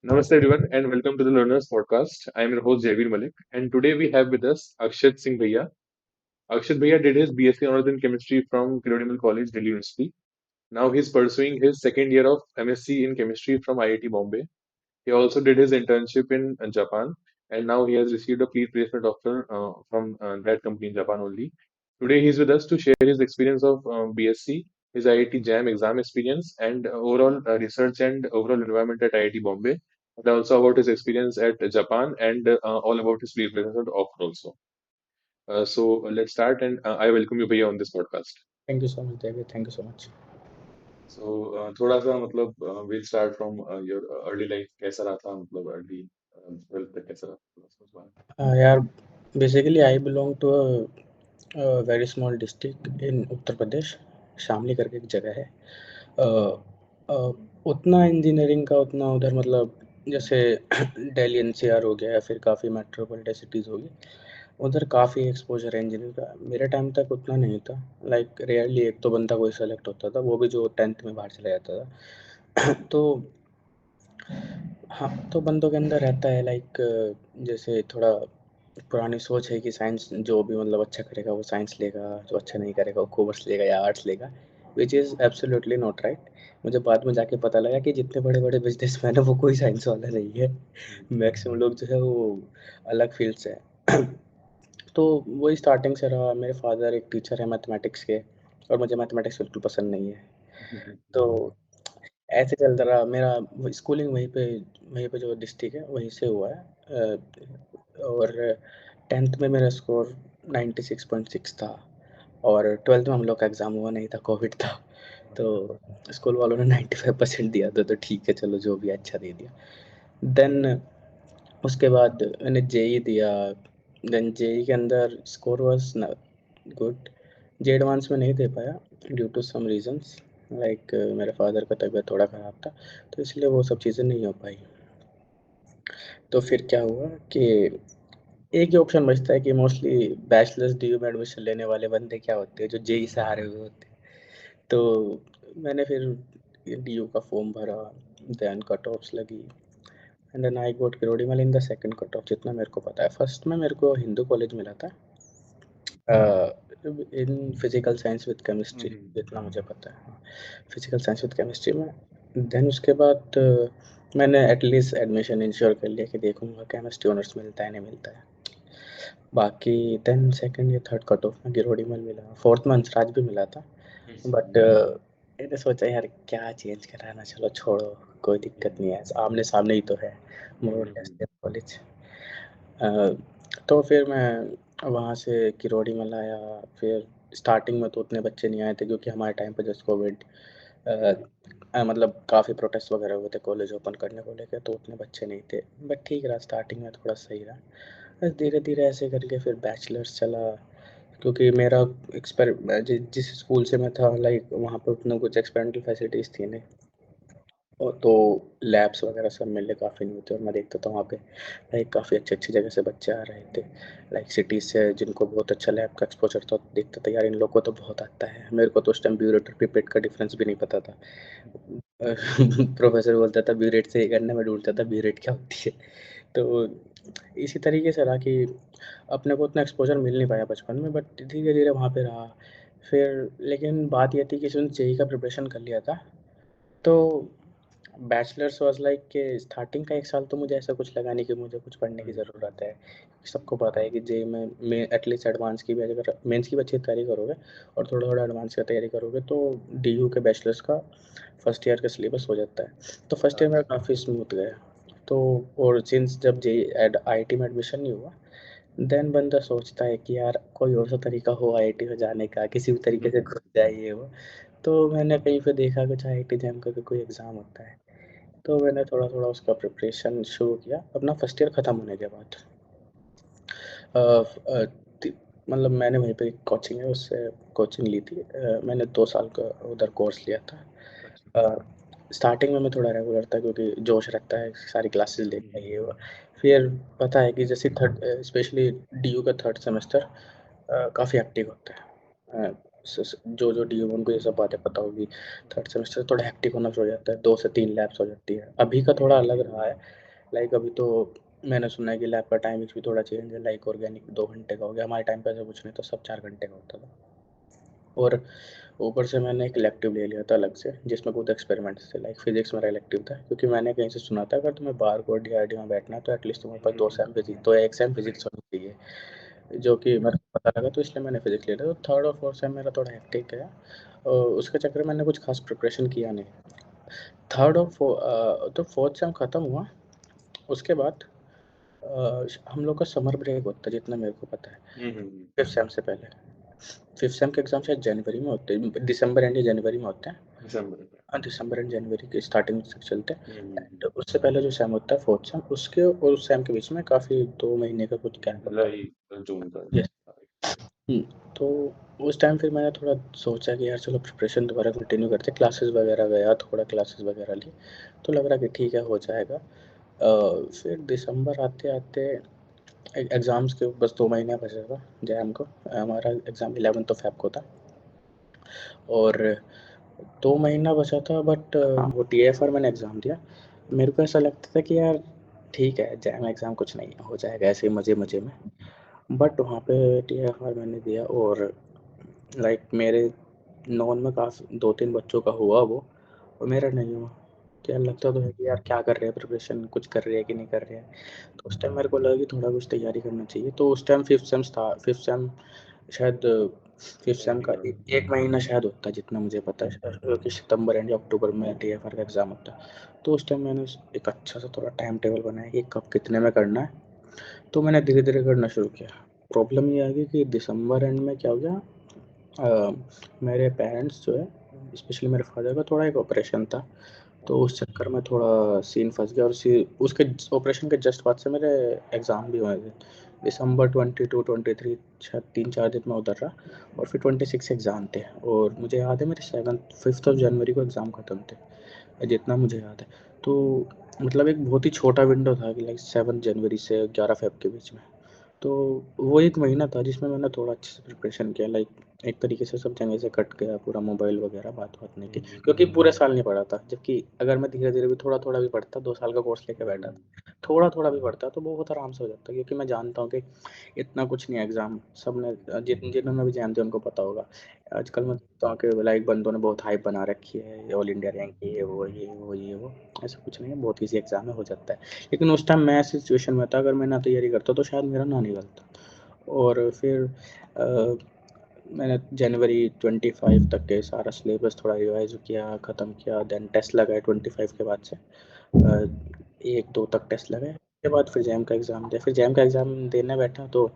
Namaste everyone and welcome to the Learners Podcast. I am your host Javeer Malik and today we have with us Akshat Singh Bhaiya. Akshat Bhaiya did his BSc Honours in Chemistry from Kilodimil College, Delhi University. Now he is pursuing his second year of MSc in Chemistry from IIT Bombay. He also did his internship in Japan and now he has received a pre-placement offer from that company in Japan only. Today he is with us to share his experience of BSc, his IIT JAM exam experience, and overall research and overall environment at IIT Bombay, and also about his experience at Japan and all about his pre-placement offer also. So let's start, and I welcome you, Bhaiya, on this podcast. Thank you so much, David. Thank you so much. So थोड़ा सा मतलब we'll start from your early life कैसा रहा था मतलब early 12th तक कैसा रहा थोड़ा सा उस बारे में। Yeah, basically, I belong to a very small district in Uttar Pradesh, Shamli करके एक जगह है। अ, अ, उतना इंजीनियरिंग का उतना उधर मतलब जैसे दिल्ली एनसीआर हो गया या फिर काफ़ी मेट्रोपॉलिटन सिटीज़ हो गई, उधर काफ़ी एक्सपोज़र है इंजीनियरिंग का। मेरे टाइम तक उतना नहीं था, लाइक रेयरली 1-2 बंदा कोई सेलेक्ट होता था, वो भी जो 10th में बाहर चला जाता था। तो हाँ, तो बंदों के अंदर रहता है लाइक जैसे थोड़ा पुरानी सोच है कि साइंस जो भी मतलब अच्छा करेगा वो साइंस लेगा, जो अच्छा नहीं करेगा वो कॉमर्स लेगा या आर्ट्स लेगा, which is absolutely not right. मुझे बाद में जाके पता लगा कि जितने बड़े-बड़े बिज़नेसमैन हैं वो कोई साइंस वाला नहीं है। मैक्सिमम लोग जो है वो अलग फ़ील्ड से हैं। तो वही स्टार्टिंग से रहा। मेरे फ़ादर एक टीचर हैं मैथमेटिक्स के और मुझे मैथमेटिक्स बिल्कुल पसंद नहीं है। तो ऐसे चलता रहा मेरा वो स्कूलिंग वहीं पे जो डिस्ट्रिक्ट है वहीं से हुआ है। और 10th में मेरा स्कोर 96.6 था और 12th में हम लोग का एग्ज़ाम हुआ नहीं था, कोविड था। तो स्कूल वालों ने 95% दिया था, तो ठीक है चलो जो भी है अच्छा दे दिया। देन उसके बाद मैंने जेईई दिया। देन जेईई के अंदर स्कोर वाज़ न गुड। जे एडवांस में नहीं दे पाया due to some reasons, like मेरे फ़ादर का तबीयत थोड़ा ख़राब था, तो इसलिए वो सब चीज़ें नहीं हो पाई। तो फिर क्या हुआ कि एक ही ऑप्शन बचता है कि मोस्टली बैचलर्स डीयू में एडमिशन लेने वाले बंदे क्या होते हैं, जो जेईई से हारे हुए होते हैं। तो मैंने फिर डीयू का फॉर्म भरा, देन कट ऑफ्स लगी and then I got Kirorimal in the second cut off जितना मेरे को पता है। फर्स्ट में मेरे को हिंदू कॉलेज मिला था इन फिज़िकल साइंस विद केमिस्ट्री, जितना मुझे पता है। फिज़िकल साइंस विद केमिस्ट्री में देन उसके बाद मैंने एटलीस्ट एडमिशन इंश्योर कर लिया कि देखूँगा केमिस्ट्री ऑनर्स मिलता है, नहीं मिलता है। बाकी देन सेकंड या थर्ड कट ऑफ में गिरोडीमल मिला, फोर्थ में अंसराज भी मिला था। बट मैंने सोचा यार क्या चेंज कराना, चलो छोड़ो, कोई दिक्कत नहीं है, आमने-सामने ही तो है, मोर लेस देन कॉलेज। तो फिर मैं वहाँ से किरोड़ीमल आया। फिर स्टार्टिंग में तो उतने बच्चे नहीं आए थे क्योंकि हमारे टाइम पे जस्ट कोविड अ मतलब काफ़ी प्रोटेस्ट वगैरह हुए थे कॉलेज ओपन करने को लेके, तो उतने बच्चे नहीं थे। बट ठीक रहा, स्टार्टिंग में थोड़ा सही रहा। बस धीरे-धीरे ऐसे करके फिर बैचलर्स चला, क्योंकि मेरा जिस स्कूल से मैं था लाइक वहाँ पे उतना कुछ एक्सपेरिमेंटल फैसिलिटीज़ थी नहीं। और तो लैब्स वगैरह सब मेरे लिए काफ़ी न्यू थे और मैं देखता था वहाँ पे लाइक काफ़ी अच्छी-अच्छी जगह से बच्चे आ रहे थे। लाइक सिटीज़ से जिनको बहुत अच्छा लैब का एक्सपोज़र था, देखता था यार इन लोग को तो बहुत आता है। मेरे को तो उस टाइम ब्यूरेट और पिपेट का डिफ़रेंस भी नहीं पता था। प्रोफ़ेसर बोलता था ब्यूरेट से ये करना, मैं ढूँढता था ब्यूरेट क्या होती है। तो इसी तरीके से रहा कि अपने को उतना एक्सपोज़र मिल नहीं पाया बचपन में, बट धीरे-धीरे वहाँ पे रहा। फिर लेकिन बात ये थी कि इसमें जेईई का प्रिपरेशन कर लिया था, तो बैचलर्स वाज़ लाइक कि स्टार्टिंग का 1 साल तो मुझे ऐसा कुछ लगा नहीं कि मुझे कुछ पढ़ने की ज़रूरत है। सबको पता है कि जेईई में एटलीस्ट एडवांस की भी अगर मेंस की भी अच्छी तैयारी करोगे और थोड़ा-थोड़ा एडवांस की तैयारी करोगे तो डीयू के बैचलर्स का फर्स्ट ईयर का सिलेबस हो जाता है। तो फर्स्ट ईयर मेरा काफ़ी स्मूथ गया। तो और सिंस जब जेईई आईआईटी में एडमिशन नहीं हुआ, देन बंदा सोचता है कि यार कोई और सा तरीका हो आईआईटी में जाने का, किसी भी तरीके से घुस जाए ये वो। तो मैंने कहीं पे देखा कुछ आईआईटी जैम का भी कोई एग्ज़ाम होता है। तो मैंने थोड़ा-थोड़ा उसका प्रिपरेशन शुरू किया, अपना फर्स्ट ईयर खत्म होने के बाद। अ, अ, ति मतलब मैंने वहीं पे एक कोचिंग है उससे कोचिंग ली थी। मैंने 2 साल का उधर कोर्स लिया था। अ, स्टार्टिंग में मैं थोड़ा रेगुलर था क्योंकि जोश रहता है, सारी क्लासेस देखना ये वो। फिर पता है कि जैसे स्पेशली डीयू का थर्ड सेमेस्टर काफ़ी हेक्टिक होता है। जो डी उनको ये सब बातें पता होगी। थर्ड सेमेस्टर थोड़ा हेक्टिक होना शुरू हो जाता है, 2 से 3 लैब्स हो जाती है। अभी का थोड़ा अलग रहा है, लाइक अभी तो मैंने सुना है कि लैब का टाइमिंग्स भी थोड़ा चेंज है, लाइक ऑर्गेनिक 2 घंटे का हो गया, हमारे टाइम पे ऐसा कुछ नहीं था, सब 4 घंटे का होता था। और ऊपर से मैंने एक इलेक्टिव ले लिया था अलग से, जिसमें खुद एक्सपेरिमेंट्स थे, लाइक फिजिक्स मेरा इलेक्टिव था, क्योंकि मैंने कहीं से सुना था अगर तुम्हें बारकोड डीआरडी में बैठना है तो एटलीस्ट तुम्हारे पास 2 सेम फिजिक्स, तो 1 सेम फिजिक्स होनी चाहिए, जो कि मेरे को पता लगा, तो इसलिए मैंने फिजिक्स ले लिया। तो थर्ड और फोर्थ सेम मेरा थोड़ा हेक्टिक है, और उसके चक्कर में मैंने कुछ खास प्रिपरेशन किया नहीं। थर्ड और तो फोर्थ सेम ख़त्म हुआ, उसके बाद हम लोग का समर ब्रेक होता है जितना मेरे को पता है, फिफ्थ सेम से पहले। फिफ्थ सेम के एग्ज़ाम शायद जनवरी में होते हैं, दिसंबर एंड या जनवरी में होते हैं। दिसंबर में। हाँ, दिसंबर एंड जनवरी की स्टार्टिंग तक चलते हैं। हम्म, एंड उससे पहले जो सेम होता है फोर्थ सेम, उसके और उस सेम के बीच में काफ़ी 2 महीने का कुछ गैप होता है। जुलाई जून का। यस। हुँ, तो उस टाइम फिर मैंने थोड़ा सोचा कि यार चलो प्रिपरेशन दोबारा कंटिन्यू करते हैं, क्लासेस वगैरह गया, थोड़ा क्लासेस वगैरह ली, तो लग रहा कि ठीक है, हो जाएगा। फिर दिसंबर आते-आते एग्ज़ाम्स के बस 2 महीने बचा था जैम को। हमारा एग्ज़ाम 11th ऑफ फ़ेब को था, और 2 महीना बचा था, बट वो टीएफआर मैंने एग्ज़ाम दिया। मेरे को ऐसा लगता था कि यार ठीक है, जैम एग्ज़ाम कुछ नहीं है, हो जाएगा ऐसे ही मज़े-मज़े में। बट वहाँ पे टीएफआर मैंने दिया, और लाइक मेरे नॉन में काफ़ी 2-3 बच्चों का हुआ वो, और मेरा नहीं हुआ। तो यार लगता तो है कि यार क्या कर रहे हैं, प्रिपरेशन कुछ कर रहे हैं कि नहीं कर रहे हैं। तो उस टाइम मेरे को लगा कि थोड़ा कुछ तैयारी करना चाहिए। तो उस टाइम फिफ्थ सेम शायद फिफ्थ सेम का 1 महीना शायद होता है जितना मुझे पता है, कि सितंबर एंड या अक्टूबर में टीएफआर का एग्ज़ाम होता है। तो उस टाइम मैंने एक अच्छा सा थोड़ा टाइम टेबल बनाया कि कब कितने में करना है, तो मैंने धीरे-धीरे करना शुरू किया। प्रॉब्लम ये आ गई कि दिसंबर एंड में क्या हो गया, अ, मेरे पेरेंट्स जो है, स्पेशली मेरे फादर का थोड़ा एक ऑपरेशन था, तो उस चक्कर में थोड़ा सीन फँस गया, और उसके ऑपरेशन के जस्ट बाद से मेरे एग्ज़ाम भी हुए थे। दिसंबर 22-23 शायद 3-4 दिन मैं उधर रहा, और फिर 26 एग्ज़ाम थे, और मुझे याद है मेरे 5th ऑफ जनवरी को एग्ज़ाम ख़त्म थे, जितना मुझे याद है। तो मतलब एक बहुत ही छोटा विंडो था कि लाइक 7 जनवरी से 11 फ़ेब के बीच में। तो वो 1 महीना था जिसमें मैंने थोड़ा अच्छे से प्रिपरेशन किया, लाइक एक तरीके से सब जगह से कट गया पूरा, मोबाइल वगैरह बात-वात नहीं की, क्योंकि पूरे साल नहीं पढ़ा था। जबकि अगर मैं धीरे-धीरे भी थोड़ा-थोड़ा भी पढ़ता, 2 साल का कोर्स लेके बैठा था, थोड़ा-थोड़ा भी पढ़ता तो बहुत आराम से हो जाता, क्योंकि मैं जानता हूँ कि इतना कुछ नहीं है एग्ज़ाम, सबने जिन्होंने भी एग्ज़ाम दिया उनको पता होगा। आजकल मैं देखता हूँ कि लाइक बंदों ने बहुत हाइप बना रखी है, ऑल इंडिया रैंक ये वो, ये वो, ये वो। ऐसा कुछ नहीं है, बहुत ईज़ी एग्ज़ाम है, हो जाता है। लेकिन उस टाइम मैं ऐसी सिचुएशन में था, अगर मैं ना तैयारी करता तो शायद मेरा ना निकलता। और फिर मैंने जनवरी 25 तक के सारा सिलेबस थोड़ा रिवाइज़ किया, ख़त्म किया, देन टेस्ट लगाए 25 के बाद से। 1-2 तक टेस्ट लगाए, उसके बाद फिर जैम का एग्ज़ाम दिया। फिर जैम का एग्ज़ाम देने बैठा, तो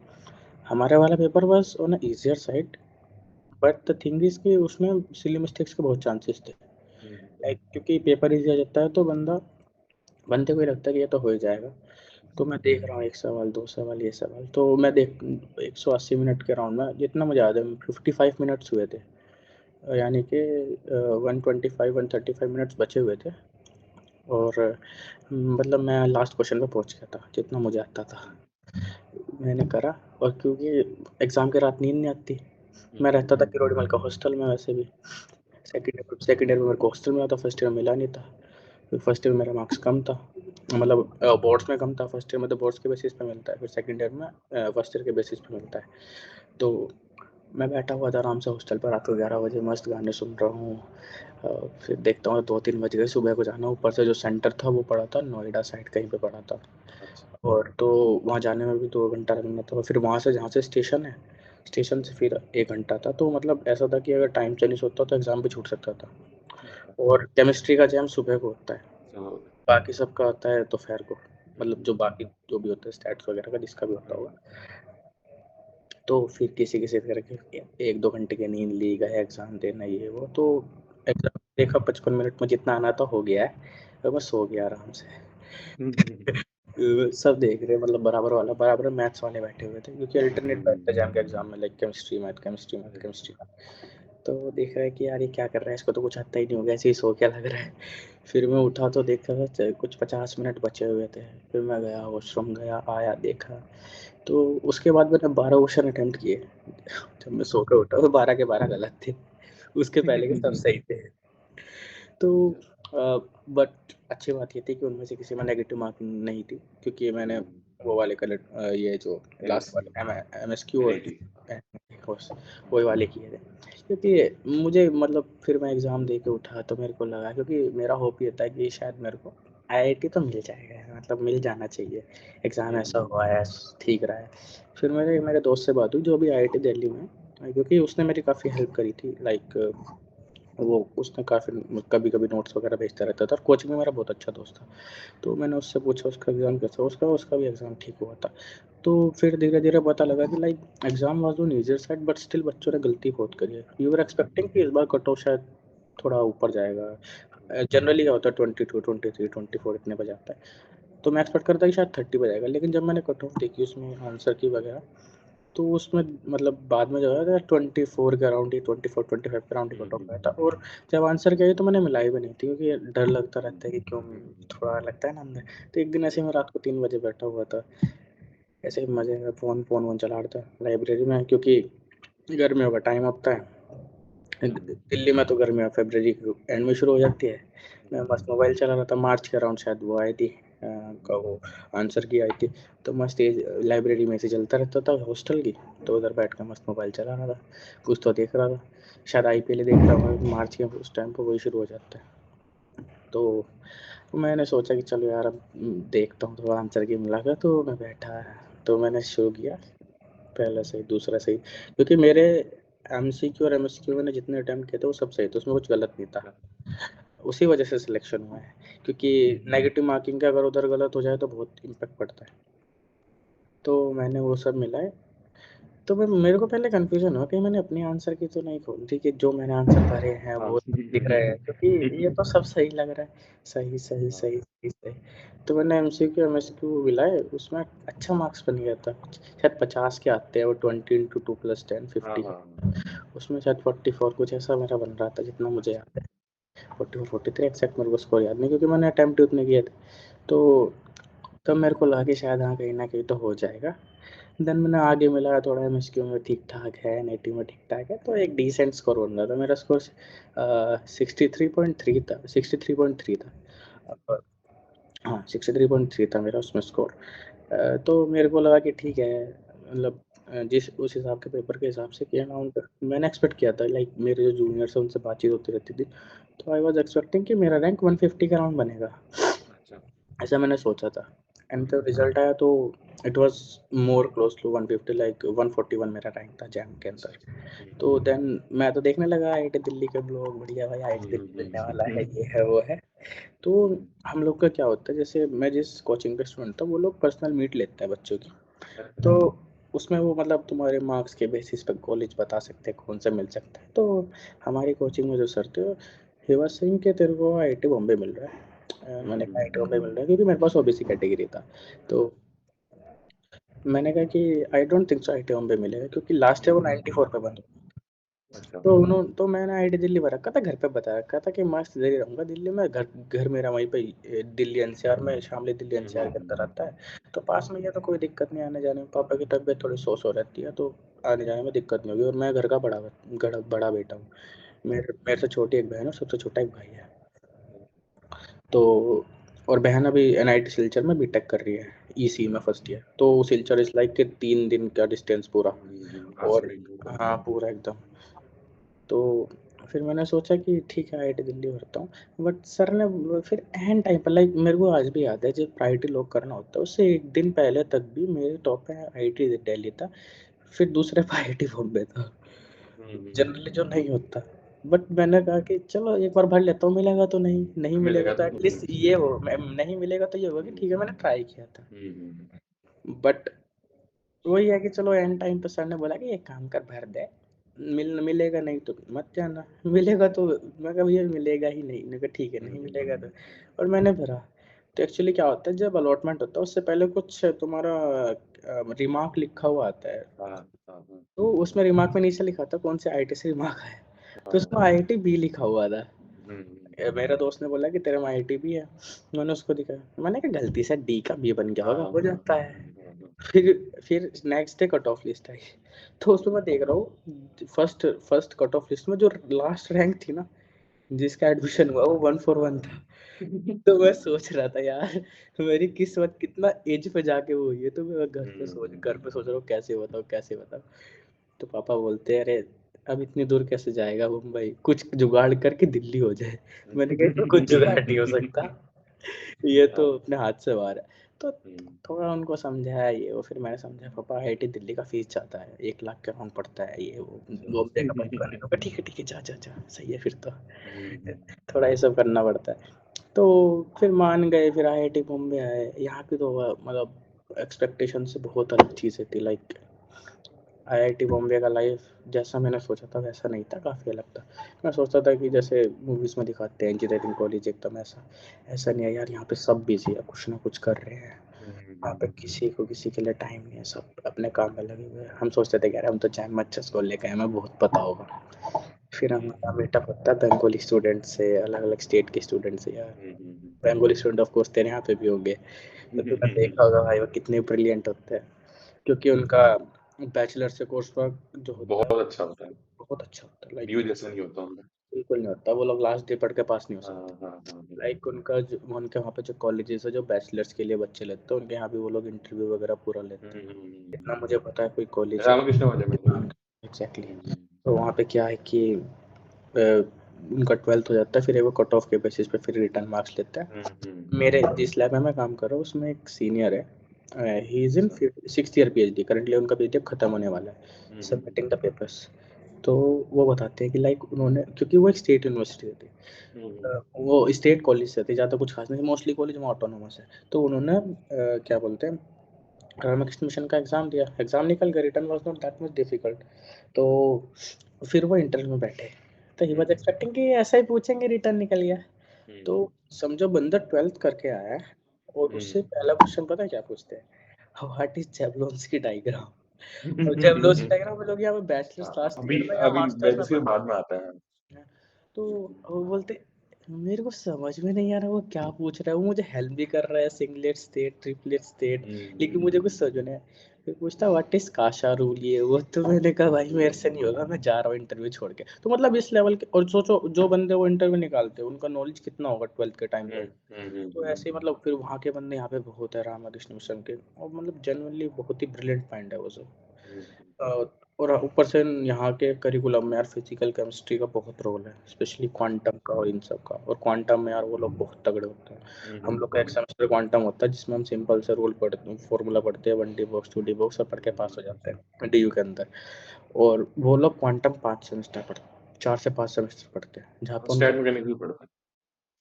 हमारा वाला paper was on a easier side, but the thing is कि उसमें सिली मिस्टेक्स के बहुत चांसेस थे। लाइक क्योंकि पेपर ईज़ी आ जाता है, तो बंदे को ये लगता है कि ये तो हो ही जाएगा। तो मैं देख रहा हूँ 1 सवाल, 2 सवाल, ये सवाल, तो मैं देख 180 मिनट के राउंड में, जितना मुझे याद है 55 मिनट्स हुए थे। यानी कि 125-135 मिनट्स बचे हुए थे, और मतलब मैं लास्ट क्वेश्चन पे पहुँच गया था, जितना मुझे आता था। मैंने करा, और क्योंकि एग्ज़ाम के रात नींद नहीं आती, मैं रहता था किरोड़ीमल का हॉस्टल में वैसे भी। सेकंड ईयर में मेरे को हॉस्टल मिला था, फर्स्ट ईयर में मिला नहीं था। फिर फर्स्ट ईयर में मेरा मार्क्स कम था, मतलब बोर्ड्स में कम था। फर्स्ट ईयर में तो बोर्ड्स के बेसिस पे मिलता है, फिर सेकंड ईयर में फर्स्ट ईयर के बेसिस पे मिलता है। तो मैं बैठा हुआ था आराम से हॉस्टल पर, रात को 11 बजे मस्त गाने सुन रहा हूँ। फिर देखता हूँ 2-3 बज गए, सुबह को जाना। ऊपर से जो सेंटर था वो पड़ा था नोएडा साइड कहीं पे पड़ा था, और तो वहाँ जाने में भी 2 घंटा लगना था। फिर वहाँ से, जहाँ से स्टेशन है, स्टेशन से फिर 1 घंटा था। तो मतलब ऐसा था कि अगर टाइम से नहीं सोता तो एग्ज़ाम भी छूट सकता था। और केमिस्ट्री का एग्ज़ाम सुबह को होता है, बाकी सबका होता है दोपहर को, मतलब जो बाकी जो भी होता है स्टैट्स वगैरह का, जिसका भी होता होगा। तो फिर किसी-किसी करके 1-2 घंटे की नींद ली, गए एग्ज़ाम देने, ये वो। तो एग्ज़ाम देखा 55 मिनट में जितना आना था हो गया है, तो मैं सो गया आराम से। सब देख रहे हैं, मतलब बराबर मैथ्स वाले बैठे हुए थे, क्योंकि अल्टरनेट बैठता है जैम के एग्ज़ाम में, like chemistry, math, chemistry, math, chemistry. तो वो देख रहा है कि यार ये क्या कर रहा है, इसको तो कुछ आता ही नहीं होगा, ऐसे ही सो के लग रहा है। फिर मैं उठा तो देखा था कुछ 50 मिनट बचे हुए थे। फिर मैं गया, वॉशरूम गया, आया, देखा तो उसके बाद मैंने 12 क्वेश्चन अटेम्प्ट किए। जब मैं सो के उठा तो 12 के 12 गलत थे। उसके पहले के सब सही थे। तो अच्छा। बट अच्छी बात ये थी कि उनमें से किसी में नेगेटिव मार्किंग नहीं थी, क्योंकि मैंने वो वाले ये जो लास्ट एमएसक्यू, वाले एमएसक्यू और एनआईटी। बस वही वाले किए थे। क्योंकि मुझे मतलब फिर मैं एग्ज़ाम दे के उठा तो मेरे को लगा, क्योंकि मेरा होप ये था कि शायद मेरे को आईआईटी तो मिल जाएगा, मतलब मिल जाना चाहिए। एग्ज़ाम ऐसा हुआ है, ठीक रहा है। फिर मेरे मेरे दोस्त से बात हुई जो अभी आईआईटी दिल्ली में है, क्योंकि उसने मेरी काफ़ी हेल्प करी थी। लाइक वो उसने काफ़ी कभी-कभी नोट्स वगैरह भेजता रहता था, और कोचिंग में मेरा बहुत अच्छा दोस्त था। तो मैंने उससे पूछा उसका एग्ज़ाम कैसा हुआ? उसका भी एग्ज़ाम ठीक हुआ था। तो फिर धीरे-धीरे पता लगा कि like exam was on easier side, but still बच्चों ने गलती बहुत करी है। वी वर एक्सपेक्टिंग कि इस बार कट ऑफ शायद थोड़ा ऊपर जाएगा। जनरली क्या होता है 22, 23, 24 इतने पे जाता है। तो मैं एक्सपेक्ट करता कि शायद 30 पे जाएगा, लेकिन जब मैंने कट ऑफ देखी उसमें आंसर की वगैरह, तो उसमें मतलब बाद में जो है 24 के अराउंड ही, 24-25 के अराउंड ही कट ऑफ आया था। और जब आंसर किया तो मैंने मिलाई भी नहीं थी, क्योंकि डर लगता रहता है कि क्यों, थोड़ा लगता है ना अंदर। तो एक दिन ऐसे ही मैं रात को 3 बजे बैठा हुआ था, ऐसे ही मज़े में फ़ोन चला रहा था लाइब्रेरी में, क्योंकि गर्मियों का टाइम होता है। दिल्ली में तो गर्मियाँ फ़रवरी के एंड में शुरू हो जाती है। मैं मस्त मोबाइल चला रहा था, मार्च के अराउंड शायद वो आई थी, क्या वो आंसर की आई थी। तो मस्त लाइब्रेरी में ऐसे चलता रहता था हॉस्टल की, तो उधर बैठ के मस्त मोबाइल चला रहा था, कुछ तो देख रहा था। शायद आईपीएल ही देख रहा था, मार्च के उस टाइम पे वही शुरू हो जाता है। तो मैंने सोचा कि चलो यार अब देखता हूँ थोड़ा आंसर की मिला के, तो मैं बैठा, तो मैंने शुरू किया पहला सही, दूसरा सही, क्योंकि मेरे एमसीक्यू और एमएसक्यू मैंने जितने अटेम्प्ट किए थे वो सब सही थे, उसमें कुछ गलत नहीं था। उसी वजह से सिलेक्शन हुआ है, क्योंकि नेगेटिव मार्किंग का अगर उधर गलत हो जाए तो बहुत इम्पैक्ट पड़ता है। तो मैंने वो सब मिलाए। तो मैं मेरे को पहले कन्फ्यूज़न हुआ कि मैंने अपनी आंसर की तो नहीं खोल दी, कि जो मैंने आंसर भरे हैं हाँ। वो दिख रहे हैं, क्योंकि ये तो सब सही लग रहा है। सही, सही, हाँ, सही, सही, सही। तो मैंने एमसीक्यू, एमएसक्यू मिलाए, उसमें अच्छा मार्क्स बन गया था। शायद 50 के आते हैं वो, 20 इंटू 2 प्लस 10 हाँ, 50 हाँ। का। उसमें शायद 44 कुछ ऐसा मेरा बन रहा था, जितना मुझे अच्छा। याद है। 44, 43 एग्ज़ैक्ट मेरे को स्कोर याद नहीं, क्योंकि मैंने अटेम्प्ट ही उतने किए थे। तो तब मेरे को लगा कि शायद हाँ, कहीं न कहीं तो हो जाएगा। देन मैंने आगे मिलाया थोड़ा, एमएसक्यू में ठीक-ठाक है, नेटिव में ठीक-ठाक है, तो एक डिसेंट स्कोर बन रहा था। मेरा स्कोर 63.3 था, 63.3 था। अ, हाँ, 63.3 था मेरा उसमें स्कोर। तो मेरे को लगा कि ठीक है, मतलब जिस उस हिसाब के पेपर के हिसाब से कि अराउंड मैंने एक्सपेक्ट किया था, लाइक मेरे जो जूनियर्स हैं उनसे बातचीत होती रहती थी, तो आई वाज़ एक्सपेक्टिंग कि मेरा रैंक 150 के अराउंड बनेगा। अच्छा। ऐसा मैंने सोचा था। एंड जब रिज़ल्ट आया तो it was more close to 150, like 141 मेरा रैंक था जैम के अंदर। तो देन मैं तो देखने लगा आईआईटी दिल्ली के ब्लॉग, बढ़िया भाई आईआईटी दिल्ली मिलने वाला है, ये है, वो है। तो हम लोग का क्या होता है, जैसे मैं जिस कोचिंग का स्टूडेंट था, वो लोग पर्सनल मीट लेते हैं बच्चों की। अच्छा। तो उसमें वो मतलब तुम्हारे मार्क्स के बेसिस पे कॉलेज बता सकते हैं कौन सा मिल सकता है। तो हमारी कोचिंग में जो सर थे, ही वाज़ सेइंग कि तेरे को आईआईटी बॉम्बे मिल रहा है। मैंने कहा आईआईटी बॉम्बे मिल रहा है, क्योंकि मेरे पास ओबीसी कैटेगरी था। तो मैंने कहा कि I don't think so IIT Bombay मिलेगा, क्योंकि लास्ट ईयर वो 94 पे बंद हुआ। अच्छा। तो मैंने आईआईटी दिल्ली में रखा था, घर पे बता रखा था कि मस्त इधर ही रहूँगा दिल्ली में, घर घर मेरा वहीं पे दिल्ली एनसीआर में, शामली दिल्ली एनसीआर के अंदर आता है। तो पास में ही है, तो कोई दिक्कत नहीं आने जाने में। पापा की तबीयत थोड़ी सो रहती है, तो आने जाने में दिक्कत नहीं होगी, और मैं घर का बड़ा बेटा हूँ। मेरे मेरे से छोटी एक बहन है, सबसे छोटा एक भाई है। तो और बहन अभी एनआईटी सिलचर में बीटेक कर रही है, ईसी में फर्स्ट ईयर। तो सिलचर इज़ लाइक कि 3 दिन का डिस्टेंस पूरा। पास और में ही। हाँ, पूरा एकदम। तो फिर मैंने सोचा कि ठीक है आईआईटी दिल्ली भरता हूँ, बट सर ने फिर एन टाइम पर, लाइक मेरे को आज भी याद है, जब प्रायोरिटी लॉक करना होता है उससे एक दिन पहले तक भी मेरे टॉप पे आईआईटी दिल्ली था, फिर दूसरे पे आईआईटी बॉम्बे था, जनरली जो नहीं होता। बट मैंने कहा कि चलो एक बार भर लेता हूँ, मिलेगा तो नहीं, नहीं मिलेगा मिलेगा तो तो एटलीस्ट ये हो, नहीं मिलेगा तो ये होगा कि ठीक है मैंने ट्राई किया था। बट वही है कि चलो एंड टाइम पे सर ने बोला कि एक काम कर, भर दे, मिलेगा नहीं तो मत जाना, मिलेगा तो, मैं कहा भैया मिलेगा ही नहीं, मैंने कहा ठीक है नहीं मिलेगा तो। और मैंने भरा। तो एक्चुअली क्या होता है, जब अलॉटमेंट होता है उससे पहले कुछ तुम्हारा रिमार्क लिखा हुआ आता है। हाँ, हाँ, हाँ, तो उसमें रिमार्क में नीचे लिखा था कौन से आईआईटी से रिमार्क आया, तो उसमें आईआईटी बी लिखा हुआ था। मेरा दोस्त ने बोला कि तेरे में आईआईटी बी है, मैंने उसको दिखाया, मैंने कहा गलती से डी का बी बन गया होगा, हाँ, हो जाता है। फिर next day cut off list आई, तो उसमें मैं देख रहा हूँ first first cut off list में जो लास्ट रैंक थी ना, जिसका एडमिशन हुआ वो 141 था। तो मैं सोच रहा था यार मेरी किस्मत कितना एज पे जाके वो हुई है, तो मैं घर पे सोच रहा हूँ कैसे बताऊँ कैसे बताऊँ। तो पापा बोलते हैं अरे अब इतनी दूर कैसे जाएगा मुंबई, कुछ जुगाड़ करके दिल्ली हो जाए। मैंने कहा इसमें कुछ जुगाड़ नहीं हो सकता, ये तो हाँ। अपने हाथ से बाहर है। तो हम्म, थोड़ा उनको समझाया ये वो, फिर मैंने समझाया पापा आईआईटी दिल्ली का फीस ज्यादा है, 1 लाख के अराउंड पड़ता है ये वो देगा पापा ने कहा ठीक है जा जा जा सही है फिर तो। हम्म, थोड़ा ये सब करना पड़ता है। तो फिर मान गए, फिर आईआईटी बॉम्बे आए। यहाँ की तो मतलब एक्सपेक्टेशन से बहुत अलग चीज़ें थी। लाइक आईआईटी बॉम्बे का लाइफ जैसा मैंने सोचा था वैसा नहीं था, काफ़ी अलग था। मैं सोचता था कि जैसे मूवीज़ में दिखाते हैं इंजीनियरिंग कॉलेज एकदम ऐसा, ऐसा नहीं है यार। यहाँ पे सब बिजी है, कुछ ना कुछ कर रहे हैं। यहाँ पे किसी को किसी के लिए टाइम नहीं है, सब अपने काम में लगे हुए हैं। हम सोचते थे कि यार हम तो चाहे मच्छर को लेकर हमें बहुत पता होगा। फिर हमारा मीटअप होता है बंगाली स्टूडेंट से, अलग अलग स्टेट के स्टूडेंट से। यार बंगाली स्टूडेंट ऑफ कोर्स तेरे यहाँ पे भी होंगे, तो तूने देखा होगा भाई वो कितने ब्रिलियंट होते हैं, क्योंकि उनका बैचलर से कोर्स वर्क जो होता है बहुत अच्छा होता है। बहुत अच्छा होता है। लाइक व्यू जैसा नहीं होता उनका। बिल्कुल नहीं होता, वो लोग लास्ट डे पढ़ के पास नहीं हो हाँ सकते। हाँ हाँ लाइक उनके वहाँ पे जो कॉलेजेस है जो बैचलर्स के लिए बच्चे लेते हैं, उनके यहाँ भी वो लोग इंटरव्यू वगैरह पूरा लेते हैं। इतना मुझे पता है कोई कॉलेज है रामकृष्ण वाले में। एग्जैक्टली। तो वहाँ पे क्या है कि उनका 12th हो जाता है, फिर वो कट ऑफ के बेसिस पे फिर रिटर्न मार्क्स लेते हैं। मेरे जिस लैब में मैं काम कर रहा हूँ उसमें एक सीनियर है, ही इज़ इन अच्छा। 6th ईयर पीएचडी, करंटली उनका पीएचडी अब खत्म होने वाला है, सबमिटिंग द पेपर्स। तो वो बताते हैं कि लाइक उन्होंने, क्योंकि वो एक स्टेट यूनिवर्सिटी थी, वो स्टेट कॉलेज से थी, ज़्यादा कुछ खास नहीं, मोस्टली कॉलेज वहाँ ऑटोनोमस है। तो उन्होंने क्या बोलते हैं रामकृष्ण मिशन का एग्ज़ाम दिया, एग्ज़ाम निकल गया, return was not that much difficult. तो फिर वो इंटरव्यू में बैठे, तो ही वाज एक्सपेक्टिंग कि ऐसा ही पूछेंगे, रिटर्न निकल गया। तो समझो बंदा 12th करके आया है और उससे पहला क्वेश्चन पता है क्या पूछते हैं, व्हाट इज जेवलॉन्स्की डायग्राम। और जेवलॉन्स्की डायग्राम हम लोग यहाँ पे बैचलर्स लास्ट अभी ईयर में या अभी मास्टर्स में वैसे पढ़ते बाद में आता है। हैं। तो वो बोलते मेरे को समझ में नहीं आ रहा वो क्या पूछ रहा है, वो मुझे हेल्प भी कर रहा है, सिंगलेट स्टेट ट्रिपलेट स्टेट, लेकिन मुझे कुछ समझ में नहीं आया। फिर पूछता व्हाट इज काशा रूल ये वो, तो मैंने कहा भाई मेरे से नहीं होगा, मैं जा रहा हूँ इंटरव्यू छोड़ के। तो मतलब इस लेवल के, और सोचो जो बंदे वो इंटरव्यू निकालते हैं उनका नॉलेज कितना होगा 12th के टाइम पे। तो ऐसे ही मतलब फिर वहाँ के बंदे यहाँ पे बहुत है रामकृष्ण मिशन के, और मतलब जेनुअनली बहुत ही ब्रिलियंट माइंड है वो सब। अ, और ऊपर से यहाँ के करिकुलम में यार फिजिकल केमिस्ट्री का बहुत रोल है, स्पेशली क्वांटम का और इन सब का। और क्वांटम में यार वो लोग बहुत तगड़े होते हैं। हम लोग का एक सेमेस्टर क्वांटम होता है जिसमें हम सिंपल से रूल पढ़ते हैं, फॉर्मूला पढ़ते हैं, 1D बॉक्स 2D बॉक्स सब पढ़ के पास हो जाते हैं डीयू के अंदर। और वो लोग क्वांटम 5 सेमेस्टर पढ़ते, 4 से 5 सेमेस्टर पढ़ते हैं, जहाँ पे उनका स्टैट मैकेनिक्स भी पढ़ता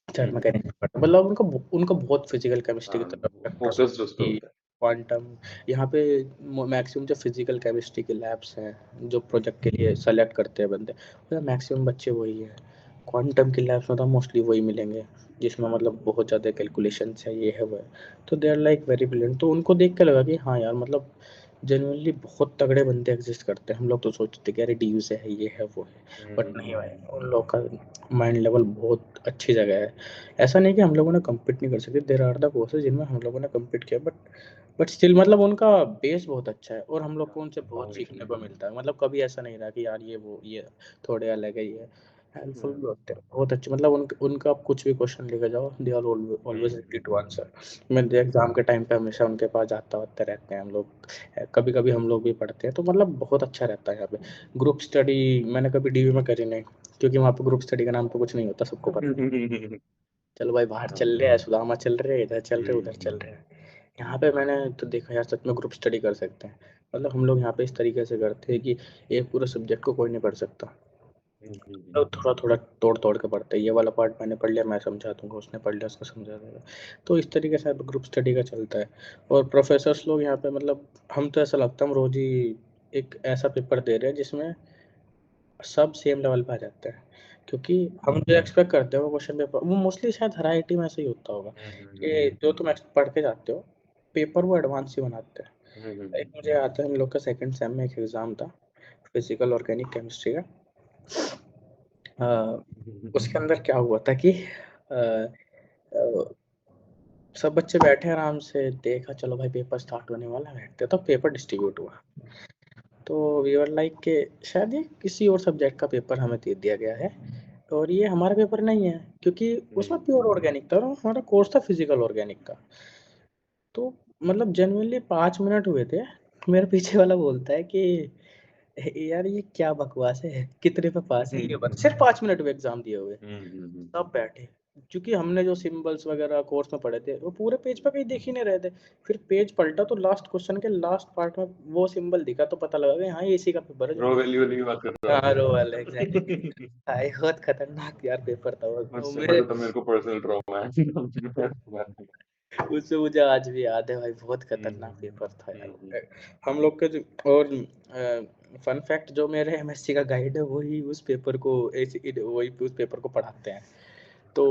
चार है। मैकेनिक्स पढ़ते हैं। मतलब उनका उनका बहुत फिजिकल केमिस्ट्री की हाँ, तरफ फोकस्ड उस पे स्पेक्ट्रोस्कोपी, होता है। क्वांटम। यहाँ पे मैक्सिमम जो फिजिकल केमिस्ट्री के लैब्स हैं जो प्रोजेक्ट के लिए सेलेक्ट करते हैं बंदे, मतलब मैक्सिमम बच्चे वही हैं। क्वांटम की लैब्स में तो मोस्टली वही मिलेंगे जिसमें मतलब बहुत ज़्यादा कैलकुलेशन है, ये है वो है। तो they are like very brilliant. तो उनको देख के लगा कि हाँ यार मतलब जेनुइनली बहुत तगड़े बंदे एग्जिस्ट करते हैं। हम लोग तो सोचते कि अरे डी यू से है, ये है वो है, बट नहीं भाई, उन लोग का माइंड लेवल बहुत अच्छी जगह है। ऐसा नहीं कि हम लोगों ने कम्पीट नहीं कर सकते, देर आर द कोर्सेज जिनमें हम लोगों ने कम्पीट किया, बट स्टिल मतलब उनका बेस बहुत अच्छा है और हम लोग को उनसे बहुत सीखने को मिलता है। मतलब कभी ऐसा नहीं रहा कि यार ये वो ये थोड़े अलग है, ये हेल्पफुल भी होते हैं बहुत अच्छे। मतलब उनका आप कुछ भी क्वेश्चन लेके जाओ, they are always ready to answer. मैं एग्जाम के टाइम पे हमेशा उनके पास जाता होते रहते हैं हम लोग, कभी कभी हम लोग भी पढ़ते हैं। तो मतलब बहुत अच्छा रहता है यहाँ पे। ग्रुप स्टडी मैंने कभी डीवी में करी नहीं, क्योंकि वहाँ पे ग्रुप स्टडी का नाम पे कुछ नहीं होता, सबको पता है। चलो भाई बाहर चल रहे हैं, सुदामा चल रहे हैं, इधर चल रहे हैं, उधर चल रहे हैं। यहाँ पे मैंने तो देखा यार सच में ग्रुप स्टडी कर सकते हैं। मतलब हम लोग यहाँ पे इस तरीके से करते हैं कि एक पूरे सब्जेक्ट को कोई नहीं पढ़ सकता, तो थोड़ा थोड़ा तोड़ तोड़ के पढ़ते हैं। ये वाला पार्ट मैंने पढ़ लिया, मैं समझा दूंगा, उसने पढ़ लिया, उसको समझा देगा। तो इस तरीके से ग्रुप स्टडी का चलता है। और प्रोफेसर्स लोग यहाँ पे मतलब हम तो ऐसा लगता है हम रोज ही एक ऐसा पेपर दे रहे हैं जिसमें सब सेम लेवल पे आ जाते हैं। क्योंकि हम जो एक्सपेक्ट करते हैं वो क्वेश्चन पेपर वो मोस्टली शायद हर आईआईटी में ऐसा ही होता होगा कि जो तुम पढ़ के जाते हो पेपर वो एडवांस ही बनाते हैं। एक मुझे याद है हम लोग का सेकंड सेम में एक एग्जाम था फिजिकल ऑर्गेनिक केमिस्ट्री का। अ, उसके अंदर क्या हुआ था कि अ, अ, सब बच्चे बैठे आराम से, देखा चलो भाई पेपर स्टार्ट होने वाला है, बैठते तो पेपर डिस्ट्रीब्यूट हुआ। तो वी वर लाइक के शायद ये किसी और सब्जेक्ट का पेपर हमें दे दिया गया है और ये हमारा पेपर नहीं है, क्योंकि उसमें प्योर ऑर्गेनिक था और हमारा कोर्स था फिजिकल ऑर्गेनिक का। तो मतलब जेनुइनली 5 मिनट हुए थे, मेरे पीछे वाला बोलता है कि यार ये क्या बकवास है, कितने पे पास है ये बता, सिर्फ 5 मिनट में एग्जाम दिए हुए सब बैठे। क्योंकि हमने जो सिंबल्स वगैरह कोर्स में पढ़े थे वो पूरे पेज पे कहीं देख ही नहीं रहे थे। फिर पेज पलटा तो लास्ट क्वेश्चन के लास्ट पार्ट में वो सिंबल दिखा तो पता लगा कि हाँ ये इसी का पेपर है जो रो वैल्यू वाली बात कर रहा हाँ रो वाला एग्जैक्टली। हूँ। भाई बहुत खतरनाक यार पेपर था वो उससे मेरे। बड़ा तो मेरे को पर्सनल ट्रॉमा है। उससे मुझे आज भी याद है भाई, बहुत खतरनाक पेपर था हम्म, यार। हम लोग का जो और फन फैक्ट, जो मेरे एमएससी का गाइड है वही उस पेपर को वही उस पेपर को पढ़ाते हैं। तो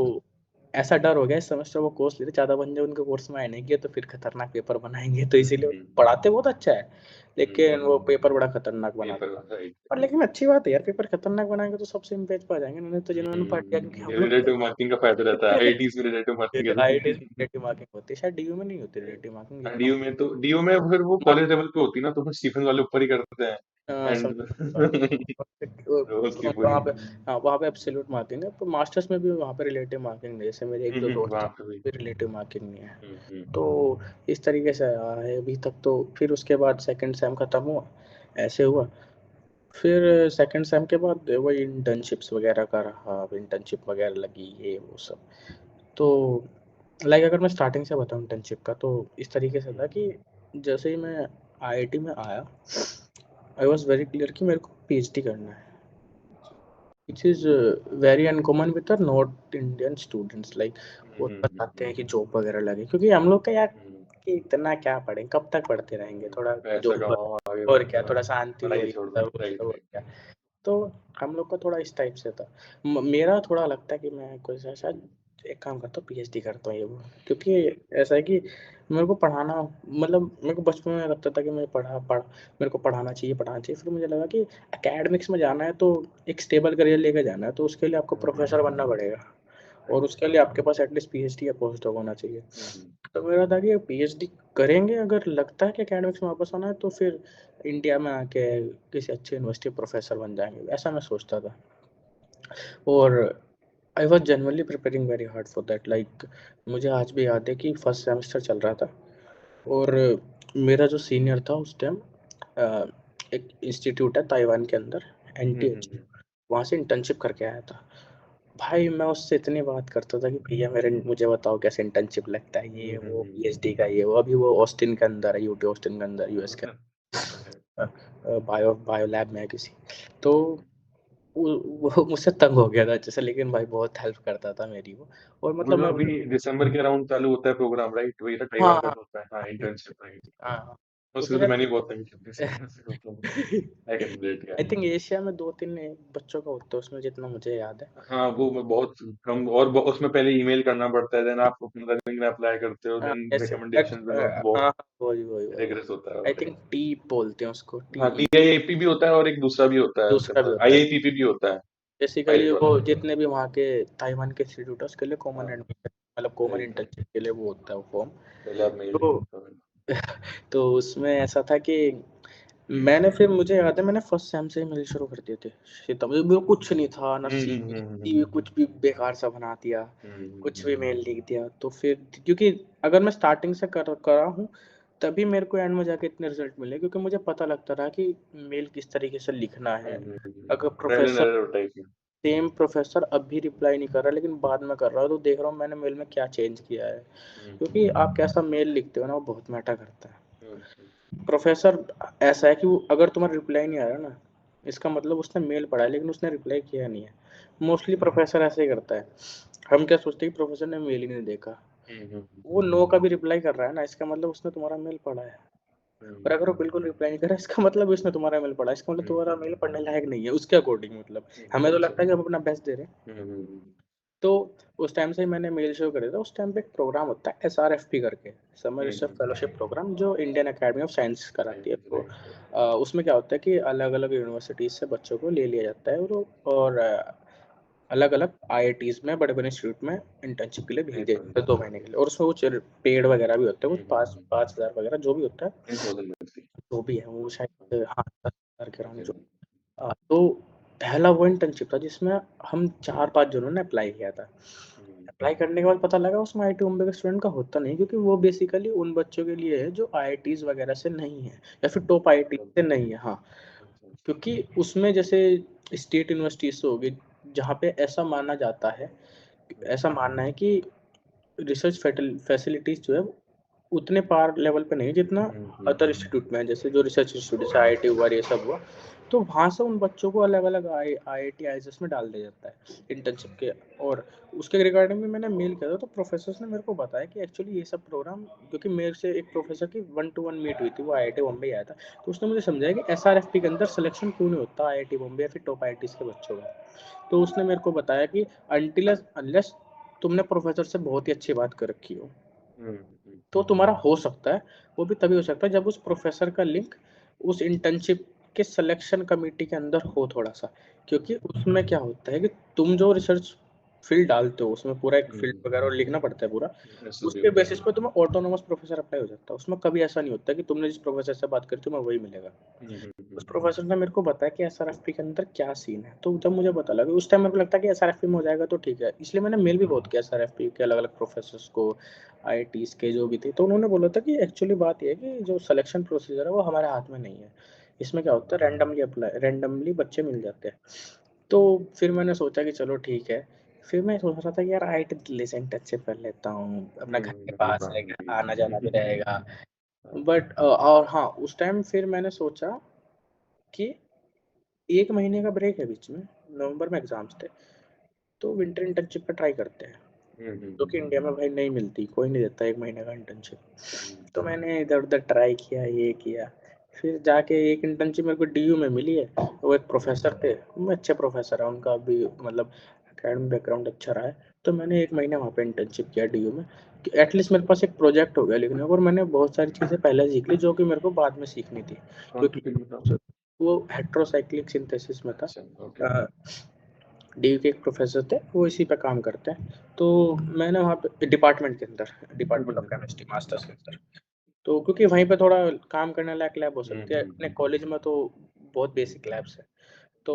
ऐसा डर हो गया इस सेमेस्टर वो कोर्स लेते, ज्यादा बंदे उनके कोर्स में आए नहीं कि तो फिर खतरनाक पेपर बनाएंगे, तो इसीलिए पढ़ाते बहुत अच्छा है लेकिन वो पेपर बड़ा खतरनाक बनाते। Paper right. और लेकिन अच्छी बात है यार, पेपर खतरनाक बनाएंगे तो सब सेम पेज पे आ जाएंगे, नहीं तो जिन्होंने पढ़ लिया, क्योंकि हम ये लोग रिलेटिव मार्किंग का फायदा रहता है, आईआईटीज में रिलेटिव मार्किंग आईआईटी है। रिलेटिव मार्किंग होती है, शायद डीयू में नहीं होती रिलेटिव मार्किंग जितना डीयू में फिर वो कॉलेज लेवल पे होती है ना, तो फिर स्टीफन वाले ऊपर ही करते हैं समझ एंड रोज की पूरी। वहाँ पे, हाँ वहाँ पे एब्सोल्यूट मार्किंग है, पर मास्टर्स में भी वहाँ पे रिलेटिव मार्किंग नहीं है, जैसे मेरे एक दो दोस्त वहां हैं पे भी। भी रिलेटिव मार्किंग नहीं है। हम्म। तो इस तरीके से आया है अभी तक। तो फिर उसके बाद सेकंड सेम खत्म हुआ, ऐसे हुआ। फिर सेकंड सेम के बाद वही इंटर्नशिप्स वगैरह का रहा, इंटर्नशिप वगैरह लगी ये वो सब। तो लाइक अगर मैं स्टार्टिंग से बताऊँ इंटर्नशिप का, तो इस तरीके से था कि जैसे ही मैं आईआईटी में आया, आई वाज वेरी क्लियर कि मेरे को पीएचडी करना है, which is very uncommon with the north Indian students. Like वो बताते हैं कि जॉब वगैरह लगे, क्योंकि हम लोग का यार कि इतना क्या पढ़ें, कब तक पढ़ते रहेंगे, थोड़ा पैसा जॉब कमाओ आगे और क्या, बढ़ो, थोड़ा शांति हो पढ़ाई रही छोड़ है दो, वो राइट सब और राइट। क्या। तो हम लोग का थोड़ा इस टाइप से था। मेरा थोड़ा लगता है कि मैं कोई सा शायद एक काम करता हूँ, पीएचडी करता हूँ ये वो, क्योंकि ऐसा है कि मेरे को पढ़ाना, मतलब मेरे को बचपन में लगता था कि मैं मेरे को पढ़ाना चाहिए। फिर मुझे लगा कि एकेडमिक्स में जाना है तो एक स्टेबल करियर लेके जाना है, तो उसके लिए आपको प्रोफेसर बनना पड़ेगा और उसके लिए आपके पास एटलीस्ट पीएचडी या पोस्ट डॉक होना चाहिए। तो मेरा था कि पीएचडी करेंगे, अगर लगता है कि एकेडमिक्स में वापस आना है तो फिर इंडिया में आके किसी अच्छी यूनिवर्सिटी प्रोफेसर बन जाएंगे, ऐसा मैं सोचता था। और I was generally preparing very hard for that. Like मुझे आज भी याद है कि फर्स्ट सेमेस्टर चल रहा था और मेरा जो सीनियर था उस टाइम, एक इंस्टीट्यूट है ताइवान के अंदर, एनटीएच, वहाँ से इंटर्नशिप करके आया था। भाई मैं उससे इतनी बात करता था कि भैया मेरे मुझे बताओ कैसे इंटर्नशिप लगता है, ये वो पीएचडी का ये वो। अभी वो ऑस्टिन के अंदर है, यूटी ऑस्टिन के अंदर, यूएस के, बायो लैब में है किसी। तो वो मुझसे तंग हो गया था अच्छे से, लेकिन भाई बहुत हेल्प करता था मेरी वो। और वो मतलब जो मैं अभी दिसंबर के अराउंड चालू होता है प्रोग्राम, राइट, वही ना हाँ ताइवान का हाँ जो होता है, हाँ इंटर्नशिप, राइट। हाँ। तो उसमें फिर तो मैंने बहुत टाइम किया। आई कैन रिलेट आई यार। थिंक एशिया में 2-3 बच्चों का होता है उसमें, जितना मुझे याद है। हाँ वो मैं बहुत कम, और उसमें पहले ईमेल करना पड़ता है, देन आप अपना लिंक में अप्लाई करते हो, देन जैसे रिकमेंडेशन में बहुत हाँ वही वही वही रिग्रेस होता है, आई राइट। थिंक टी बोलते हैं उसको, हाँ टी टीआईएपी भी होता है और एक दूसरा भी होता है उसके दूसरा भी अंदर, होता है। आईआईपीपी भी होता है, बेसिकली आईटी वो वाला। जितने भी वहाँ के ताइवान के इंस्टीट्यूट है उसके लिए कॉमन हाँ एडमिशन, मतलब कॉमन राइट राइट। इंटर्नशिप के लिए वो होता है वो फॉर्म। पहले आप मेल तो लिखते हो। उसमें ऐसा था कि मैंने फिर मुझे याद है मैंने फर्स्ट सेम से ही मेल शुरू कर दिए थे। सीता में कुछ नहीं था ना, सीवी कुछ भी बेकार सा बना दिया, कुछ भी मेल लिख दिया। तो फिर क्योंकि अगर मैं स्टार्टिंग से कर करा हूँ तभी मेरे को एंड में जाके इतने रिजल्ट मिले, क्योंकि मुझे पता लगता रहा कि मेल किस तरीके से लिखना है। अगर trial and professor error type में। सेम प्रोफेसर अब भी रिप्लाई नहीं कर रहा लेकिन बाद में कर रहा है, तो देख रहा हूँ मैंने मेल में क्या चेंज किया है। क्योंकि आप कैसा मेल लिखते हो ना वो बहुत मैटर करता है। प्रोफेसर ऐसा है कि वो अगर तुम्हारा रिप्लाई नहीं आ रहा ना, इसका मतलब उसने मेल पढ़ा है लेकिन उसने रिप्लाई किया नहीं है। मोस्टली प्रोफेसर ऐसे ही करता है। हम क्या सोचते हैं कि प्रोफेसर ने मेल ही नहीं देखा, वो नो का भी रिप्लाई कर रहा है ना, इसका मतलब उसने तुम्हारा मेल पढ़ा है। और अगर वो बिल्कुल रिप्लाई नहीं कर रहा है, इसका मतलब उसने तुम्हारा मेल पढ़ा है, इसका मतलब तुम्हारा मेल पढ़ने लायक नहीं है उसके अकॉर्डिंग। मतलब हमें तो लगता है कि हम अपना बेस्ट दे रहे हैं। तो उस टाइम से ही मैंने मेल शुरू कर दिया था। उस टाइम पे एक प्रोग्राम होता है एसआरएफपी करके, समर रिसर्च फेलोशिप प्रोग्राम, जो इंडियन एकेडमी ऑफ साइंस कराती है। तो उसमें क्या होता है कि अलग अलग यूनिवर्सिटीज से बच्चों को ले लिया जाता है और अलग-अलग आईआईटीज़ में, बड़े-बड़े इंस्टीट्यूट में इंटर्नशिप के लिए भेज नहीं दिया पढ़ जाता है 2 महीने के लिए, और उसमें कुछ पेड वगैरह भी होते हैं, कुछ 5 हम्म 5,000 वगैरह जो भी होता है, 10,000 मिलती जो भी है वो शायद, हाँ, 10,000 के अराउंड जो। है। तो पहला वो इंटर्नशिप था जिसमें हम 4-5 जनों ने अप्लाई किया था। अप्लाई करने के बाद पता लगा उसमें आईआईटी बॉम्बे के स्टूडेंट का होता नहीं, क्योंकि वो बेसिकली उन बच्चों के लिए है जो आईआईटीज़ वगैरह से नहीं है, या फिर टॉप आईआईटी से नहीं है। हाँ, क्योंकि उसमें जैसे स्टेट यूनिवर्सिटीज़ हो गई, जहाँ पे ऐसा माना जाता है, ऐसा मानना है कि रिसर्च फैसिलिटीज़ जो है उतने पार लेवल पे नहीं है जितना अदर इंस्टीट्यूट में है। जैसे जो रिसर्च इंस्टीट्यूट जैसे आईआईटी हुआ, ये सब हुआ, तो वहाँ से उन बच्चों को अलग-अलग आईआईटी, आईएसएस में डाल दिया जाता है इंटर्नशिप के। और उसके रिगार्डिंग में मैंने मेल किया था, तो प्रोफेसर्स ने मेरे को बताया कि एक्चुअली ये सब प्रोग्राम, क्योंकि मेरे से एक प्रोफेसर की 1 टू 1 मीट हुई थी, वो आईआईटी बॉम्बे ही आया था, तो उसने मुझे समझाया कि एसआरएफपी के अंदर सिलेक्शन क्यों नहीं होता आईआईटी बॉम्बे या फिर टॉप आईआईटीज़ के बच्चों का। तो उसने मेरे को बताया कि अनटिल अनलेस तुमने प्रोफेसर से बहुत ही अच्छी बात कर रखी हो, तो तुम्हारा हो सकता है, वो भी तभी हो सकता है जब उस प्रोफेसर का लिंक उस इंटर्नशिप के सिलेक्शन कमिटी के अंदर हो थोड़ा-सा। क्योंकि उसमें क्या होता है कि तुम जो रिसर्च फील्ड डालते हो, उसमें पूरा एक फील्ड वगैरह लिखना पड़ता है पूरा, उसके बेसिस पे तुम्हें ऑटोनोमस प्रोफेसर अप्लाई हो जाता है। उसमें कभी ऐसा नहीं होता कि तुमने जिस प्रोफेसर से बात करी थी, तुम्हें वही मिलेगा। उस प्रोफेसर ने मेरे को बताया कि एसआरएफपी के अंदर क्या सीन है, तो जब मुझे पता लगा, उस टाइम मेरे को लगता है कि एसआरएफपी में हो जाएगा तो ठीक है, इसलिए मैंने मेल भी बहुत किया एसआरएफपी के अलग-अलग प्रोफेसर्स को, आईआईटीज़ के जो भी थे, तो उन्होंने बोला था कि एक्चुअली बात ये है कि जो सिलेक्शन प्रोसीजर है वो हमारे हाथ में नहीं है। इसमें क्या होता है, रैंडमली बच्चे मिल जाते हैं। तो फिर मैंने सोचा कि चलो ठीक है, फिर मैं सोच रहा था कि यार आईआईटी दिल्ली से इंटर्नशिप कर लेता हूँ, अपना घर के पास है, आना-जाना भी रहेगा। बट और हाँ, उस टाइम फिर मैंने सोचा कि 1 महीने का ब्रेक है बीच में, नवंबर में एग्ज़ाम्स थे, तो विंटर इंटर्नशिप का ट्राई करते हैं, जो कि इंडिया में भाई नहीं मिलती, कोई नहीं देता 1 महीने का इंटर्नशिप। तो मैंने इधर-उधर ट्राई किया, ये किया, फिर जाके एक इंटर्नशिप मेरे को डीयू में मिली है, वो एक प्रोफ़ेसर थे, वो अच्छे प्रोफ़ेसर हैं, उनका भी मतलब एकेडमिक बैकग्राउंड अच्छा रहा है, तो मैंने 1 महीना वहाँ पे इंटर्नशिप किया डीयू में, कि एटलीस्ट मेरे पास एक प्रोजेक्ट हो गया लिखने को, और मैंने बहुत सारी चीज़ें पहले सीख ली, जो कि मेरे को बाद में सीखनी थी, क्योंकि वो हेटेरोसाइक्लिक सिंथेसिस में था। अ, डीयू के एक प्रोफ़ेसर थे, वो इसी पे काम करते हैं। तो मैंने वहाँ पे डिपार्टमेंट के अंदर, डिपार्टमेंट ऑफ केमिस्ट्री मास्टर्स के अंदर, तो क्योंकि वहीं पे थोड़ा काम करने लायक लैब हो सकती है। अपने कॉलेज में तो बहुत बेसिक लैब्स है। तो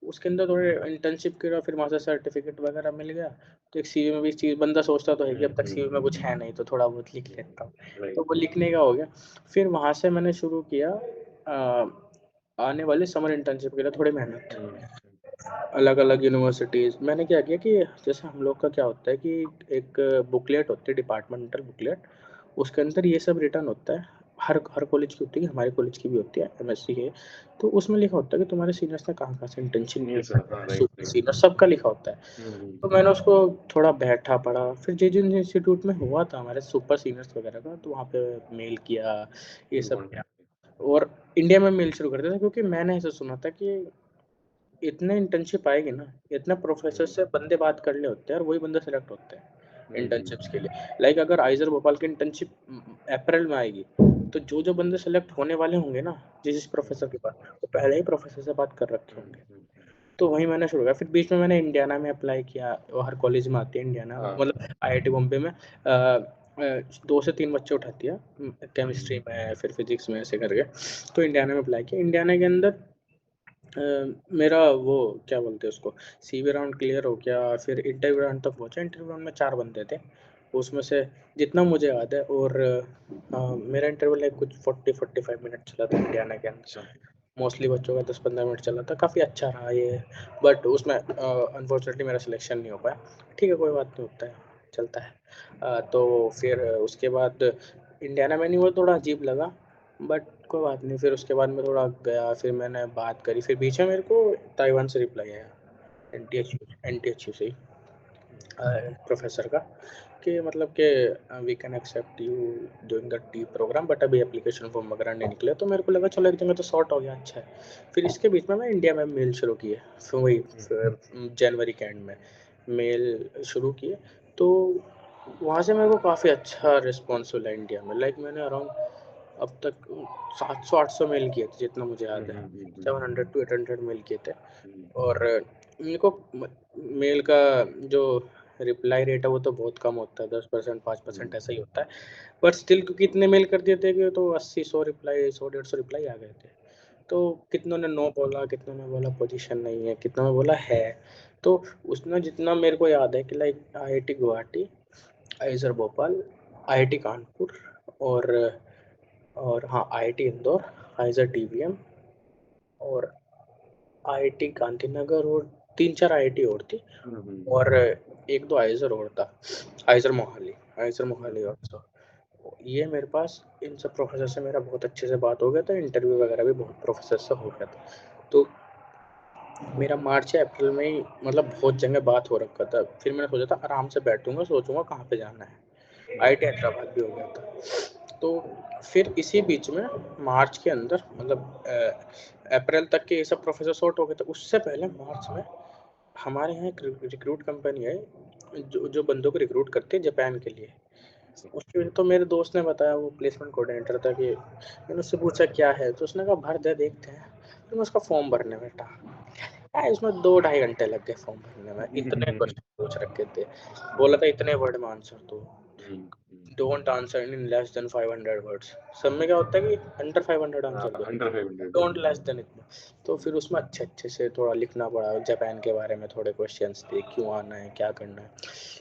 उसके अंदर थोड़े इंटर्नशिप करा, फिर वहाँ से सर्टिफ़िकेट वगैरह मिल गया। तो एक सीवी में भी चीज़ बंदा सोचता तो है कि अब तक सीवी में कुछ है नहीं, तो थोड़ा बहुत लिख लेता हूँ। तो वो लिखने का हो गया। फिर वहाँ से मैंने शुरू किया आने वाले समर इंटर्नशिप के लिए थोड़ी मेहनत। अलग-अलग यूनिवर्सिटीज़ मैंने क्या किया कि जैसे हम लोग का क्या होता है कि एक बुकलेट होती है, डिपार्टमेंटल बुकलेट, उसके अंदर ये सब रिटन होता है। हर हर कॉलेज की होती है, हमारे कॉलेज की भी होती है, एमएससी की है। तो उसमें लिखा होता है कि तुम्हारे सीनियर्स ने कहाँ-कहाँ से इंटर्नशिप की है, सुपर सीनियर सबका लिखा होता है। तो मैंने उसको थोड़ा बैठा, पढ़ा, फिर जिन इंस्टीट्यूट में हुआ था हमारे सुपर सीनियर्स वगैरह का, तो वहाँ पे मेल किया, ये सब किया, और इंडिया में मेल शुरू कर दिया था, क्योंकि मैंने ऐसा सुना था कि इतने इंटर्नशिप आएगी ना, इतने प्रोफ़ेसर से बंदे बात कर ले होते हैं, और वही बंदे सेलेक्ट होते हैं इंटर्नशिप्स के लिए। लाइक अगर आइज़र भोपाल की इंटर्नशिप अप्रैल में आएगी, तो जो-जो बंदे सेलेक्ट होने वाले होंगे ना, जिस प्रोफ़ेसर के पास, वो पहले ही प्रोफ़ेसर से बात कर रखे होंगे। तो वहीं मैंने शुरू किया, फिर बीच में मैंने इंडियाना में अप्लाई किया, वो हर कॉलेज में आती है इंडियाना, मतलब आईआईटी बॉम्बे में 2 से 3 बच्चे उठाती है, केमिस्ट्री में, फिर फिज़िक्स में, ऐसे करके। तो इंडियाना में अप्लाई किया, इंडियाना के अंदर मेरा वो क्या बोलते हैं उसको, सीवी राउंड क्लियर हो गया, फिर इंटरव्यू राउंड तक पहुँचा। इंटरव्यू राउंड में 4 बंदे थे, उसमें से जितना मुझे याद है, और मेरा इंटरव्यू लाइक कुछ 40-45 मिनट चला था इंडियाना के अंदर। मोस्टली बच्चों का 10-15 मिनट चला था, काफ़ी अच्छा रहा ये, बट उसमें अनफॉर्चुनेटली मेरा सिलेक्शन नहीं हो पाया। ठीक है, कोई बात नहीं, होता है, चलता है। तो फिर उसके बाद इंडियाना में नहीं हुआ, थोड़ा अजीब लगा, बट कोई बात नहीं। फिर उसके बाद मैं थोड़ा गया, फिर मैंने बात करी, फिर बीच में मेरे को ताइवान से रिप्लाई आया, एनटीएचयू से ही, प्रोफेसर का, कि मतलब कि we can accept you doing the T program, but अभी एप्लीकेशन फॉर्म वगैरह नहीं निकले। तो मेरे को लगा चलो एक जगह तो सॉर्ट हो गया, अच्छा है। फिर इसके बीच में मैं इंडिया में मेल शुरू किए, फिर वही जनवरी के एंड में मेल शुरू किए। तो वहाँ से मेरे को काफ़ी अच्छा रिस्पॉन्स मिला इंडिया में। लाइक मैंने अराउंड अब तक 700-800 मेल किए थे, जितना मुझे याद है, 700 टू 800 मेल किए थे। और मेरे को मेल का जो रिप्लाई रेट है वो तो बहुत कम होता है, 10% 5% ऐसा ही होता है। बट स्टिल क्योंकि इतने मेल कर दिए थे कि तो 80-100 रिप्लाई, 100-150 रिप्लाई आ गए थे। तो कितनों ने नो बोला, कितनों ने बोला पोजीशन नहीं है, कितनों ने बोला है। तो उसमें जितना मेरे को याद है कि like IIT Guwahati, IISER Bhopal, IIT Kanpur और हाँ, आईआईटी इंदौर, आईआईएसआर टीबीएम और आईआईटी गांधीनगर और 3-4 आईआईटी और थी और 1-2 आईआईएसआर और था। IISR Mohali also. ये मेरे पास इन सब प्रोफेसर से मेरा बहुत अच्छे से बात हो गया था, इंटरव्यू वगैरह भी बहुत प्रोफेसर से हो गया था। तो मेरा मार्च या अप्रैल में ही मतलब बहुत जगह बात हो रखा था। फिर मैंने सोचा था आराम से बैठूँगा, सोचूँगा कहाँ पे जाना है। आईआईटी हैदराबाद भी हो गया था। तो फिर इसी बीच में मार्च के अंदर मतलब अप्रैल तक के ये सब प्रोफेसर सॉर्ट हो गए थे। उससे पहले मार्च में हमारे यहाँ एक रिक्रूट कंपनी है, जो जो बंदों को रिक्रूट करती है जापान के लिए। उसके तो मेरे दोस्त ने बताया, वो प्लेसमेंट कोऑर्डिनेटर था, कि मैंने उससे पूछा क्या है, तो उसने कहा भर दे, देखते हैं। तो मैं उसका फॉर्म भरने बैठा। इसमें 2 ढाई घंटे लग गए फॉर्म भरने में, इतने क्वेश्चन पूछ रखे थे। बोला था इतने वर्ड में आंसर दो, don't answer in less than 500 words. सब में क्या होता है कि अंडर 500 आंसर दो, अंडर 500। डोंट लेस देन इतना। तो फिर उसमें अच्छे अच्छे से थोड़ा लिखना पड़ा, जापान के बारे में थोड़े क्वेश्चंस थे, क्यों आना है, क्या करना है।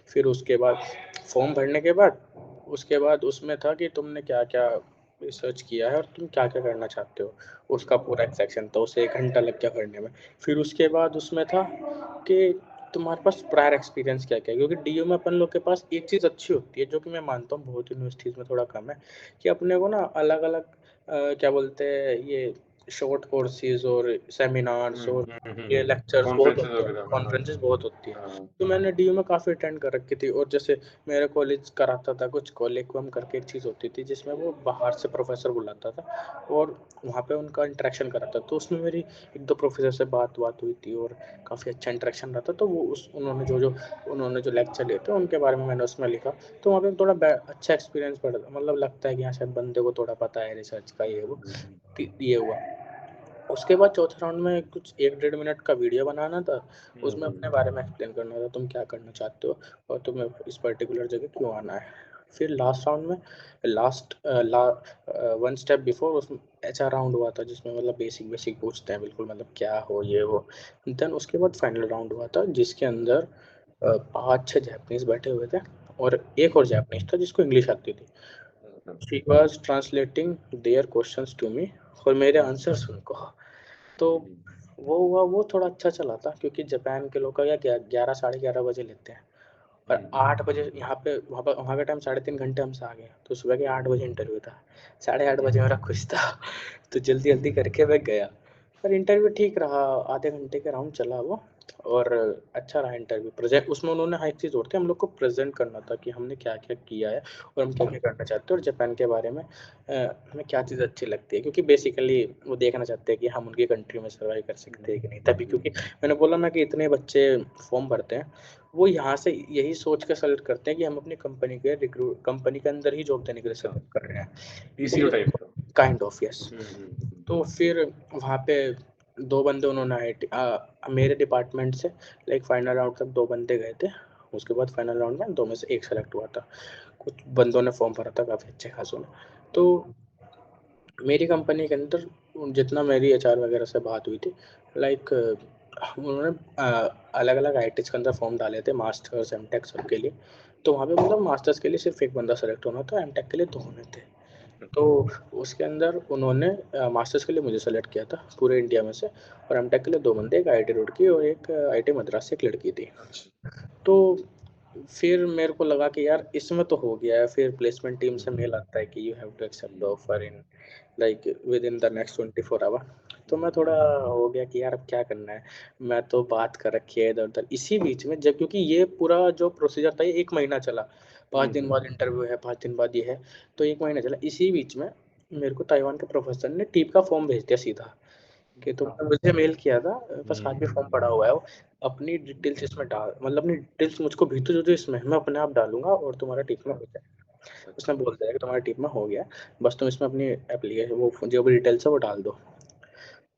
फिर उसके बाद फॉर्म भरने के बाद उसके बाद उसमें था कि तुमने क्या क्या रिसर्च किया है और तुम क्या क्या करना चाहते हो, उसका पूरा एक सेक्शन था। उसे 1 घंटा लग गया पढ़ने में। फिर उसके बाद उसमें था कि तुम्हारे पास प्रायर एक्सपीरियंस क्या क्या है, क्योंकि डीयू में अपन लोग के पास एक चीज़ अच्छी होती है जो कि मैं मानता हूँ बहुत यूनिवर्सिटीज़ में थोड़ा कम है, कि अपने को ना अलग अलग क्या बोलते हैं ये शॉर्ट कोर्सेज और सेमिनार्स और ये लेक्चर्स बहुत कॉन्फ्रेंसेस होते हैं, वगैरह। हाँ कॉन्फ्रेंसेस बहुत होती है। हाँ। तो मैंने डीयू में काफ़ी अटेंड कर रखी थी। और जैसे मेरा कॉलेज कराता था कुछ कोलिक्वम करके एक चीज़ होती थी, जिसमें वो बाहर से प्रोफेसर बुलाता था और वहाँ पे उनका इंटरेक्शन कराता। तो उसमें मेरी 1-2 प्रोफेसर से बात हुई थी और काफ़ी अच्छा इंटरेक्शन रहा था। तो वो उन्होंने जो लेक्चर लिए थे उनके बारे में मैंने उसमें लिखा। तो वहाँ पे थोड़ा अच्छा एक्सपीरियंस पड़ा, मतलब लगता है कि हाँ शायद बंदे को थोड़ा पता है रिसर्च का, ये वो। ये हुआ। उसके बाद चौथे राउंड में कुछ 1-1.5 मिनट का वीडियो बनाना था। उसमें अपने बारे में एक्सप्लेन करना था, तुम क्या करना चाहते हो और तुम्हें इस पर्टिकुलर जगह क्यों आना है। फिर लास्ट राउंड में लास्ट ला 1 स्टेप बिफोर उसमें एचआर राउंड हुआ था, जिसमें मतलब बेसिक पूछते हैं बिल्कुल, मतलब क्या हो ये वो। देन उसके बाद फाइनल राउंड हुआ था, जिसके अंदर 5-6 जापानीज़ बैठे हुए थे और एक और जापानीज़ था जिसको इंग्लिश आती थी। She was translating their questions to me और मेरे आंसर्स उनको। तो वो हुआ, वो थोड़ा अच्छा चला था, क्योंकि जापान के लोग का क्या 11 साढ़े 11 बजे लेते हैं और 8 बजे यहाँ पे वहाँ का टाइम 3.5 घंटे हमसे आगे, तो सुबह के 8 बजे इंटरव्यू था। 8:30 बजे मेरा खुश था। तो जल्दी जल्दी करके मैं गया। पर इंटरव्यू ठीक रहा, आधे घंटे का राउंड चला वो और अच्छा रहा इंटरव्यू। प्रेजेंट उसमें उन्होंने हाँ एक चीज़ और थी, हम लोग को प्रेजेंट करना था कि हमने क्या क्या किया है और हम क्या क्या करना चाहते हैं और जापान के बारे में हमें क्या चीज़ अच्छी लगती है, क्योंकि बेसिकली वो देखना चाहते हैं कि हम उनकी कंट्री में सर्वाइव कर सकते हैं कि नहीं। तभी क्योंकि मैंने बोला ना कि इतने बच्चे फॉर्म भरते हैं, वो यहाँ से यही सोच के सेलेक्ट करते हैं कि हम अपनी कंपनी के अंदर ही जॉब देने के लिए सेलेक्ट कर रहे हैं, पीसीओ इसीलिए टाइप का। Kind of yes. तो फिर वहाँ पे 2 बंदे उन्होंने मेरे डिपार्टमेंट से लाइक फाइनल राउंड तक 2 बंदे गए थे। उसके बाद फाइनल राउंड में 2 में से 1 सेलेक्ट हुआ था। कुछ बंदों ने फॉर्म भरा था, काफ़ी अच्छे खासों ने। तो मेरी कंपनी के अंदर जितना मेरी एचआर वगैरह से बात हुई थी, लाइक उन्होंने अलग-अलग आईआईटीज़ के अंदर फॉर्म डाले थे, मास्टर्स, एमटेक सबके लिए। तो वहाँ पे मतलब मास्टर्स के लिए सिर्फ़ 1 बंदा सेलेक्ट होना था, एमटेक के लिए 2 होने थे। तो उसके अंदर उन्होंने मास्टर्स के लिए मुझे सेलेक्ट किया था पूरे इंडिया में से, और एमटेक के लिए 2 बंदे, एक आईआईटी रुड़की और एक आईआईटी मद्रास से एक लड़की थी। तो फिर मेरे को लगा कि यार इसमें तो हो गया है। फिर प्लेसमेंट टीम से मेल आता है कि you have to accept the offer in like within the next 24 hour. तो मैं थोड़ा हो गया कि यार अब क्या करना है। मैं तो बात कर रखी है इधर उधर, इसी बीच में जब क्योंकि ये पूरा जो प्रोसीजर था ये 1 महीना चला, 5 दिन बाद इंटरव्यू है, 5 दिन बाद ये है, तो 1 महीना चला। इसी बीच में मेरे को ताइवान के प्रोफेसर ने टीप का फॉर्म भेज दिया सीधा, कि तुमने मुझे मेल किया था, बस आज भी फॉर्म पड़ा हुआ है वो, अपनी डिटेल्स इसमें डाल, मतलब अपनी डिटेल्स मुझको भेज दो जो इसमें है, मैं अपने आप डालूंगा और तुम्हारा टीप में हो जाएगा। उसने बोल दिया कि तुम्हारा टीप में हो गया, बस तुम इसमें अपनी एप्लीकेशन वो जो भी डिटेल्स है वो डाल दो।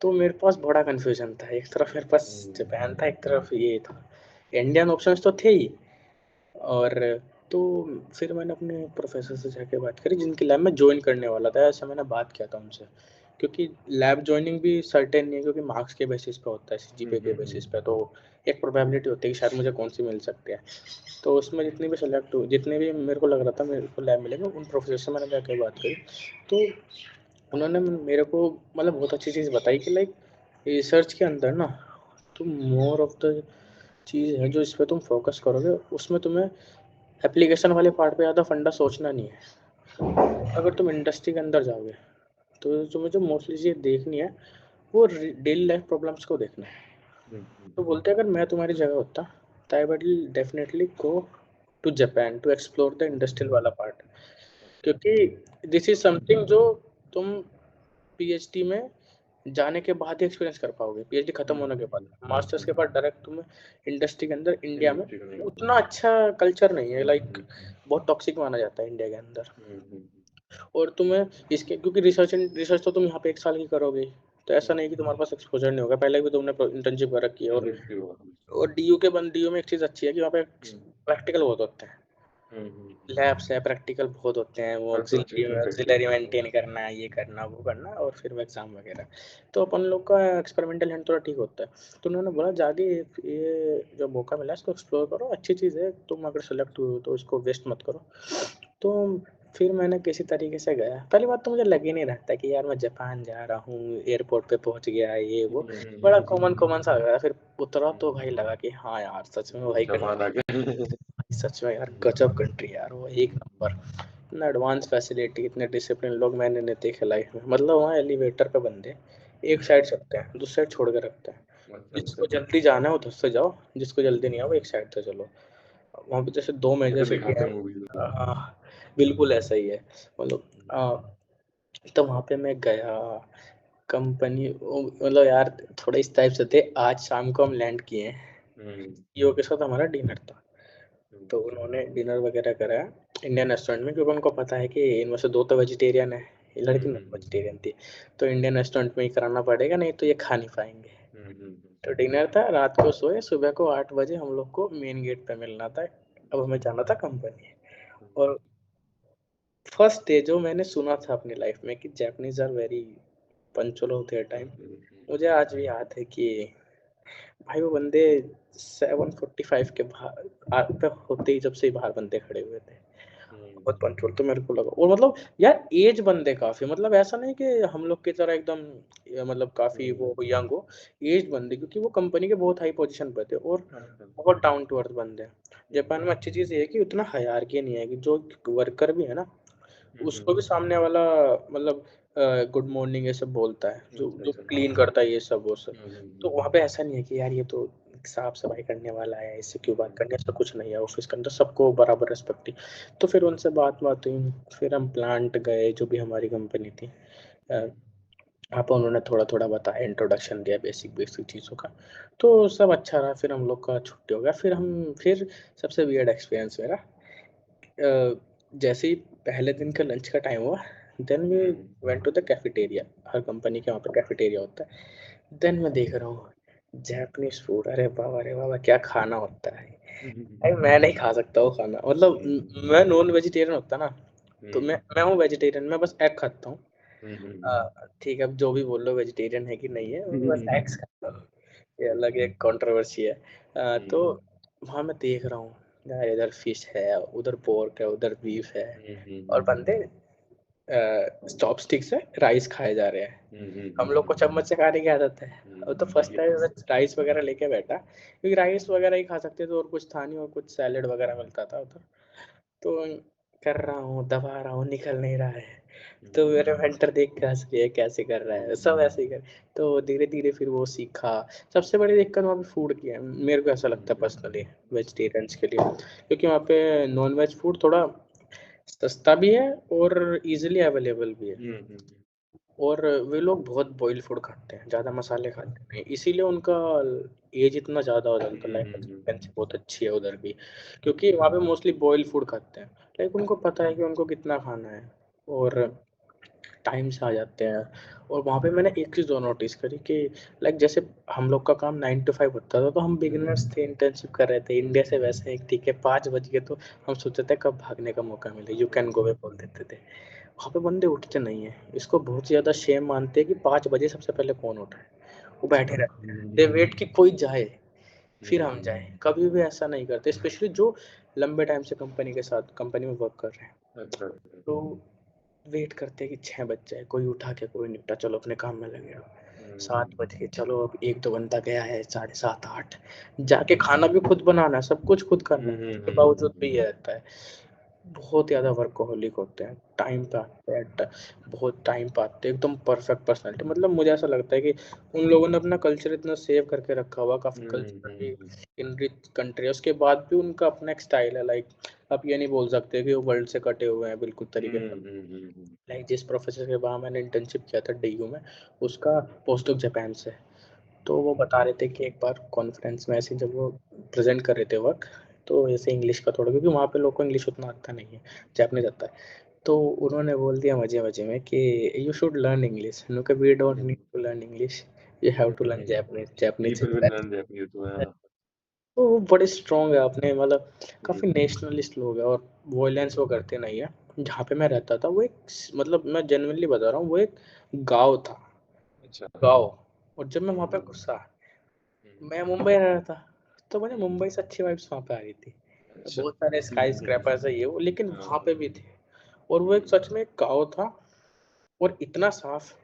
तो मेरे पास बड़ा कन्फ्यूज़न था। एक तरफ मेरे पास जापान था, एक तरफ ये था। इंडियन ऑप्शंस तो थे ही। और तो फिर मैंने अपने प्रोफ़ेसर से जाके बात करी जिनकी लैब में जॉइन करने वाला था, ऐसा मैंने बात किया था उनसे। क्योंकि लैब जॉइनिंग भी सर्टेन नहीं है क्योंकि मार्क्स के बेसिस पे होता है, सीजीपीए के बेसिस पे, तो एक प्रोबेबिलिटी होती है कि शायद मुझे कौन-सी मिल सकती है। तो उसमें जितने भी मेरे को लग रहा था मेरे को लैब मिलेगा, उन प्रोफ़ेसर से मैंने जाके बात करी। तो उन्होंने मेरे को मतलब बहुत अच्छी चीज़ बताई कि लाइक रिसर्च के अंदर ना तुम मोर ऑफ़ द चीज़ है जो इस पे तुम फ़ोकस करोगे, उसमें तुम्हें एप्लीकेशन वाले पार्ट पे ज़्यादा फंडा सोचना नहीं है। अगर तुम इंडस्ट्री के अंदर जाओगे, तो तुम्हें जो मोस्टली चीज़ देखनी है, वो डेली लाइफ प्रॉब्लम्स को देखना है। तो बोलते हैं अगर मैं तुम्हारी जगह होता, तो I will definitely go to Japan to explore the industrial वाला पार्ट। क्योंकि दिस इज़ समथिंग जो तुम पीएचडी में जाने के बाद ही एक्सपीरियंस कर पाओगे, पीएचडी खत्म होने के बाद। मास्टर्स के बाद डायरेक्ट तुम इंडस्ट्री के अंदर इंडिया में उतना अच्छा कल्चर नहीं है, लाइक बहुत टॉक्सिक माना जाता है इंडिया के अंदर। और तुम्हें इसके क्योंकि रिसर्च तो तुम यहाँ पे 1 साल की करोगे, तो ऐसा नहीं कि तुम्हारे पास एक्सपोज़र नहीं होगा, पहले भी तुमने इंटर्नशिप कर रखी है। और डीयू में एक चीज़ अच्छी है कि वहाँ पे प्रैक्टिकल बहुत होते हैं। लैब्स है, प्रैक्टिकल बहुत होते हैं, वो ऑक्सिलरी मेंटेन करना, ये करना, वो करना और फिर वो एग्ज़ाम वगैरह। तो अपन लोग का एक्सपेरिमेंटल हैंड थोड़ा ठीक होता है। तो उन्होंने बोला जाके ये जो मौका मिला है इसको एक्सप्लोर करो, अच्छी चीज़ है, तुम अगर सेलेक्ट हुए हो तो इसको वेस्ट मत करो। तो फिर मैंने किसी तरीके से गया। पहली बात तो मुझे लग ही नहीं रहा था कि यार मैं जापान जा रहा हूँ, एयरपोर्ट पे पहुँच गया ये वो, बड़ा कॉमन सा लग रहा था। फिर उतरा तो भाई लगा कि हाँ यार, सच में भाई सच में यार गजब कंट्री यार, वो एक नंबर। इतना एडवांस फैसिलिटी, इतने डिसिप्लिन लोग मैंने नहीं देखे लाइफ में। मतलब वहाँ एलिवेटर पे बंदे एक साइड चलते हैं, दूसरी साइड छोड़ के रखते हैं। जिसको जल्दी जाना है उधर से जाओ, जिसको जल्दी नहीं है वो एक साइड से चलो। वहाँ पे जैसे 2 मेजर सिटी हैं। बिल्कुल ऐसा ही है। मतलब तो वहाँ पे मैं गया, कंपनी मतलब यार थोड़ा इस टाइप से थे। आज शाम को हम लैंड किए हैं, सीईओ के साथ हमारा डिनर था। तो उन्होंने डिनर वगैरह कराया इंडियन रेस्टोरेंट में, क्योंकि उनको पता है कि इनमें से 2 तो वेजिटेरियन है, ये लड़की नॉन वेजिटेरियन थी। तो इंडियन रेस्टोरेंट में ही कराना पड़ेगा, नहीं तो ये खा नहीं पाएँगे। तो डिनर था, रात को सोए, सुबह को 8 बजे हम लोग को मेन गेट पे मिलना था। अब हमें जाना था कंपनी। और फर्स्ट डे जो मैंने सुना था अपनी लाइफ में कि Japanese are very punctual of their time, मुझे आज भी याद है कि भाई वो बंदे 7:45 के बाहर पे होते ही जब से ही बाहर बंदे खड़े हुए थे। बहुत पंक्चुअल तो मेरे को लगा। और मतलब यार एज बंदे काफ़ी, मतलब ऐसा नहीं कि हम लोग की तरह एकदम मतलब काफ़ी वो यंग हो, एज बंदे, क्योंकि वो कंपनी के बहुत हाई पोज़ीशन पे थे और बहुत डाउन टू अर्थ बंदे हैं। जापान में अच्छी चीज़ ये है कि उतना हायरार्की नहीं है, कि जो वर्कर भी है ना, उसको भी सामने वाला मतलब गुड मॉर्निंग ये सब बोलता है, जो जो क्लीन करता है ये सब वो सब। तो वहाँ पे ऐसा नहीं है कि यार ये तो साफ-सफाई करने वाला है, इससे क्यों बात करनी है, ऐसा कुछ नहीं है। ऑफ़िस के अंदर सबको बराबर रिस्पेक्ट थी। तो फिर उनसे बात-वात हुई, फिर हम प्लांट गए, जो भी हमारी कंपनी थी। वहाँ पे उन्होंने थोड़ा-थोड़ा बताया, इंट्रोडक्शन दिया बेसिक-बेसिक चीज़ों का। तो सब अच्छा रहा, फिर हम लोग का छुट्टी हो गया। फिर सबसे वियर्ड एक्सपीरियंस मेरा जैसे ही पहले दिन का लंच का टाइम हुआ, then we went to the cafeteria. हर कंपनी के वहाँ पे कैफेटेरिया होता है। देन मैं देख रहा हूँ जैपनीज़ फूड, अरे बाबा रे बाबा! क्या खाना होता है। भाई मैं नहीं खा सकता वो खाना, मतलब मैं नॉन वेजिटेरियन होता ना, तो मैं हूँ वेजिटेरियन, मैं बस एग खाता हूँ। ठीक है, अब जो भी बोल लो वेजिटेरियन है कि नहीं है, मैं बस एग्स खाता हूँ। ये अलग एक कंट्रोवर्सी है। तो वहाँ मैं देख रहा हूँ यार, इधर फिश है, उधर पोर्क है, उधर बीफ है, और बंदे चॉपस्टिक से राइस खाए जा रहे हैं। हम लोग को चम्मच से खाने की आदत है। और तो फर्स्ट टाइम मैं राइस वगैरह लेके बैठा, क्योंकि राइस वगैरह ही खा सकते थे और कुछ था नहीं, और कुछ सैलेड वगैरह मिलता था उधर। तो कर रहा हूँ, दबा रहा हूँ, निकल नहीं रहा है। तो मेरा मेंटर देख के हँस रही है, कैसे कर रहा है? सब ऐसे ही कर। तो धीरे-धीरे फिर वो सीखा। सबसे बड़ी दिक्कत वहाँ पे फूड की है, मेरे को ऐसा लगता है पर्सनली वेजिटेरियंस के लिए। क्योंकि वहाँ पे नॉन-वेज फूड थोड़ा सस्ता भी है और ईज़िली अवेलेबल भी है। और वे लोग बहुत बॉइल्ड फूड खाते हैं, ज़्यादा मसाले खाते नहीं, इसीलिए उनका एज इतना ज़्यादा हो जाता है, लाइफ एक्सपेक्टेंसी बहुत अच्छी है उधर भी। क्योंकि वहाँ पे मोस्टली बॉइल्ड फूड खाते हैं। लाइक उनको पता है कि उनको कितना खाना है, और टाइम से आ जाते हैं। और वहाँ पे मैंने एक चीज़ और नोटिस करी कि लाइक जैसे हम लोग का काम 9 टू 5 होता था, तो हम बिगिनर्स थे, इंटर्नशिप कर रहे थे, इंडिया से वैसे ही ठीक है 5 बज गए तो हम सोचते थे कब भागने का मौका मिले, यू कैन गो अवे बोल देते थे। वहाँ पे बंदे उठते नहीं हैं, इसको बहुत ज़्यादा शेम मानते हैं कि 5 बजे सबसे पहले कौन उठा है, वो बैठे अच्छा। रहते हैं, दे वेट कि कोई जाए, फिर हम जाएँ, कभी भी ऐसा नहीं करते, स्पेशली जो लंबे टाइम से कंपनी में वर्क कर रहे हैं। अच्छा। तो वेट करते हैं कि 6 बज जाए, कोई उठा के कोई निपटा, चलो अपने काम में लगे रहो। 7 बज गए, चलो अब 1-2 घंटा गया है, साढ़े 7, 8 जाके खाना भी खुद बनाना है, सब कुछ खुद करना है, उसके बावजूद भी ये रहता है। बहुत ज़्यादा वर्कहॉलिक होते हैं, टाइम पे आते हैं, बहुत टाइम पे आते हैं, एकदम परफेक्ट पर्सनैलिटी, मतलब मुझे ऐसा लगता है कि उन लोगों ने अपना कल्चर इतना सेव करके रखा हुआ, काफ़ी कल्चरली इन रिच कंट्री है, उसके बाद भी उनका अपना एक स्टाइल है। लाइक आप ये नहीं बोल सकते कि वो वर्ल्ड से कटे हुए हैं बिल्कुल तरीके से। लाइक जिस प्रोफेसर के वहाँ मैंने इंटर्नशिप किया था डीयू में, उसका पोस्टडॉक जापान से है। तो वो बता रहे थे कि एक बार कॉन्फ्रेंस में ऐसे जब वो प्रेजेंट कर रहे थे वर्क, तो ऐसे इंग्लिश का थोड़ा, क्योंकि वहाँ पे लोग को इंग्लिश उतना आता नहीं है, जापानीज आता है। तो उन्होंने बोल दिया मजे मजे में कि you should learn English, no कि we don't need to learn English, you have to learn Japanese, Japanese People is will best. learn Japanese too. Yeah. तो वो बड़े स्ट्रॉन्ग है अपने, मतलब काफ़ी हम्म, नेशनलिस्ट लोग हैं और वॉयलेंस वो करते नहीं है। जहाँ पे मैं रहता था वो एक मतलब मैं जेन्युइनली बता रहा हूँ, वो एक गाँव था, अच्छा। गाँव। और जब मैं वहाँ पे हम्म, घुसा, हम्म, मैं मुंबई रह रहा था, तो मुझे हम्म, मुंबई से अच्छी वाइब्स वहाँ पे आ रही थी। अच्छा। बहुत सारे स्काई स्क्रैपर्स है ये वो, लेकिन हाँ, वहाँ पे भी थे। और वो एक हम्म, सच में एक गाँव था, और इतना साफ,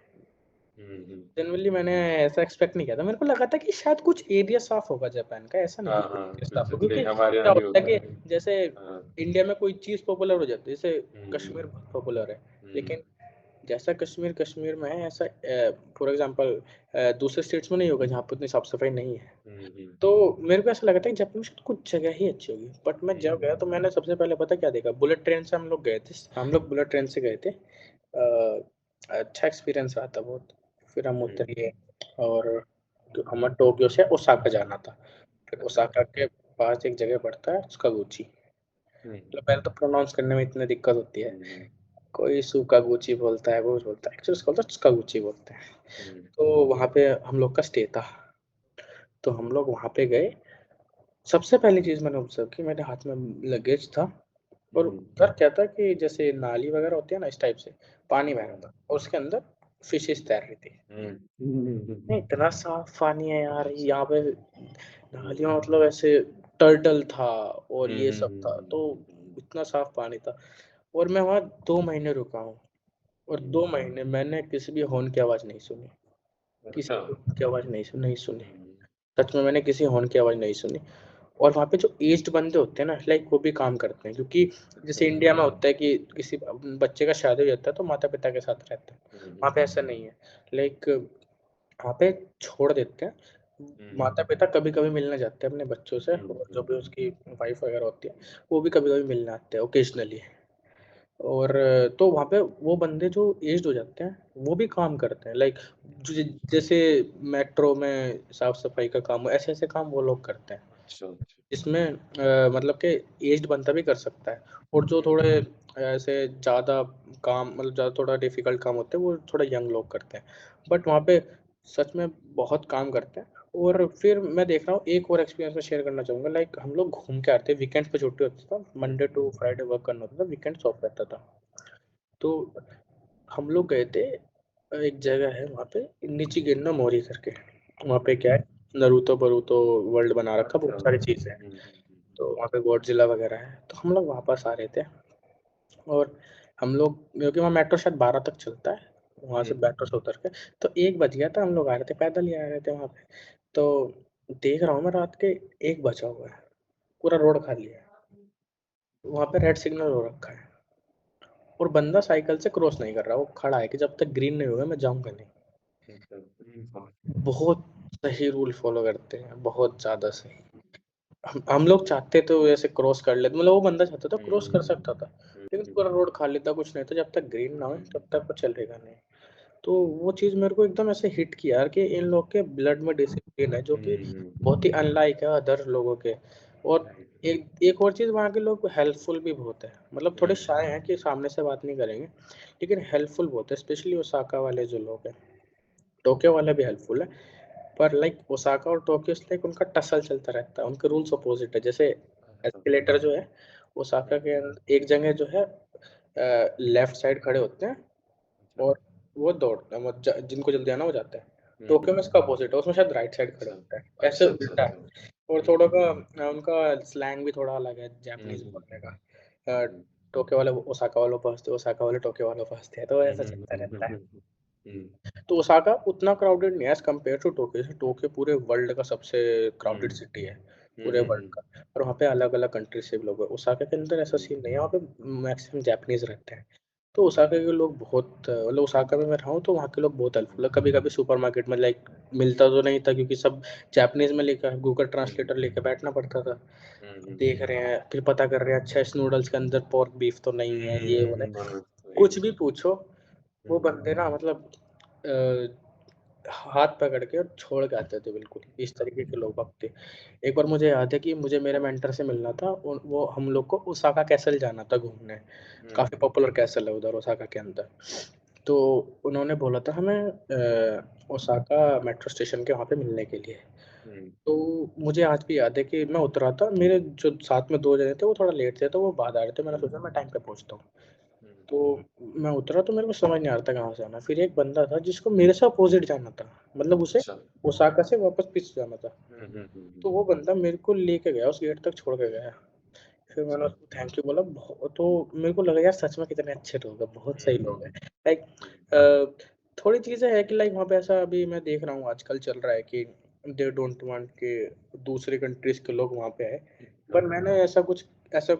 हम्म, जेनुइनली मैंने ऐसा एक्सपेक्ट नहीं किया था। मेरे को लगा था कि शायद कुछ एरिया साफ होगा जापान का, ऐसा नहीं हाँ कि पूरा हाँ, एरिया साफ हो, कुछ नहीं, क्योंकि हमारे क्या यहाँ भी होता होता है है। कि जैसे हाँ। इंडिया में कोई चीज़ पॉपुलर हो जाती है, जैसे हम्म, कश्मीर बहुत पॉपुलर है, हम्म, लेकिन जैसा कश्मीर कश्मीर में है, ऐसा फॉर एग्ज़ाम्पल दूसरे स्टेट्स में नहीं होगा जहाँ पे उतनी साफ-सफाई नहीं है। हम्म, तो मेरे को ऐसा लगा था कि जापान में शायद कुछ जगह ही अच्छी होगी, बट मैं जब गया तो मैंने सबसे पहले पता क्या देखा, बुलेट ट्रेन से हम लोग गए थे। हम लोग बुलेट ट्रेन से गए थे। अच्छा एक्सपीरियंस रहा था बहुत। फिर हम हम्म, उतरे और हमें टोक्यो से ओसाका जाना था। फिर अच्छा। ओसाका के पास एक जगह पड़ता है त्सुकागुची। हम्म, मतलब पहले तो प्रोनाउंस करने में इतनी दिक्कत होती है। हम्म, कोई सुकागुची बोलता है, वो बोलता है। एक्चुअली उसको बोलते हैं त्सुकागुची बोलते हैं। हम्म, तो वहाँ पे हम लोग का स्टे था। तो हम लोग वहाँ पे गए। सबसे पहली चीज़ मैंने ऑब्ज़र्व की, मेरे हाथ में लगेज था, और हम्म, उधर क्या था कि जैसे नाली वगैरह होती है ना, इस टाइप से पानी बह रहा हम्म, था और उसके अंदर फिशेज़ तैर रही थी। हम्म, नहीं, इतना साफ पानी है यार यहाँ पे, नालियाँ हम्म, मतलब ऐसे टर्टल था और हम्म, ये सब था, तो इतना साफ पानी था। और मैं वहाँ 2 महीने रुका हूँ, और 2 महीने मैंने किसी भी हॉर्न की आवाज़ नहीं सुनी, किसी अच्छा। भी हॉर्न की आवाज़ नहीं सुनी। हम्म, सच में मैंने किसी हॉर्न की आवाज़ नहीं सुनी। और वहाँ पे जो एज्ड बंदे होते हैं ना, लाइक वो भी काम करते हैं, क्योंकि अच्छा। जैसे इंडिया में होता है कि किसी बच्चे का शादी हो जाता है तो माता-पिता के साथ रहता है। वहाँ पे ऐसा नहीं है। लाइक वहाँ पे छोड़ देते हैं। हम्म, माता-पिता कभी-कभी मिलने जाते हैं अपने बच्चों से, हम्म, और जो भी उसकी वाइफ़ वगैरह होती है, वो भी कभी-कभी मिलने आते हैं ओकेजनली। और तो वहाँ पे वो बंदे जो एज्ड हो जाते हैं, वो भी काम करते हैं। लाइक ज जैसे मेट्रो में साफ-सफाई का काम हो, ऐसे-ऐसे काम वो लोग करते हैं। अच्छा, अच्छा। इसमें मतलब कि एज्ड बंदा भी कर सकता है, और जो थोड़े ऐसे ज़्यादा काम, मतलब ज़्यादा थोड़ा डिफ़िकल्ट काम होते हैं, वो थोड़ा यंग लोग करते हैं। बट वहाँ पे सच में बहुत काम करते हैं। और फिर मैं देख रहा हूँ, एक और एक्सपीरियंस मैं शेयर करना चाहूँगा। लाइक हम लोग घूम के आते हैं, वीकेंड्स पे छुट्टी होती था, मंडे टू फ्राइडे वर्क करना होता था, वीकेंड्स ऑफ रहता था। तो हम लोग गए थे, एक जगह है वहाँ पे निचिगेन्ना मोरी करके। वहाँ पे क्या है, नारुतो-वारुतो वर्ल्ड बना रखा है, अच्छा। बहुत सारी चीज़ें हैं। तो वहाँ पे गॉडज़िला वगैरह है। तो हम लोग वापस आ रहे थे, और हम लोग, क्योंकि वहाँ मेट्रो शायद 12 तक चलता है, वहाँ से हम्म, मेट्रो से उतर के, तो 1 बज गया था, हम लोग आ रहे थे, पैदल ही आ रहे थे वहाँ पे। तो देख रहा हूँ मैं, रात के 1 बजा हुआ है, पूरा रोड खाली है। वहाँ पे रेड सिग्नल हो रखा है, और बंदा साइकिल से क्रॉस नहीं कर रहा, वो खड़ा है कि जब तक ग्रीन नहीं होगा मैं जाऊँगा नहीं। अच्छा। बहुत सही रूल फ़ॉलो करते हैं, बहुत ज़्यादा सही। हम लोग चाहते तो ऐसे क्रॉस कर लेते, मतलब वो बंदा चाहता था क्रॉस कर सकता था, लेकिन पूरा रोड खाली था, कुछ नहीं था, जब तक ग्रीन ना हो तब तक वो चलेगा नहीं। तो वो चीज़ मेरे को एकदम ऐसे हिट किया यार कि इन लोग के ब्लड में डिसिप्लिन है, जो कि बहुत ही अनलाइक है अदर लोगों के। और राइट। एक और चीज़, वहाँ के लोग हेल्पफुल भी बहुत है। मतलब थोड़े हम्म, शाय हैं कि सामने से बात नहीं करेंगे, लेकिन हेल्पफुल बहुत है, स्पेशली ओसाका वाले जो लोग हैं। टोक्यो वाले भी हेल्पफुल है, पर लाइक ओसाका और टोक्यो लाइक उनका टसल चलता रहता है, उनके रूल्स अपोजिट है। जैसे अच्छा। एस्केलेटर जो है, ओसाका के एक जगह जो है लेफ्ट साइड खड़े होते हैं अच्छा। और वो दौड़ते हैं, वो जिनको जल्दी आना वो जाते हैं। टोक्यो में हम्म, इसका अपोजिट है, उसमें शायद राइट साइड खड़े अच्छा होते हैं, ऐसे अच्छा अच्छा उल्टा है। अच्छा। और थोड़ा का उनका स्लैंग भी थोड़ा अलग है जापानीज हम्म, बोलने का। अ, हम्म, टोक्यो वाले ओसाका वालों को हँसते हैं, ओसाका वाले टोक्यो वालों को हँसते हैं, तो ऐसा चलता रहता है। हम्म, तो ओसाका उतना क्राउडेड नहीं है एज़ कम्पेयर टू टोक्यो। जैसे टोक्यो पूरे वर्ल्ड का सबसे क्राउडेड हम्म, सिटी है, पूरे वर्ल्ड हम्म, का। और वहाँ पे अलग-अलग कंट्री से भी लोग हैं। ओसाका के अंदर ऐसा हम्म, सीन नहीं है, वहाँ पे मैक्सिमम जापानीज़ रहते हैं। तो ओसाका के लोग बहुत मतलब ओसाका में मैं रहा हूँ तो वहाँ के लोग बहुत हेल्पफुल है। कभी-कभी सुपरमार्केट में लाइक मिलता तो नहीं था, क्योंकि सब जापानीज़ में लिखा है, गूगल ट्रांसलेटर लेके बैठना पड़ता था। देख रहे हैं, फिर पता कर रहे हैं, अच्छा इस नूडल्स के अंदर पोर्क बीफ तो नहीं है, ये वो नहीं। कुछ भी पूछो, वो बंदे ना मतलब हाथ पकड़ के और छोड़ के आते थे बिल्कुल, इस तरीके के लोग अब थे। एक बार मुझे याद है कि मुझे मेरे मेंटर से मिलना था और वो हम लोग को ओसाका कैसल जाना था घूमने। काफ़ी पॉपुलर कैसल है उधर ओसाका के अंदर। तो उन्होंने बोला था हमें ओसाका मेट्रो स्टेशन के वहाँ पे मिलने के लिए। तो मुझे आज भी याद है कि मैं उतरा था, मेरे जो साथ में 2 जने थे वो थोड़ा लेट थे, तो वो बाद आ रहे थे। मैंने सोचा मैं टाइम पे पहुँचता हूँ। तो मैं उतरा तो मेरे को समझ नहीं आ रहा था कहाँ से आना है। फिर एक बंदा था जिसको मेरे से अपोज़िट जाना था, मतलब उसे अच्छा। ओसाका से वापस पीछे जाना था। तो हम्म, वो बंदा मेरे को लेके गया, उस गेट तक छोड़ के गया। फिर मैंने अच्छा। उसको थैंक यू बोला। तो मेरे को लगा यार सच में कितने अच्छे लोग हैं, बहुत सही लोग हैं। लाइक थोड़ी चीज़ें हैं कि लाइक वहाँ पे ऐसा अभी मैं देख रहा हूँ आजकल चल रहा है कि दे डोंट वांट कि दूसरी कंट्रीज़ के लोग वहाँ पे आए। पर मैंने ऐसा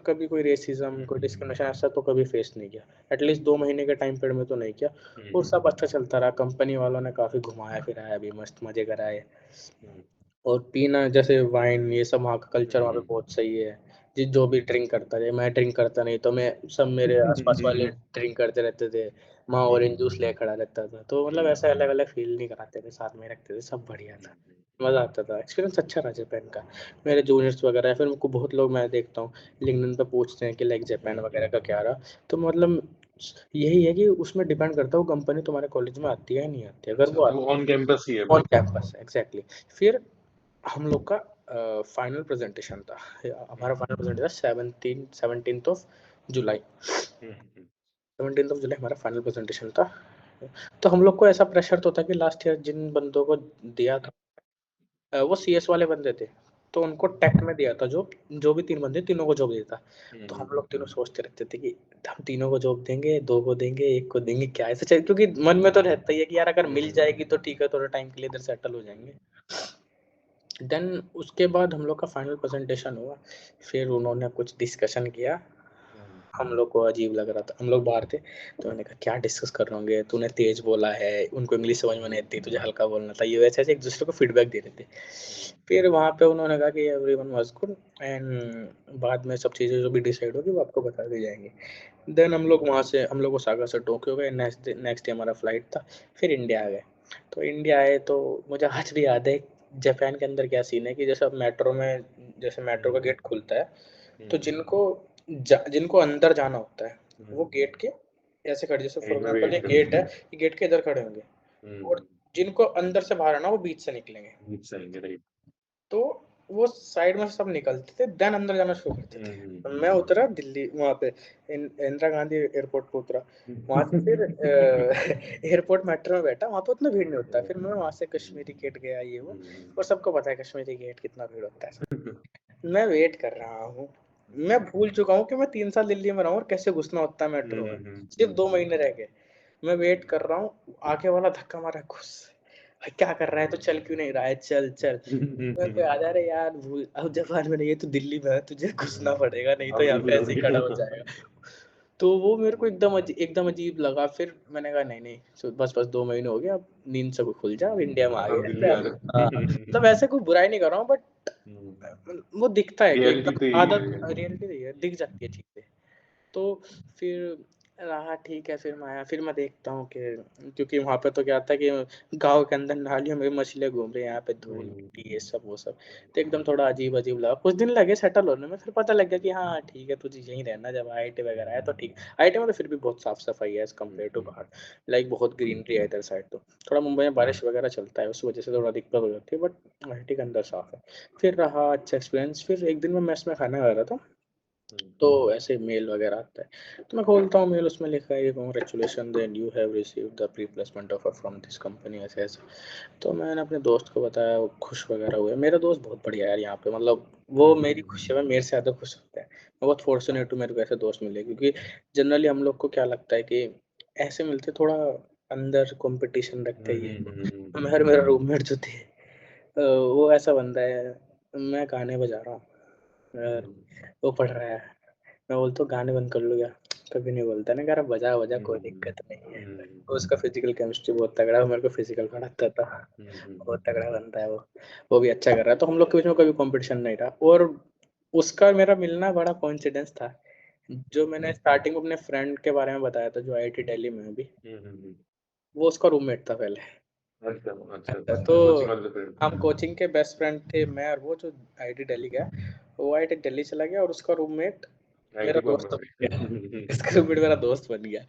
कभी कोई रेसिज़्म, कोई डिस्क्रिमिनेशन ऐसा तो कभी फेस नहीं किया। एटलीस्ट 2 महीने के टाइम पीरियड में तो नहीं किया। और सब अच्छा चलता रहा, कंपनी वालों ने काफ़ी घुमाया-फिराया भी, मस्त मज़े कराए। और पीना जैसे वाइन ये सब वहाँ का कल्चर वहाँ पे बहुत सही है। जो भी ड्रिंक करता है, मैं ड्रिंक करता नहीं तो मैं सब मेरे आस-पास वाले ड्रिंक करते रहते थे। मैं ऑरेंज जूस लेके खड़ा रहता था। तो मतलब ऐसे अलग-अलग फ़ील नहीं कराते थे, साथ में रखते थे, सब बढ़िया था। मज़ा आता था, एक्सपीरियंस अच्छा रहा जापान का। मेरे जूनियर्स वगैरह फिर मेरे को बहुत लोग मैं देखता हूँ लिंक्डइन पे पूछते हैं कि लाइक जापान वगैरह का क्या रहा? तो मतलब यही है कि उसमें डिपेंड करता है वो कंपनी तुम्हारे कॉलेज में आती है या नहीं आती है। अगर अच्छा, वो तो आती है ऑन कैंपस ही है ऑन मतलब। कैंपस है, एग्ज़ैक्टली। फिर हम लोग का फाइनल प्रेजेंटेशन था। हमारा फाइनल प्रेजेंटेशन था 17th of July. Hmm, 17th of July हमारा फाइनल प्रेजेंटेशन था। तो हम लोग को ऐसा प्रेशर तो था कि लास्ट ईयर जिन बंदों को दिया था वो सीएस वाले बंदे थे। तो उनको टेक में दिया था जॉब, जो भी 3 बंदे तीनों को जॉब दिया था। तो हम लोग तीनों सोचते रहते थे कि हम तीनों को जॉब देंगे, 2 को देंगे, 1 को देंगे, क्या ऐसे चल, क्योंकि मन में तो रहता ही है कि यार अगर मिल जाएगी तो ठीक है, थोड़े टाइम के लिए इधर सेटल हो जाएँगे। देन उसके बाद हम लोग का फाइनल प्रेजेंटेशन हुआ। फिर उन्होंने कुछ डिस्कशन किया। हम लोग को अजीब लग रहा था, हम लोग बाहर थे। तो मैंने कहा क्या डिस्कस कर रहे होंगे, तूने तेज बोला है, उनको इंग्लिश समझ में नहीं आती, तुझे हल्का बोलना था, ये वैसे ऐसे एक दूसरे को फीडबैक दे रहे थे। फिर वहाँ पे उन्होंने कहा कि एवरीवन वाज गुड एंड बाद में सब चीज़ें जो भी डिसाइड होगी वो आपको बता दी जाएंगी। देन हम लोग ओसाका से टोक्यो गए। नेक्स्ट डे हमारा फ्लाइट था। फिर इंडिया आ गए। तो इंडिया आए तो मुझे आज भी याद है जापान के अंदर क्या सीन है कि जैसे अब जैसे मेट्रो का गेट खुलता है, तो जिनको अंदर जाना होता है वो गेट के ऐसे खड़े, जैसे फॉर एग्जांपल वेट ये करते गेट है, हैं। ये गेट के इधर खड़े होंगे। और जिनको अंदर से बाहर आना वो बीच से निकलेंगे। सही, राइट। तो वो साइड में से सब निकलते थे, देन अंदर जाना शुरू करते थे। मैं उतरा दिल्ली वहाँ पे इंदिरा गांधी एयरपोर्ट पे उतरा। वहाँ से फिर एयरपोर्ट मेट्रो में बैठा, वहाँ पे उतना भीड़ नहीं होता। फिर मैं वहाँ से कश्मीरी गेट गया, ये वो। और सबको पता है कश्मीरी गेट कितना भीड़ होता है। मैं वेट कर रहा हूँ। मैं भूल चुका हूँ कि मैं 3 साल दिल्ली में रहा हूँ और कैसे घुसना होता है मेट्रो में। सिर्फ 2 महीने रह गए। मैं वेट कर रहा हूँ, आगे वाला धक्का मारा, घुस। क्या कर रहा है, तो चल क्यों नहीं रहा है, चल चल। मेरे को याद आ रहा है यार, भूल अब जापान में नहीं है, तू दिल्ली में है, तुझे घुसना पड़ेगा, नहीं तो अब यहाँ बिल्कुल पे और ऐसे ही खड़ा हो जाएगा। तो वो मेरे को एकदम अजीब लगा। फिर मैंने कहा नहीं नहीं, बस बस 2 महीने हो गए, अब नींद से खुल जा, अब इंडिया में आ अब गए। दिल्ली आ हाँ, रहे। मतलब ऐसे कोई बुराई नहीं कर रहा हूँ, बट वो दिखता है कि रियलिटी एकदम तो यही आदत है। रियलिटी नहीं है, दिख जाती है चीज़ें। तो फिर रहा ठीक है, फिर मैं आया, फिर मैं देखता हूँ कि क्योंकि वहाँ पे तो क्या था कि गाँव के अंदर नालियों में मछलियाँ घूम रही हैं, यहाँ पे धूल हम्म, मिट्टी ये सब वो सब, तो एकदम थोड़ा अजीब अजीब लगा। कुछ दिन लगे सेटल होने में, फिर पता लग गया कि हाँ ठीक है, तुझे यहीं रहना। जब आईआईटी वगैरह आया तो ठीक, आईआईटी में तो फिर भी बहुत साफ सफाई है एज कम्पेयर टू बाहर, लाइक बहुत ग्रीनरी है इधर साइड तो। थोड़ा मुंबई में बारिश वगैरह चलता है, उस वजह से थोड़ा दिक्कत हो जाती है, बट आईआईटी के अंदर साफ है। फिर रहा अच्छा एक्सपीरियंस। फिर एक दिन मैं मेस में खाना खा रहा था, तो ऐसे मेल वगैरह आता है, तो मैं खोलता हूँ मेल, उसमें लिखा है कि congratulation that you have received the pre placement offer from this company, ऐसे ऐसे। तो मैंने अपने दोस्त को बताया, वो खुश वगैरह हुए। मेरा दोस्त बहुत बढ़िया है यार यहाँ पे, मतलब वो मेरी खुशी में मेरे से ज़्यादा खुश होता है। मैं बहुत फॉर्चुनेट हूँ मेरे को ऐसे दोस्त मिले, क्योंकि जनरली हम लोग को क्या लगता है कि ऐसे मिलते थोड़ा अंदर कंपटीशन रखते ही है। मेरा रूममेट जो थे, वो ऐसा बंदा है, मैं गाने बजा रहा हूँ और वो पढ़ रहा है, मैं बोलता हूँ गाने बंद कर लो क्या? कभी नहीं बोलता, ना कह रहा बजा बजा कोई दिक्कत नहीं है। उसका फिजिकल केमिस्ट्री बहुत तगड़ा है, वो मेरे को फिजिकल पढ़ाता था। बहुत तगड़ा बंदा है वो भी अच्छा कर रहा है, तो हम लोग के बीच में कभी कंपटीशन नहीं रहा। और उसका मेरा मिलना बड़ा कोइंसिडेंस था। जो मैंने स्टार्टिंग में अपने फ्रेंड के बारे में बताया था जो आईआईटी दिल्ली में है अभी, वो उसका रूममेट था पहले। अच्छा अच्छा अच्छा, अच्छा, कोचिंग तो वाले फ्रेंड। हम कोचिंग के बेस्ट फ्रेंड थे, मैं और वो जो आईआईटी दिल्ली गया। वो आईआईटी दिल्ली चला गया और उसका रूममेट मेरा आईटी दोस्त बॉम्बे बन गया। में। इसका रूममेट मेरा दोस्त बन गया।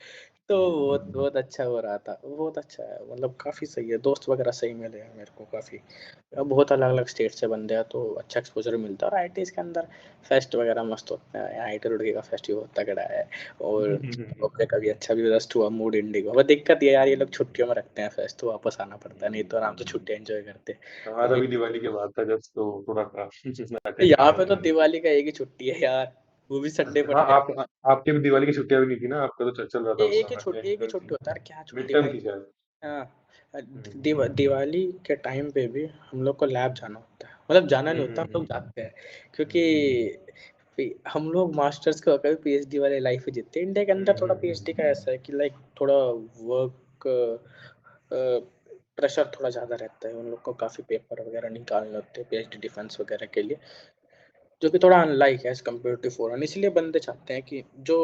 तो बहुत बहुत अच्छा हो रहा था, बहुत अच्छा है, मतलब काफ़ी सही है, दोस्त वगैरह सही मिले हैं मेरे को काफ़ी। बहुत अलग अलग स्टेट से बंदे हैं, तो अच्छा एक्सपोजर मिलता है। और आईआईटी के अंदर फेस्ट वगैरह मस्त होता है, आईआईटी रुड़की का फेस्ट भी बहुत तगड़ा है। और ओके, कभी अच्छा भी जस्ट हुआ मूड इंडिगो, बस दिक्कत ये यार, ये लोग छुट्टियों में रखते हैं फेस्ट, तो वापस आना पड़ता है, नहीं तो आराम से छुट्टी एंजॉय करते। हमारा अभी भी दिवाली के बाद था जब, तो थोड़ा सा अटेंड नहीं यहाँ कर पे तो पाए। दिवाली का एक ही छुट्टी है यार, वो भी संडे पड़ हाँ, गया। आपके भी दिवाली की छुट्टियां भी नहीं थी ना, आपका तो चल चल रहा था उस एक ही समय, छुट्टी, एक ही चल छुट्टी थी, होता है यार, क्या मिड छुट्टी टर्म भाई। थी शायद। हाँ, हम्म दिवाली के टाइम पे भी हम लोग को लैब जाना होता है, मतलब जाना नहीं होता, हम लोग हम्म जाते हैं। क्योंकि हम्म हम लोग मास्टर्स के होकर पीएचडी वाले लाइफ ही जीते हैं। इंडिया के अंदर थोड़ा पीएचडी का ऐसा है कि लाइक थोड़ा वर्क प्रेशर थोड़ा ज़्यादा रहता है, उन लोग को काफ़ी पेपर वगैरह निकालने होते हैं पीएचडी डिफेंस वगैरह के लिए, जो कि थोड़ा अनलाइक है एज कम्पेयर टू फॉरेन। इसलिए बंदे चाहते हैं कि जो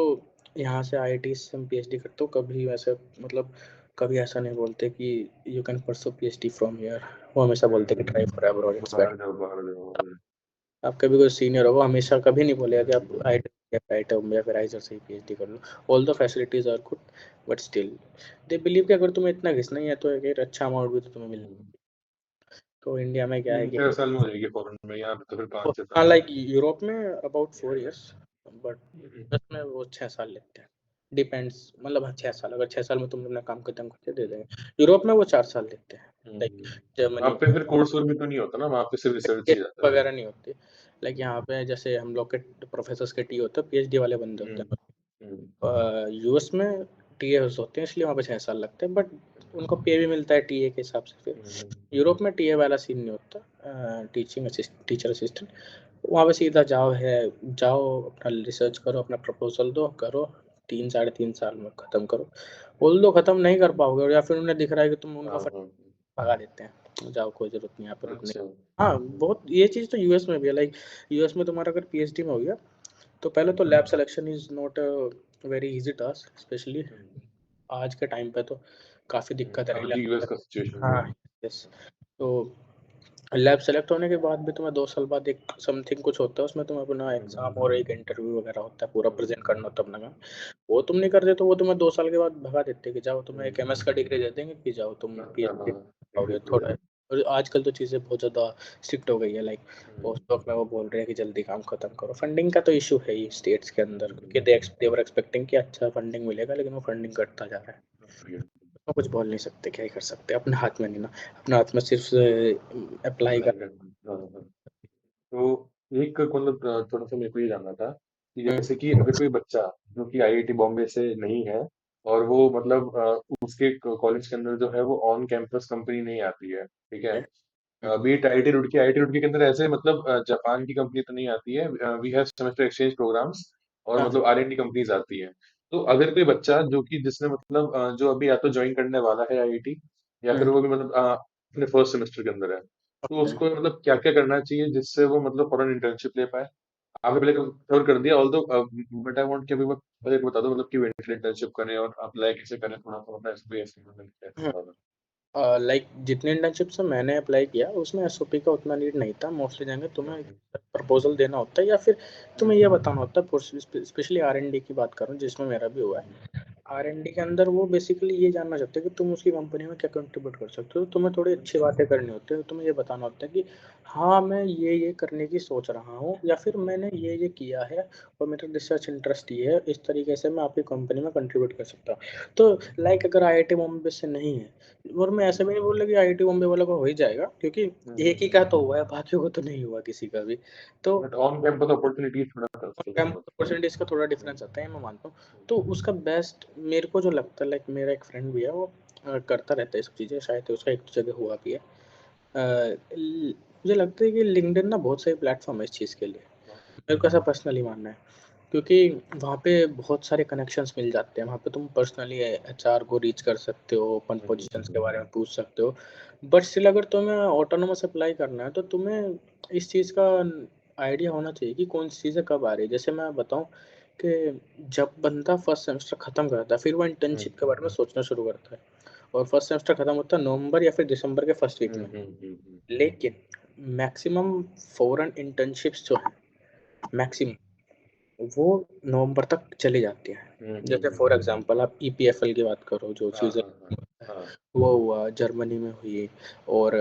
यहाँ से आईआईटी से हम पीएचडी करते हो, कभी वैसे मतलब कभी ऐसा नहीं बोलते कि you can pursue PhD from here. वो हमेशा बोलते हैं कि try for abroad, it's better. बाहर जाओ बाहर जाओ। आपका भी कोई सीनियर होगा, हमेशा कभी नहीं बोलेगा कि आप आईआईटी या आईआईटी या फिर आइजर से ही पीएचडी कर लो। All the facilities are good, but still they believe कि अगर तुम्हें इतना घिसना ही है तो एक अच्छा अमाउंट भी तो तुम्हें मिल। तो इंडिया में क्या है तीन कि चार साल में हो जाएगी फॉरेन में, यहाँ पे तो फिर 5 6 साल हाँ, लाइक लगेंगे। यूरोप में अबाउट 4 years, बट यूएस में वो 6 साल लेते हैं। डिपेंड्स, मतलब हाँ 6 साल, अगर 6 साल में तुमने अपना काम खत्म करके दे देंगे। यूरोप में वो 4 साल लेते हैं, लाइक वहाँ जर्मनी पे फिर कोर्स वर्क भी तो नहीं होता ना, वहाँ पे सिर्फ रिसर्च ही जाता है। वगैरह नहीं होती। लाइक यहाँ पे जैसे हम लोग के प्रोफेसर्स के टी होते हैं, पीएचडी वाले बंदे होते हम्म हम्म हैं। यूएस में टीएस होते हैं, इसलिए वहाँ पे 6 साल लगते हैं, बट उनको पे भी मिलता है टीए के हिसाब से। फिर यूरोप में टीए वाला सीन नहीं होता, टीचर असिस्टेंट। वहाँ पे सीधा जाओ अपना रिसर्च करो, अपना प्रपोजल दो, करो, 3 साढ़े 3 साल में ख़त्म करो। बोल दो ख़त्म नहीं कर पाओगे, या फिर उन्हें दिख रहा है कि तुम उनका हाँ हाँ भगा देते हैं, जाओ कोई ज़रूरत नहीं यहाँ पे रुकने अच्छा। की। हाँ, बहुत ये चीज़ तो यूएस में भी है। लाइक यूएस में तुम्हारा अगर पीएचडी में हो गया, तो पहले तो lab selection is not a very easy task, specially आज के टाइम पे तो काफ़ी दिक्कत है अभी यूएस लैब। का सिचुएशन जो हाँ, है। यस। तो लैब सेलेक्ट होने के बाद भी तुम्हें 2 साल बाद एक समथिंग कुछ होता है, उसमें तुम्हें अपना एग्ज़ाम और एक इंटरव्यू वगैरह होता है, पूरा प्रेज़ेंट करना होता है अपना काम। वो तुम नहीं करते तो वो तुम्हें 2 साल के बाद भगा देते हैं कि जाओ, तुम्हें एक एमएस का डिग्री दे देंगे कि जाओ तुम अच्छा पीएचडी हाँ, करोगे इंटरव्यू थोड़ा। है। और आजकल तो चीज़ें बहुत ज़्यादा स्ट्रिक्ट हो गई है, लाइक हम्म, पोस्ट-डॉक में वो बोल रहे हैं कि जल्दी काम खत्म करो। फंडिंग का तो इश्यू है ही स्टेट्स के अंदर, क्योंकि दे वर एक्सपेक्टिंग कि अच्छा फंडिंग मिलेगा, लेकिन वो फंडिंग घटता जा रहा है। उसमें कुछ बोल नहीं सकते, क्या ही कर सकते हैं, अपने हाथ में नहीं ना, अपने हाथ में सिर्फ़ अप्लाई कर। अप्लाई करना, हाँ हाँ। तो एक मतलब थोड़ा सा मेरे को ये जानना था कि हुँ, जैसे कि अगर कोई बच्चा जो कि आईआईटी बॉम्बे से नहीं है, और वो मतलब उसके कॉलेज के अंदर जो है वो ऑन कैंपस कंपनी नहीं आती है, ठीक है, हुँ, हुँ, बीट आईआईटी रुड़की के अंदर ऐसे मतलब जापान की कंपनी तो नहीं आती है, we have semester exchange programs, और हाँ, मतलब आरएनडी कंपनीज आती हैं। तो अगर कोई बच्चा जो कि जिसने मतलब जो अभी या तो ज्वाइन करने वाला है आईआईटी, या फिर हुँ, वो भी मतलब अपने फर्स्ट सेमेस्टर के अंदर है, तो ओके। उसको मतलब क्या क्या करना चाहिए जिससे वो मतलब फॉरेन इंटर्नशिप ले पाए। आपने पहले कवर कर दिया ऑल्दो, बट आई वांट कि अभी पहले बता दो मतलब कि वेंटिलेटर इंटर्नशिप करें और अप्लाई कैसे करें, थोड़ा सा अपना एक्सपीरियंस बता दो। लाइक जितने इंटर्नशिप्स मैंने अप्लाई किया उसमें एसओपी का उतना नीड नहीं था। मोस्टली जाएंगे तुम्हें प्रपोजल देना होता है या फिर तुम्हें ये बताना होता है, स्पेशली आर&डी की बात करूँ जिसमें मेरा भी हुआ है। आर&डी के अंदर वो बेसिकली ये जानना चाहते हैं कि तुम उसकी कंपनी में क्या कंट्रीब्यूट कर सकते हो। तुम्हें थोड़ी अच्छी बातें करनी होती है, तुम्हें ये बताना होता है कि हाँ मैं ये करने की सोच रहा हूँ या फिर मैंने ये किया है और मेरा रिसर्च इंटरेस्ट ये है, इस तरीके से मैं आपकी कंपनी में कंट्रीब्यूट कर सकता हूँ। तो लाइक अगर आईआईटी बॉम्बे से नहीं है, और मैं ऐसे भी नहीं बोल रहा कि आईआईटी बॉम्बे वालों का हो ही जाएगा, क्योंकि एक ही का तो हुआ है, बाकियों को तो नहीं हुआ किसी का भी। तो बट ऑन कैंपस अपॉर्चुनिटीज थोड़ा कैंपस अपॉर्चुनिटीज का थोड़ा डिफरेंस आता है, मैं मानता हूँ। तो उसका बेस्ट मेरे को जो लगता है, लाइक मेरा एक फ्रेंड भी है, वो करता रहता है सब चीज़ें, शायद उसका एक जगह हुआ भी है। मुझे लगता है कि लिंक्डइन ना बहुत सही प्लेटफॉर्म है इस चीज़ के लिए, मेरे को ऐसा पर्सनली मानना है, क्योंकि वहाँ पे बहुत सारे कनेक्शंस मिल जाते हैं। वहाँ पे तुम पर्सनली एचआर को रीच कर सकते हो, ओपन पोजीशंस के बारे में पूछ सकते हो। बट स्टिल अगर तुम्हें ऑटोनोमस अप्लाई करना है तो तुम्हें इस चीज़ का आइडिया होना चाहिए कि कौन सी चीज़ें कब आ रही है। जैसे मैं बताऊँ कि जब बंदा फर्स्ट सेमेस्टर खत्म करता है फिर वो इंटर्नशिप के बारे में सोचना शुरू करता है, और फर्स्ट सेमेस्टर खत्म होता है नवंबर या फिर दिसंबर के फर्स्ट वीक में। लेकिन मैक्सिमम फॉरेन इंटर्नशिप्स जो है, मैक्सिमम वो नवंबर तक चली जाती है। जैसे फॉर एग्जांपल आप ईपीएफएल की बात करो, जो चीज़ें वो हुआ जर्मनी में हुई, और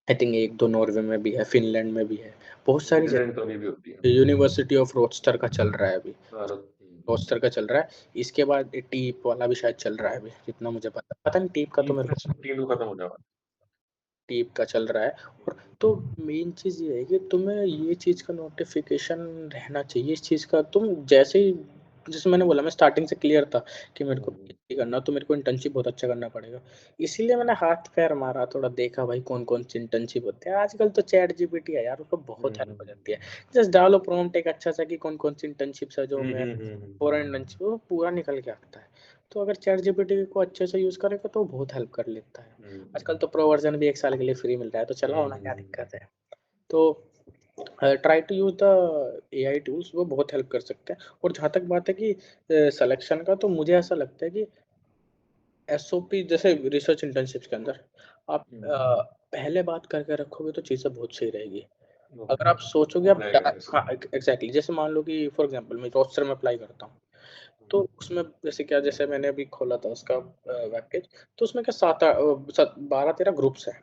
आई थिंक एक दो नॉर्वे में भी है, फिनलैंड में भी है, बहुत सारी नीदरलैंड जगह। तो अभी भी होती है। यूनिवर्सिटी ऑफ रोचेस्टर का चल रहा है अभी, भारत। रोचेस्टर का चल रहा है। इसके बाद टीप वाला भी शायद चल रहा है अभी, जितना मुझे पता नहीं टीप का तो मेरे को, तीन को खत्म हो जाएगा। टीप का चल रहा है। और तो मेन चीज़ ये है कि तुम्हें ये चीज़ का नोटिफिकेशन रहना चाहिए इस चीज़ का। तुम जैसे ही, जैसे मैंने बोला, मैं स्टार्टिंग से क्लियर था कि मेरे को PhD करना, तो मेरे को इंटर्नशिप बहुत अच्छा करना पड़ेगा। इसीलिए मैंने हाथ पैर मारा, थोड़ा देखा भाई कौन कौन सी इंटर्नशिप होती है। आजकल तो चैट जीपीटी है यार, उसको बहुत हेल्प हो जाती है। जस्ट डालो प्रॉम्प्ट एक अच्छा सा कि कौन कौन सी इंटर्नशिप्स है जो मैं, फॉरेन इंटर्नशिप, वो पूरा निकल के आता है। तो अगर चैट जीपीटी को अच्छे से यूज़ करेगा तो बहुत हेल्प कर लेता है। आजकल तो प्रो वर्जन भी 1 साल के लिए फ्री मिल रहा है, तो चलाओ ना, क्या दिक्कत है। तो try to use the AI tools, वो बहुत हेल्प कर सकते हैं। और जहाँ तक बात है कि सिलेक्शन का, तो मुझे ऐसा लगता है कि एसओपी जैसे रिसर्च इंटर्नशिप्स के अंदर आप पहले बात करके रखोगे तो चीज़ें बहुत सही रहेगी। अगर आप सोचोगे आप हाँ, एग्ज़ैक्टली, जैसे मान लो कि फॉर एग्ज़ाम्पल मैं रोस्टर में अप्लाई करता हूँ, तो उसमें जैसे क्या, जैसे मैंने अभी खोला था उसका वेब पेज, तो उसमें क्या 12-13 ग्रुप्स हैं।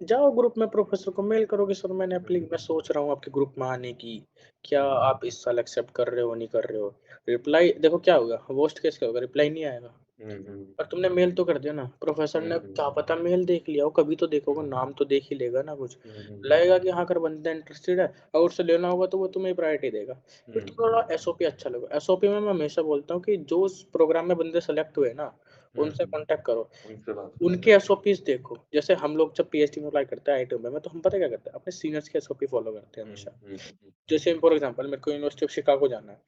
जाओ ग्रुप में प्रोफेसर को मेल करो कि सर मैं सोच रहा हूँ आपके ग्रुप में आने की, क्या आप इस साल एक्सेप्ट कर रहे हो, नहीं कर रहे हो? रिप्लाई देखो क्या होगा, वर्स्ट केस क्या होगा, रिप्लाई नहीं आएगा। पर तुमने मेल तो कर दिया ना, प्रोफेसर ने क्या पता मेल देख लिया हो, कभी तो देखोगे, नाम तो देख ही लेगा ना कुछ। लगेगा कि हाँ, अगर बंदा इंटरेस्टेड है, अगर उससे लेना होगा तो वो तुम्हें प्रायोरिटी देगा। फिर तो थोड़ा एसओपी अच्छा लगेगा। एसओपी में मैं हमेशा बोलता हूँ कि जो उस प्रोग्राम में बंदे सेलेक्ट हुए ना, उनसे कॉन्टैक्ट करो। उनसे बात उनके एसओपीज़ देखो। जैसे हम लोग जब पीएचडी में अप्लाई करते हैं आईआईटी में, तो हम पता है क्या करते हैं? अपने सीनियर्स की एसओपी फॉलो करते हैं हमेशा। जैसे फॉर एग्ज़ाम्पल मेरे को यूनिवर्सिटी ऑफ शिकागो जाना है,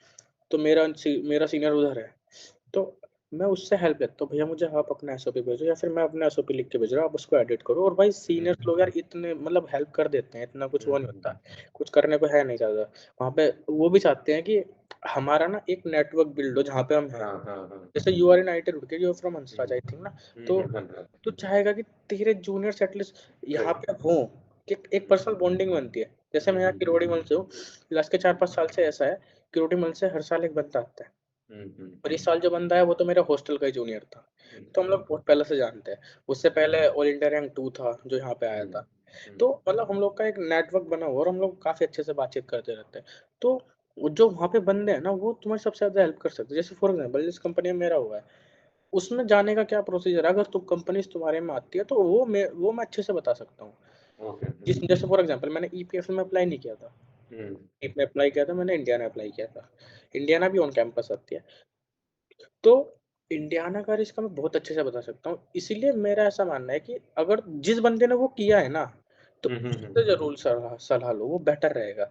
तो मेरा सीनियर उधर है, तो मैं उससे हेल्प लेता हूँ, भैया मुझे आप अपना एसओपी भेजो, या फिर मैं अपना एसओपी लिख के भेज रहा हूँ, आप उसको एडिट करो। और भाई सीनियर्स लोग यार इतने मतलब हेल्प कर देते हैं, इतना कुछ वो नहीं होता, कुछ करने को है नहीं ज़्यादा। वहाँ पे वो भी चाहते हैं कि हमारा ना एक नेटवर्क बिल्ड हो जहाँ पे हम हैं। जैसे you are in IIT Roorkee, you are from Hansraj I think ना, तो तू चाहेगा कि तेरे जूनियर्स एटलीस्ट यहाँ पे हों, कि एक पर्सनल बॉन्डिंग बनती है। जैसे मैं यहाँ किरोड़ीमल से हूँ, लास्ट के 4-5 साल से ऐसा है, किरोड़ीमल से हर साल एक बंदा आता है। और इस साल जो बंदा है वो तो मेरे हॉस्टल का ही जूनियर था, तो हम लोग बहुत पहले से जानते हैं। उससे पहले ऑल इंडिया रैंक 2 था जो यहाँ पे आया था। तो मतलब हम लोग का एक नेटवर्क बना हुआ, और हम लोग काफ़ी अच्छे से बातचीत करते रहते हैं। तो वो जो वहाँ पे बंदे हैं ना, वो तुम्हारी सबसे ज़्यादा हेल्प कर सकते हैं। जैसे फॉर एग्ज़ाम्पल जिस कंपनी में मेरा हुआ है, उसमें जाने का क्या प्रोसीजर है, अगर तुम कंपनीज़ तुम्हारे में आती है तो वो मैं अच्छे से बता सकता हूँ। जैसे फॉर एग्ज़ाम्पल मैंने ईपीएफएल में अप्लाई नहीं किया था। ईप में अप्लाई किया था, मैंने इंडियाना अप्लाई किया था। इंडियाना भी ऑन कैंपस आती है। तो इंडियाना का रिस्क मैं बहुत अच्छे से बता सकता हूँ। इसीलिए मेरा ऐसा मानना है कि अगर जिस बंदे ने वो किया है ना, तो उससे ज़रूर सलाह सलाह लो, वो बेटर रहेगा।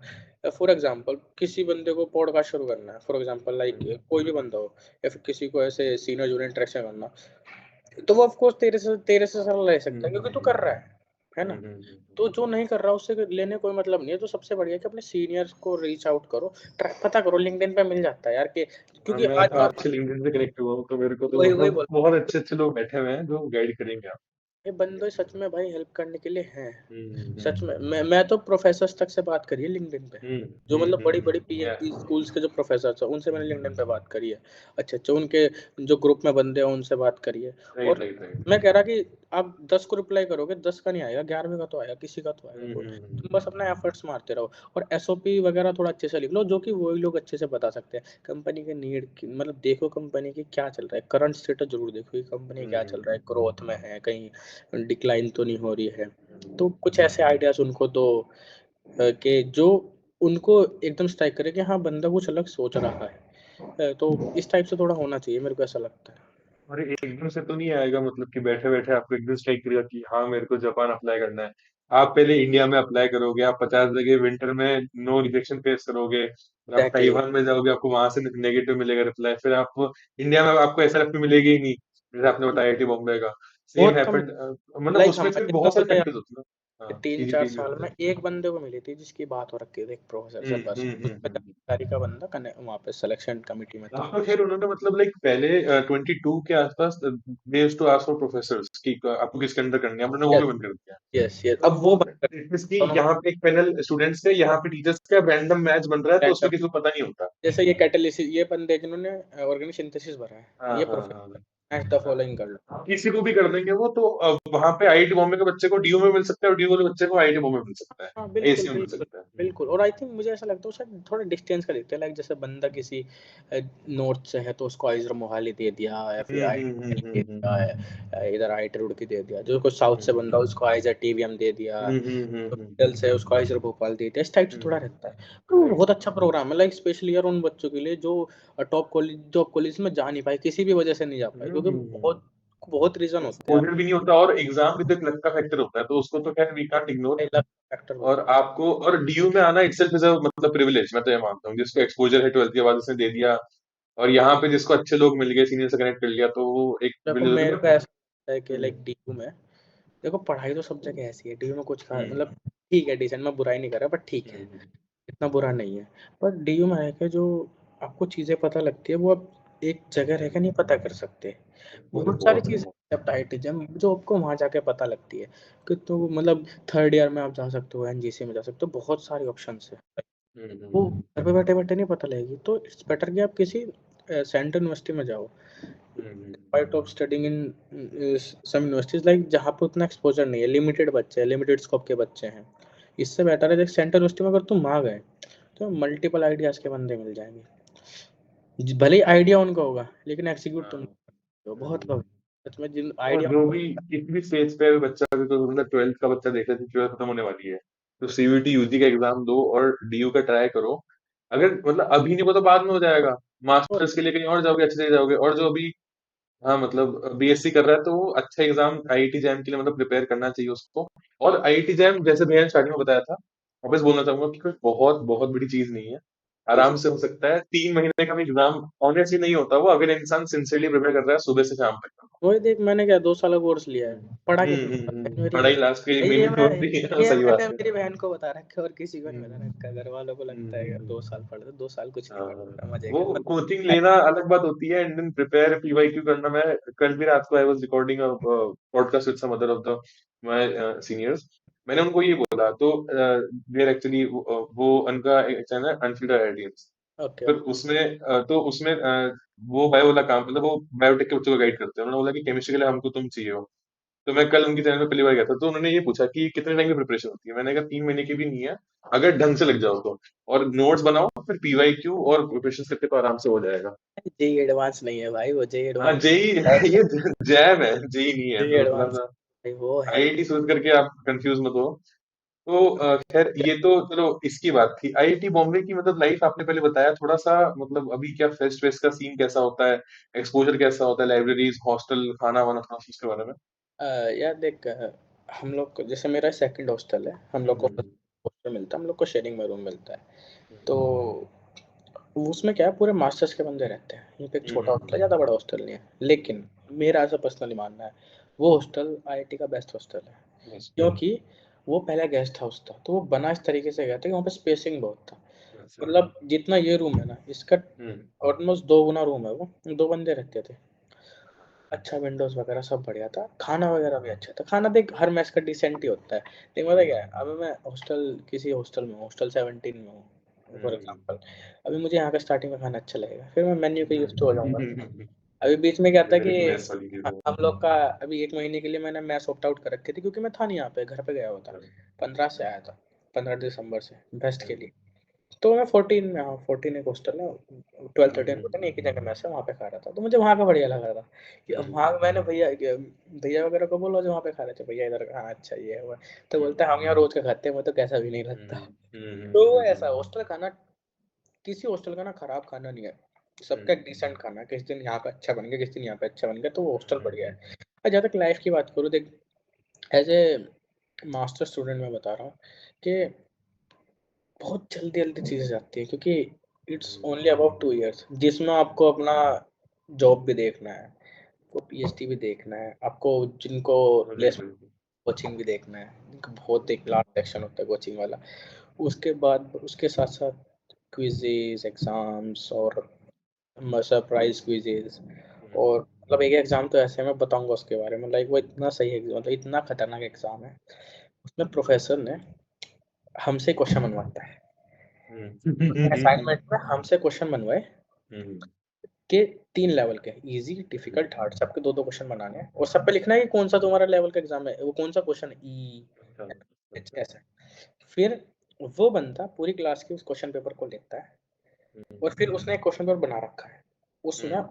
फॉर एग्ज़ाम्पल किसी बंदे को पॉडकास्ट शुरू करना है, फॉर एग्ज़ाम्पल लाइक कोई भी बंदा हो, या फिर किसी को ऐसे सीनियर जूनियर इंटरेक्शन करना, तो वो ऑफ कोर्स तेरे से सलाह ले सकता है क्योंकि तू कर रहा है। है ना? तो जो नहीं कर रहा उससे लेने कोई मतलब नहीं है, तो सबसे बढ़िया है कि अपने सीनियर्स को रीच आउट करो, पता करो, लिंक्डइन पे मिल जाता है यार कि क्योंकि मैं तो आज आपसे लिंक्डइन से कनेक्ट हुआ हूँ, तो मेरे को तो वही मतलब बोल बहुत अच्छे अच्छे लोग बैठे हुए हैं जो गाइड करेंगे आप। ये बंदे सच में भाई हेल्प करने के लिए हैं। सच में हम्म मैं तो प्रोफेसर्स तक से बात करी है लिंक्डइन पे। जो मतलब बड़ी-बड़ी या पीएचडी स्कूल्स के जो प्रोफेसर्स हैं, उनसे मैंने लिंक्डइन पे बात करी है। अच्छा, उनके जो ग्रुप में बंदे हैं, उनसे बात करी है। राइट और राइट राइट। मैं कह रहा कि आप 10 को रिप्लाई करोगे, 10 का नहीं आएगा, 11वें का तो आएगा, किसी का तो आएगा। तो तुम बस अपना एफर्ट्स मारते रहो और एसओपी वगैरह थोड़ा अच्छे से लिख लो, जो कि वही लोग अच्छे से बता सकते हैं। कंपनी के नीड की मतलब देखो कंपनी की क्या चल रहा है, करंट स्टेटस ज़रूर देखो कि कंपनी क्या चल रहा है, ग्रोथ में है, कहीं डिक्लाइन तो नहीं हो रही है। तो कुछ ऐसे आइडियाज़ उनको दो कि जो उनको एकदम स्ट्राइक करे कि हाँ, बंदा कुछ अलग सोच रहा है। तो इस टाइप से थोड़ा होना चाहिए, मेरे को ऐसा लगता है। और एकदम से तो नहीं आएगा, मतलब कि बैठे बैठे आपको एकदम स्ट्राइक करेगा कि हाँ मेरे को जापान अप्लाई करना है। आप पहले इंडिया में अप्लाई करोगे, आप 50 जगह विंटर में नो रिजेक्शन फेस करोगे, फिर आप एग्ज़ैक्टली। ताइवान में जाओगे, आपको वहां से नेगेटिव मिलेगा रिप्लाई, फिर आप इंडिया में आपको ऐसा रिप्लाई मिलेगी ही नहीं, जैसे आपने बताया आईआईटी बॉम्बे का सेम बहुत कम हैपेंड। मतलब लाइक उसमें फिर हमारे बहुत तो सारे मुझे फैक्टर्स होते हैं ना। हाँ, 3-4 सीजीपी भी साल होता में है। एक बंदे को मिली थी जिसकी बात हो रखी थी, एक प्रोफ़ेसर से बस। उसमें जानकारी का बंदा कने वहाँ पे सिलेक्शन कमिटी में था। हाँ खैर उन्होंने मतलब लाइक पहले 22 के आसपास they used to ask for professors कि आपको किसके अंदर करनी है, उन्होंने वो यस, भी बंद कर दिया। यस। तो अब वो वो बंदा इसकी उन्होंने यहाँ पे एक पैनल स्टूडेंट्स का, यहाँ पे टीचर्स का रैंडम मैच बन रहा है, तो रैंडम उसमें किसी को पता नहीं होता। जैसे ये कैटालिसिस ये बंदे जिन्होंने ऑर्गेनिक सिंथेसिस भरा है, हाँ ये हाँ हाँ प्रोफ़ेसर मैच द हाँ। फॉलोइंग कर लो। किसी को भी कर देंगे वो तो, वहां पे आईआईटी बॉम्बे के बच्चे को डीयू में मिल सकता है और डीयू वाले बच्चे को आईआईटी बॉम्बे में मिल सकता है, हाँ, बिल्कुल, एसीयू में मिल बिल्कुल, सकता है। बिल्कुल और आई थिंक मुझे ऐसा लगता है वो शायद थोड़ा डिस्टेंस का देखते हैं लाइक जैसे बंदा किसी नॉर्थ से है तो उसको आइज़र मोहाली दे दिया या फिर आईआईटी दिल्ली दे दिया है इधर आईआईटी रुड़की दे दिया। जो कोई साउथ से बंदा उसको आइज़र टीवीएम दे दिया, जो मिडल से है उसको आइज़र भोपाल दे दिया, इस टाइप से थोड़ा रहता है। तो वो राइट। बहुत अच्छा प्रोग्राम है लाइक स्पेशली यार उन बच्चों के लिए जो टॉप कॉलेज में जा नहीं पाए, किसी भी वजह से नहीं जा पाए क्योंकि बहुत बहुत रीज़न होते हैं। एक्सपोजर भी नहीं होता और एग्जाम भी तो एक लक का फैक्टर होता है, तो उसको तो खैर वी कांट इग्नोर। फैक्टर और होता है। आपको और डीयू में आना इटसेल्फ इज अ मतलब प्रिविलेज, मैं तो ये मानता हूँ, जिसको एक्सपोजर है 12th के बाद उसने दे दिया, और यहाँ पे जिसको अच्छे लोग मिल गए, सीनियर से कनेक्ट कर लिया, तो वो एक देखो प्रिविलेज होता मेरे है को ऐसा लगता है कि हम्म, लाइक डीयू में देखो पढ़ाई तो सब जगह ऐसी है, डीयू में कुछ खा हम्म, मतलब ठीक है डिसेंट मैं बुराई नहीं कर रहा बट ठीक है, हम्म, इतना बुरा नहीं है। पर डीयू में है कि जो आपको चीज़ें पता लगती है वो आप एक जगह रह के नहीं पता कर सकते। बहुत बहुत सारी बहुत चीज़ें बहुत। आप आईआईटीज़म जो आपको वहाँ जाके पता लगती है कि तो मतलब 3rd ईयर में आप जा सकते हो, एनजीसी में जा सकते हो, बहुत सारे ऑप्शंस हैं। वो हम्म, घर पे बैठे-बैठे नहीं पता लगेगी, तो इट्स बेटर कि आप किसी सेंट्रल यूनिवर्सिटी में जाओ। Hmm, part of studying in some universities like जहाँ पे उतना एक्सपोज़र नहीं है, लिमिटेड बच्चे हैं, लिमिटेड स्कोप के बच्चे हैं। इससे बेटर है देख सेंट्रल यूनिवर्सिटी में अगर तुम आ गए, तो मल्टीपल आइडियाज़ के बंदे मिल जाएँगे। भले ही आइडिया उनका होगा, लेकिन एग्ज़ीक्यूट तुम हाँ, कर हो, बहुत हम्म। लोग सच में जिन और आइडिया जो भी किसी भी स्टेज पे बच्चा, अभी तो मतलब 12th का बच्चा देख लेते, 12th खत्म होने वाली है, तो सीयूईटी यूजी का एग्जाम दो और डीयू का ट्राई करो। अगर मतलब अभी नहीं, वो तो बाद में हो जाएगा, और मास्टर्स के लिए कहीं और जाओगे, अच्छे से जाओगे, और जो अभी हाँ मतलब बीएससी कर रहा है, तो वो अच्छा एग्जाम आईआईटी जैम के लिए मतलब प्रिपेयर करना चाहिए उसको। और आईआईटी जैम जैसे भैया ने स्टार्टिंग में बताया था, वापस बोलना चाहूंगा कि कोई बहुत बहुत बड़ी चीज नहीं है, चीज़ आराम से हो सकता है। 3 महीने का भी एग्जाम ऑनेस्टली नहीं होता वो, अगर इंसान सिंसियरली प्रिपेयर कर रहा है सुबह से शाम तक। वही देख मैंने क्या 2 साल का कोर्स लिया है, पढ़ा कितना मेरी पढ़ाई लास्ट के एक ये महीने में मैं होती है, ये सही बात मैंने है। मेरी बहन को बता रखा है और किसी को नहीं बता हम्म, रखा। घर वालों को लगता है यार 2 साल पढ़ लो, 2 साल कुछ नहीं हाँ, पढ़ना, मज़े वो कर कोचिंग लेना अलग बात होती है, एंड देन प्रिपेयर पीवाईक्यू करना। मैं कल भी रात को I was recording a podcast with some other of the my seniors, मैंने उनको ये बोला, तो देयर एक्चुअली वो उनका एक चैनल है अनफिल्टर्ड आइडियंस, ओके, फिर उसमें तो उसमें वो बायो वाला काम, मतलब वो बायोटेक के बच्चों को गाइड करते हैं। उन्होंने बोला कि केमिस्ट्री के लिए हमको तुम चाहिए हो। तो मैं कल उनके चैनल पे पहली बार गया था, तो उन्होंने ये पूछा कि कितने टाइम की प्रिपरेशन होती है, मैंने कहा 3 महीने की भी नहीं है, अगर ढंग से लग जाओ तो, और नोट्स बनाओ, फिर पीवाईक्यू और प्रिपरेशन करके तो आराम से हो जाएगा। जेईई एडवांस नहीं है भाई, वो जेईई हाँ एडवांस जेई, ये जैम है, जेई नहीं है, जेईई तो थोड़ा एडवांस सा भाई वो है। आईआईटी सोच करके आप कंफ्यूज मत हो। तो खैर ये तो चलो इसकी बात थी। आईआईटी बॉम्बे की मतलब लाइफ आपने पहले बताया थोड़ा सा, मतलब अभी क्या फेस्ट वेस्ट का सीन कैसा होता है, एक्सपोजर कैसा होता है, लाइब्रेरीज, हॉस्टल, खाना वाना, थोड़ा सा उसके बारे में। यार देख हम लोग को जैसे मेरा सेकंड हॉस्टल है, हम लोग को हम्म हॉस्टल मिलता है, हम लोग को शेयरिंग में रूम मिलता है। तो हम्म उसमें क्या है पूरे मास्टर्स के बंदे रहते हैं। ये तो एक छोटा हॉस्टल है, ज़्यादा बड़ा हॉस्टल नहीं है। लेकिन मेरा ऐसा पर्सनली मानना है, वो हॉस्टल आईआईटी का बेस्ट हॉस्टल है। Yes. क्योंकि वो पहला गेस्ट हाउस था, तो वो बना इस तरीके से गया था कि वहाँ पे स्पेसिंग बहुत था। अच्छा। मतलब जितना ये रूम है ना, इसका हम्म ऑलमोस्ट 2 गुना रूम है वो, 2 बंदे रहते थे। अच्छा विंडोज़ वगैरह सब बढ़िया था, खाना वगैरह भी अच्छा था। खाना देख हर मेस का डिसेंट ही होता है। लेकिन पता क्या है, अभी मैं किसी हॉस्टल में हूँ, हॉस्टल 17 में हूँ फॉर एग्ज़ाम्पल। अभी मुझे यहाँ का स्टार्टिंग में खाना अच्छा लगेगा, फिर मैं मेन्यू के यूज़ टू हो जाऊँगा। अभी बीच में क्या था कि मेस वाली चीज हो। हम लोग का अभी 1 महीने के लिए मैंने मेस ऑप्ट आउट कर रखी थी, क्योंकि मैं था नहीं यहाँ पे, घर पे गया हुआ था। 15 से आया था, 15 दिसंबर से फेस्ट के लिए। तो मैं 14 में, हाँ 14 एक हॉस्टल है, 12-13-14 एक ही जगह मेस है, वहाँ पे खा रहा था। तो मुझे वहाँ का बढ़िया लग रहा था कि अब वहाँ मैंने भैया वगैरह को बोला जो वहाँ पे खा रहे थे, भैया इधर हाँ अच्छा ये है वो है। तो बोलते हैं हम यहाँ रोज का खाते हैं, मुझे तो कैसा भी नहीं लगता। तो ऐसा हॉस्टल खाना, किसी हॉस्टल का ना खराब खाना नहीं है, सबका एक डिसेंट खाना है। किसी दिन यहाँ पे अच्छा बन गया, किसी दिन यहाँ पे अच्छा बन गया, तो वो हॉस्टल बढ़िया है। और जहाँ तक लाइफ की बात करूँ, देख एज ए मास्टर स्टूडेंट मैं बता रहा हूँ कि बहुत जल्दी-जल्दी चीज़ें जाती हैं, क्योंकि इट्स ओनली अबाउट 2 इयर्स, जिसमें आपको अपना जॉब भी देखना है, आपको पीएचडी भी देखना है, आपको जिनको प्लेसमेंट कोचिंग भी देखना है, इनका बहुत एक लार्ज सेक्शन होता है कोचिंग वाला। उसके बाद उसके साथ-साथ क्विज़ेज़, एग्ज़ाम्स और सरप्राइज़ क्विज़ेज़, और मतलब एक एग्ज़ाम तो ऐसे है, मैं बताऊँगा उसके बारे में, लाइक वो इतना सही एग्ज़ाम था, इतना खतरनाक एग्ज़ाम है। उसमें प्रोफ़ेसर ने हमसे क्वेश्चन बनवाता है। उसने असाइनमेंट में हमसे क्वेश्चन बनवाए के 3 लेवल के, ईज़ी, डिफ़िकल्ट, हार्ड, सबके 2-2 क्वेश्चन बनाने हैं और सब पे लिखना है कि कौन-सा तुम्हारा लेवल का एग्ज़ाम है, वो कौन-सा क्वेश्चन है, ई, एच ऐसा। फिर वो बंदा पूरी क्लास के उस क्वेश्चन पेपर को लेता है और फिर उसने एक क्वेश्चन पेपर बना रखा है। उसमें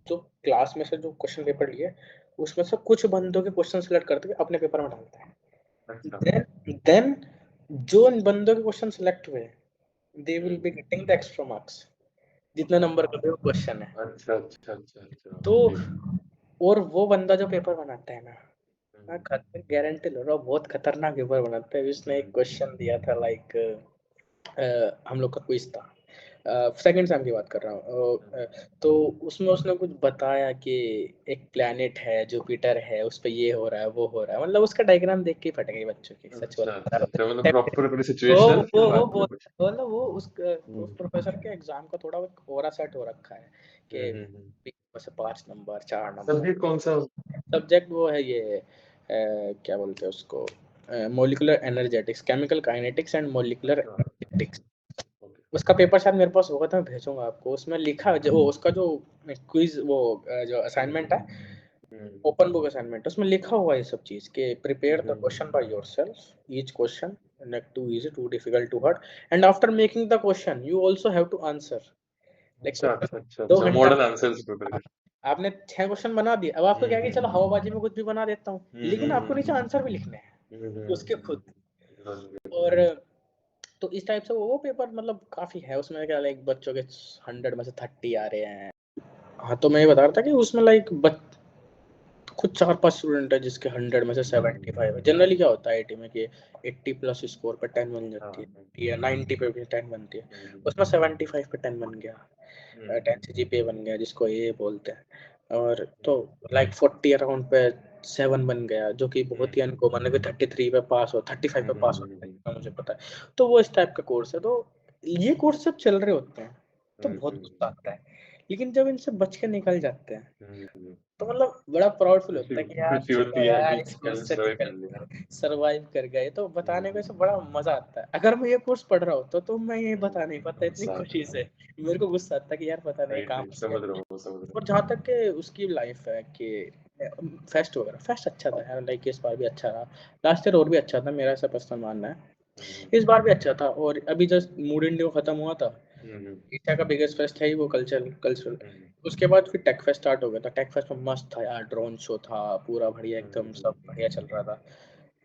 जो क्लास में से जो क्वेश्चन पेपर लिए, उसमें से कुछ बंदों के क्वेश्चन सेलेक्ट करके अपने पेपर में डालता है। देन देन जो इन बंदों के क्वेश्चन सेलेक्ट हुए, they will be getting the extra marks, जितने नंबर का भी वो क्वेश्चन है। अच्छा अच्छा अच्छा अच्छा, तो ओके। और वो बंदा जो पेपर बनाता है ना, मैं गारंटी ले रहा हूँ बहुत खतरनाक पेपर बनाता है। उसने एक क्वेश्चन दिया था, लाइक हम लोग का क्विज था, सेकंड सेम की बात कर रहा हूँ। तो उसमें उसने कुछ बताया कि एक प्लेनेट है, जुपिटर है, उस पे ये हो रहा है, वो हो रहा है, मतलब उसका डायग्राम देख के ही फट गई बच्चों की, सच अच्छा बता अच्छा रहा अच्छा, मतलब हूँ। प्रॉपर अपनी वो सिचुएशनल फिर वो बाद में बोल कुछ। मतलब वो उस प्रोफेसर के एग्जाम का थोड़ा ऑरा सेट हो रखा है कि हम्म। बस 5 नंबर, 4 नंबर। सब्जेक्ट कौन सा? सब्जेक्ट वो है ये, क्या बोलते हैं उसको, molecular energetics, chemical kinetics and molecular अच्छा, एनर्जेटिक्स। ओके। उसका पेपर शायद मेरे पास होगा तो मैं भेजूंगा आपको। उसमें लिखा है जो उसका जो क्विज, वो जो असाइनमेंट है, हम्म ओपन बुक असाइनमेंट, उसमें लिखा हुआ है ये सब चीज कि prepare the hmm, question by yourself, each question like too easy, too difficult, too hard, and after making the question you also have to answer, like अच्छा question अच्छा अच्छा 2 अच्छा, घंटा। मॉडल आंसर्स प्रिपेयर कर। आपने 6 क्वेश्चन बना दिए, अब आपको क्या है कि चलो हवाबाजी में कुछ भी बना देता हूँ, लेकिन आपको नीचे आंसर भी लिखने हैं उसके खुद। और तो इस टाइप से वो पेपर मतलब काफी है उसमें, क्या लाइक बच्चों के 100 में से 30 आ रहे हैं। हाँ तो मैं ये बता रहा था कि उसमें लाइक कुछ 4-5 स्टूडेंट है जिसके 100 में से 75 है। जनरली क्या होता है आईआईटी में कि 80 प्लस स्कोर पे 10 बन जाती है, या 90 पे भी 10 बनती है। उसमें 75 पे 10 बन गया, 10 सीजीपीए बन गया, जिसको ये बोलते हैं। और तो लाइक 40 अराउंड पे 7 बन गया, जो कि बहुत ही अनकॉमन है कि 33 पे पास हो, 35 पे पास हो, इतना मुझे पता है। तो वो इस टाइप का कोर्स है। तो ये कोर्स सब चल रहे होते हैं, तो बहुत गुस्सा आता है, लेकिन जब इनसे बच के निकल जाते हैं तो मतलब बड़ा प्राउड फील होता खुशी है कि यार खुशी शुक्र होती है है यार कि इस मैंने कोर्स से सर्वाइव निकल कर लिया। कर सरवाइव कर गए। तो बताने को इसे बड़ा मजा आता है। अगर मैं ये कोर्स पढ़ रहा होता तो मैं ये बता नहीं पाता इतनी साथ खुशी से। मेरे को गुस्सा आता है कि यार पता नहीं राइट कहाँ राइट, फंस समझ रहा गया। हूँ समझ रहा और जहाँ तक के उसकी लाइफ है कि फेस्ट वगैरह, फेस्ट अच्छा था यार, लाइक इस बार भी अच्छा रहा। लास्ट ईयर और भी अच्छा था, मेरा ऐसा पर्सनल मानना है। हूँ। इस बार भी अच्छा था। और अभी जस्ट मूड इंडियो खत्म हुआ था, हम्म इंडिया का बिगेस्ट फेस्ट है ही वो, कल्चरल कल्चरल। हम्म उसके बाद फिर टेक फेस्ट स्टार्ट हो गया था। टेक फेस्ट में मस्त था यार, ड्रोन शो था पूरा बढ़िया, एकदम सब बढ़िया चल रहा था।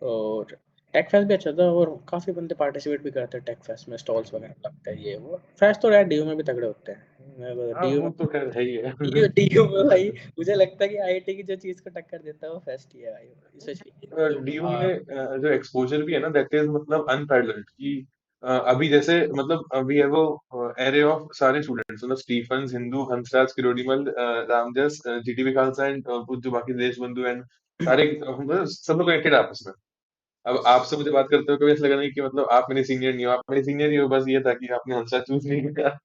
और टेक फेस्ट भी अच्छा था, और काफी बंदे पार्टिसिपेट भी करते हैं टेक फेस्ट में, स्टॉल्स वगैरह लगते हैं ये वो। फेस्ट तो यार डीयू में भी तगड़े होते हैं, हाँ, डीयू वो तो खैर है ही है। डीयू डीयू में भाई मुझे लगता है कि आईआईटी की जो चीज को टक्कर देता है वो फेस्ट ही है भाई, स्पेशली जो डीयू में जो एक्सपोजर भी है ना, दैट इज मतलब अनपैरेलल्ड कि अभी जैसे मतलब we have a array of सारे स्टूडेंट्स, मतलब Stephen's, Hindu, Hansraj, Kirorimal, Ramjas, GTB Khalsa and जो बाकी देश बंधु एंड सारे मतलब सब लोग कनेक्टेड आपस में। अब आपसे मुझे बात करते हुए कभी ऐसा लगा नहीं कि मतलब आप मेरे सीनियर नहीं हो, आप मेरे सीनियर ही हो, बस ये था कि आपने हंसा चूज नहीं किया,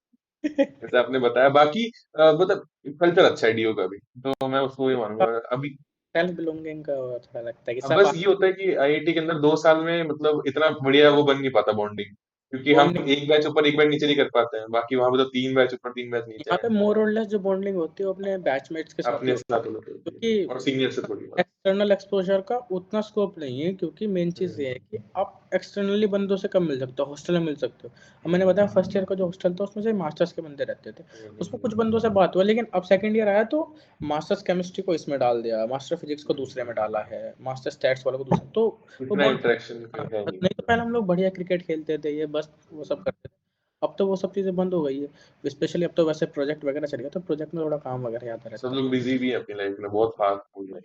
जैसे आपने बताया। बाकी मतलब कल्चर अच्छा है डीओ का भी, तो मैं उसको ये मानूंगा अभी। सेल्फ बिलोंगिंग का थोड़ा लगता है कि अब सब बस ये होता है कि आईआईटी के अंदर 2 साल में मतलब इतना बढ़िया वो बन नहीं पाता बॉन्डिंग, क्योंकि हम बॉन्डिंग एक बैच ऊपर एक बैच नीचे नहीं कर पाते हैं, बाकी वहां पे तो 3 बैच ऊपर 3 बैच नीचे यहाँ हैं। पे मोर और लेस जो बॉन्डिंग होती है वो अपने बैचमेट्स के साथ ही अपने होती साथ है, होती है क्योंकि और सीनियर से थोड़ी बात। एक्सटर्नल एक्सपोजर का उतना स्कोप नहीं है, क्योंकि मेन चीज़ ये है हम्म कि आप एक्सटर्नली बंदों से कम मिल सकते हो, हॉस्टल में मिल सकते हो। अब मैंने हम्म बताया फर्स्ट ईयर का जो हॉस्टल था उसमें से मास्टर्स के बंदे रहते थे, उसमें कुछ हम्म। बंदों से बात हुआ, लेकिन अब सेकंड ईयर आया तो मास्टर्स केमिस्ट्री को इसमें डाल दिया, मास्टर फिजिक्स को दूसरे में डाला है, मास्टर स्टैट्स वालों को दूसरे, तो वो इतना बॉन्ड। इंटरेक्शन हाँ, है नहीं। नहीं तो पहले हम लोग बढ़िया क्रिकेट खेलते थे, ये बस वो सब करते थे। अब तो वो सब चीज़ें बंद हो गई है, स्पेशली अब तो वैसे प्रोजेक्ट वगैरह चल गया, तो प्रोजेक्ट में थोड़ा काम वगैरह ज़्यादा सब रहता है। लोग बिजी भी है अपनी लाइफ में, बहुत फास्ट हो गई।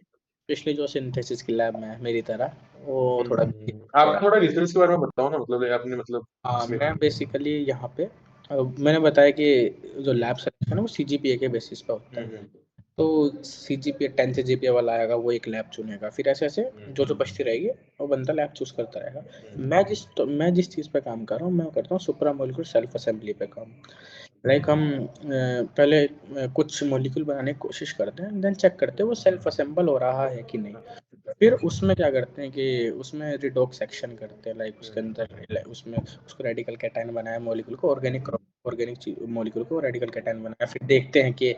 स्पेशली जो सिंथेसिस की लैब में है मेरी तरह, वो थोड़ा busy हो आप रहा है। थोड़ा रिसर्च के बारे में बताओ ना, मतलब आपने मतलब हाँ, इसमें। मैं बेसिकली यहाँ पे मैंने बताया कि जो लैब सिलेक्शन है वो सीजीपीए के बेसिस पे होता है। हम्म तो सीजीपीए 10 से जीपीए वाला आएगा वो एक लैब चुनेगा, फिर ऐसे ऐसे जो जो बचती रहेगी वो बंदा लैब चूज करता रहेगा। मैं जिस चीज़ पे काम कर रहा हूँ, मैं करता हूँ सुपरा मोलिकुलर सेल्फ असेंबली पे काम। लाइक हम पहले कुछ मॉलिक्यूल बनाने की कोशिश करते हैं, देन चेक करते हैं वो सेल्फ असेंबल हो रहा है कि नहीं। फिर उसमें क्या करते हैं कि उसमें रिडॉक्स एक्शन करते हैं, लाइक उसके अंदर उसमें उसको रेडिकल कैटायन बनाया मॉलिक्यूल को, ऑर्गेनिक मॉलिक्यूल को रेडिकल कैटायन बनाया, फिर देखते हैं कि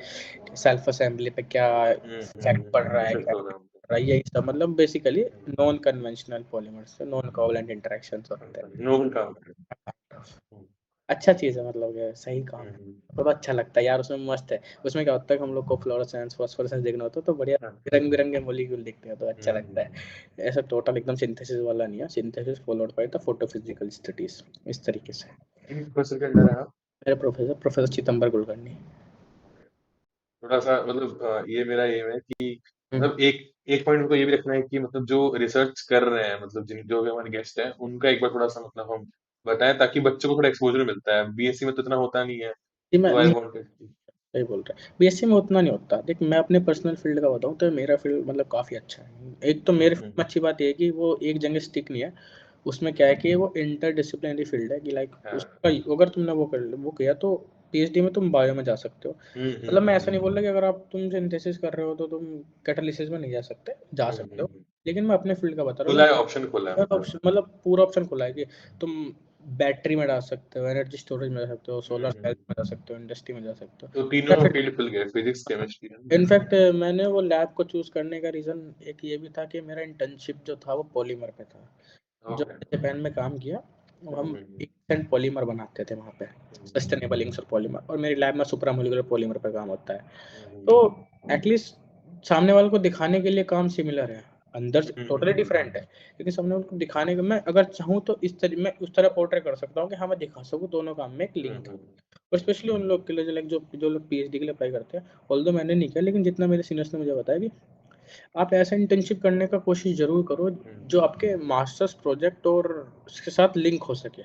सेल्फ असेंबली पे क्या इफेक्ट पड़ रहा है, इफेक्ट क्या हो रहा पड़ रहा है, यही सब मतलब बेसिकली है। नॉन कन्वेंशनल पॉलीमर्स से नॉन कोवलेंट इंटरेक्शंस होते हैं। नोबल काम है। अच्छा चीज़ है, मतलब ये सही काम है, हम्म, बहुत अच्छा लगता है यार, उसमें मस्त है। उसमें क्या होता है कि हम लोग को फ्लोरोसेंस फास्फोरेंस देखना होता है, तो बढ़िया रंग बिरंगे मॉलिक्यूल दिखते हैं, तो अच्छा लगता है। ऐसा टोटल एकदम सिंथेसिस वाला नहीं है, synthesis followed by the photophysical studies, इस तरीके से। इन प्रोफेसर के अंडर है आप। मेरे प्रोफेसर प्रोफेसर चिदम्बर कुलकर्णी। थोड़ा सा मतलब ये मेरा एम है कि हम्म। मतलब एक एक पॉइंट को ये भी रखना है कि मतलब जो रिसर्च कर रहे हैं, मतलब जिन जो भी हमारे गेस्ट हैं उनका एक बार थोड़ा सा मतलब हम बताएं, ताकि बच्चों को थोड़ा एक्सपोजर मिलता है, बीएससी में तो इतना होता नहीं है। जी, मैं तो आई नहीं, वांटेड। सही बोल रहा है, बीएससी में उतना नहीं होता। देख, मैं अपने पर्सनल फील्ड का बताऊँ तो मेरा फील्ड मतलब काफ़ी अच्छा है। एक तो मेरे फील्ड में अच्छी बात ये है कि वो एक जगह स्टिक नहीं है। उसमें क्या है कि वो इंटरडिसिप्लिनरी फील्ड है, कि लाइक हाँ। उसका अगर तुमने वो किया तो पीएचडी में तुम बायो में जा सकते हो। मतलब मैं ऐसा नहीं बोल रहा कि अगर आप तुम सिंथेसिस कर रहे हो तो तुम कैटालिसिस में नहीं जा सकते, जा सकते हो। लेकिन मैं अपने फील्ड का बता रहा हूँ, खुला है, ऑप्शन खुला है मतलब। ऑप्शन मतलब पूरा ऑप्शन खुला है कि तुम बैटरी में डाल सकते हो, एनर्जी स्टोरेज में जा सकते हो, सोलर सेल में जा सकते हो, इंडस्ट्री में जा सकते हो, तो या तीनों फिर फील्ड खुल गए, फिजिक्स केमिस्ट्री है ना। इनफैक्ट मैंने वो लैब को चूज करने का रीजन एक ये भी था कि मेरा इंटर्नशिप जो था वो पॉलीमर पे था। जब ओके। मैंने जापान में काम किया, वो हम हम्म इंस्टेंट पॉलीमर बनाते थे वहाँ पे, सस्टेनेबल इंक्स और पॉलीमर, और मेरी लैब में सुप्रामोलिकुलर पॉलीमर पे काम होता है। तो एटलीस्ट सामने वाले को दिखाने के लिए काम सिमिलर है, अंदर से टोटली डिफरेंट है, लेकिन सामने वाले को दिखाने का, मैं अगर चाहूँ तो इस तरह मैं उस तरह पोर्ट्रे कर सकता हूँ कि हाँ मैं दिखा सकूँ दोनों काम में एक लिंक है। और स्पेशली उन लोग के लिए जो लोग पीएचडी के लिए अप्लाई करते हैं, ऑल्दो मैंने नहीं किया, लेकिन जितना मेरे सीनियर्स ने मुझे बताया कि आप ऐसा इंटर्नशिप करने का कोशिश ज़रूर करो जो आपके मास्टर्स प्रोजेक्ट और उसके साथ लिंक हो सके।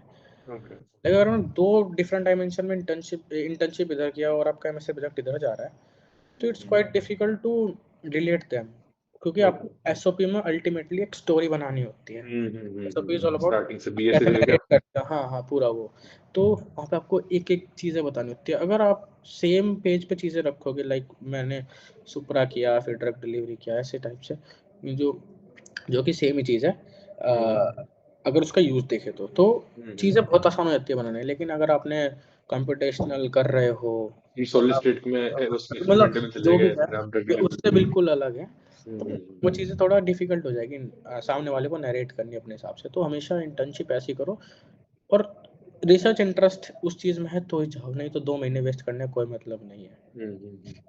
ओके। अगर हम दो डिफरेंट डायमेंशन में इंटर्नशिप इधर किया और आपका एमएससी प्रोजेक्ट इधर जा रहा है, तो it's quite difficult to relate them, क्योंकि आपको एसओपी में अल्टीमेटली एक स्टोरी बनानी होती है। SOP is all about starting से बीएससी कैसे से लेके नरेट करते हैं, हाँ हाँ पूरा वो। तो वहाँ पे आपको एक एक चीज़ें बतानी होती है। अगर आप सेम पेज पे चीज़ें रखोगे, लाइक मैंने सुपरा किया फिर ड्रग डिलीवरी किया, ऐसे टाइप से जो जो कि सेम ही चीज़ है, अगर उसका यूज़ देखें तो चीज़ें बहुत आसान हो जाती है बनाने। लेकिन अगर आपने कंप्यूटेशनल कर रहे हो, ये और सॉलिड आप स्टेट में उसमें मतलब एक्सपेरिमेंटल में चले जो भी गए, है, फिर आप ड्रग ये डिलीवरी उससे पे गए। बिल्कुल अलग है। तो वो हम्म। चीज़ें थोड़ा डिफिकल्ट हो जाएगी सामने वाले को नरेट करनी अपने हिसाब से। तो हमेशा इंटर्नशिप ऐसी करो, और रिसर्च इंटरेस्ट उस चीज़ में है तो ही जाओ, नहीं तो 2 महीने वेस्ट करने का कोई मतलब नहीं है।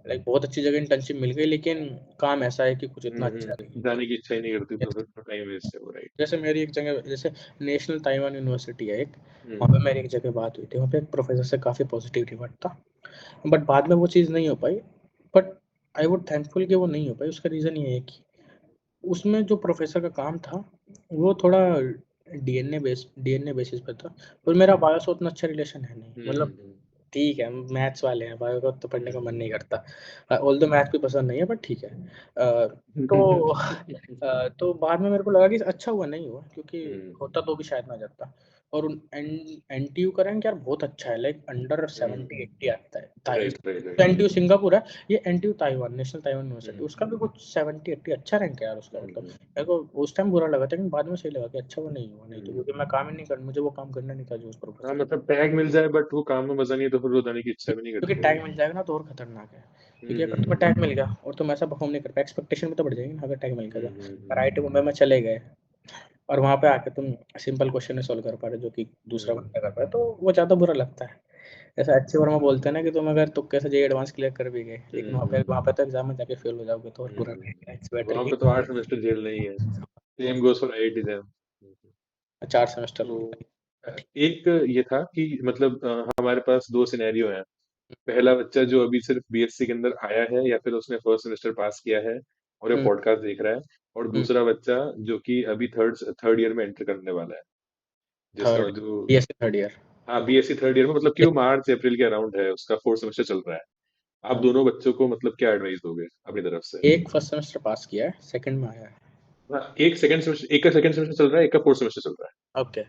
लाइक बहुत अच्छी जगह इंटर्नशिप मिल गई, लेकिन काम ऐसा है कि कुछ इतना अच्छा नहीं जाने की इच्छा ही नहीं करती, तो है। फिर तो टाइम वेस्ट है वो, राइट। जैसे मेरी एक जगह, जैसे नेशनल ताइवान यूनिवर्सिटी है एक, वहाँ पे हम्म मेरी एक जगह बात हुई थी, वहाँ पे एक प्रोफेसर से काफ़ी पॉजिटिव रिवर्ट था, बट बाद में वो चीज़ नहीं हो पाई। बट आई वुड थैंकफुल कि वो नहीं हो पाई, उसका रीज़न ये है कि उसमें जो प्रोफेसर का काम था वो थोड़ा डीएनए बेसिस पे था, और मेरा बायो से उतना अच्छा रिलेशन है नहीं, मतलब ठीक है, मैथ्स वाले हैं, बायो का तो पढ़ने का मन नहीं करता। ऑल्दो मैथ भी पसंद नहीं है, बट ठीक है। तो तो बाद में मेरे को लगा कि अच्छा हुआ नहीं हुआ, क्योंकि होता तो भी शायद ना जाता। और एनटीयू का रैंक यार बहुत अच्छा है, लाइक अंडर 70-80 आता है। Right right right. NTU Singapore है, ये NTU Taiwan, national Taiwan university, उसका भी कुछ 70-80 अच्छा रैंक है यार उसका। मतलब मेरे को उस टाइम बुरा लगा था, लेकिन बाद में सही लगा कि अच्छा वो नहीं हुआ, नहीं तो क्योंकि मैं काम ही नहीं कर, मुझे वो काम करना नहीं था जो उस हाँ प्रोफेसर। मतलब टैग मिल जाए बट वो काम में मजा नहीं है तो फिर वो जाने की इच्छा भी नहीं क्योंकि करती टैग है। मिल जाएगा ना तो और खतरनाक है, क्योंकि अगर तुम्हें टैग मिल गया और तुम ऐसा परफॉर्म नहीं कर पाए, एक्सपेक्टेशन भी तो बढ़ जाएगी ना अगर टैग मिल गया तो। आईआईटी मुंबई में चले गए और वहाँ पे आके तुम सिंपल क्वेश्चन नहीं सॉल्व कर पा रहे जो कि दूसरा बंदा कर पाए, तो वो ज़्यादा बुरा लगता है। ऐसा अच्छे वर्मा बोलते हैं ना कि तुम अगर तुक्के से जेईई एडवांस क्लियर कर भी गए, लेकिन वहाँ पे तो एग्जाम में जाके फेल हो जाओगे तो और बुरा लगेगा। इट्स बेटर वहां कि पे तो 8 सेमेस्टर जेल नहीं है। Same goes for IIT jam. 4 semester. तो एक ये था कि मतलब हमारे पास दो सिनेरियो हैं। पहला बच्चा जो अभी सिर्फ बीएससी के अंदर आया है या फिर उसने फर्स्ट सेमेस्टर पास किया है और ये हम्म, पॉडकास्ट देख रहा है, और हम्म, दूसरा बच्चा जो कि अभी थर्ड थर्ड ईयर में एंटर करने वाला है, जिसका थर्ड, जो बीएससी थर्ड ईयर। हाँ बीएससी थर्ड ईयर में, मतलब कि वो मार्च अप्रैल के अराउंड है, उसका फोर्थ सेमेस्टर चल रहा है। आप दोनों बच्चों को मतलब क्या एडवाइस दोगे अपनी तरफ से? एक फर्स्ट सेमेस्टर पास किया है, सेकंड में आया है। हाँ, एक का सेकंड सेमेस्टर चल रहा है, एक का फोर्थ सेमेस्टर चल रहा ओके।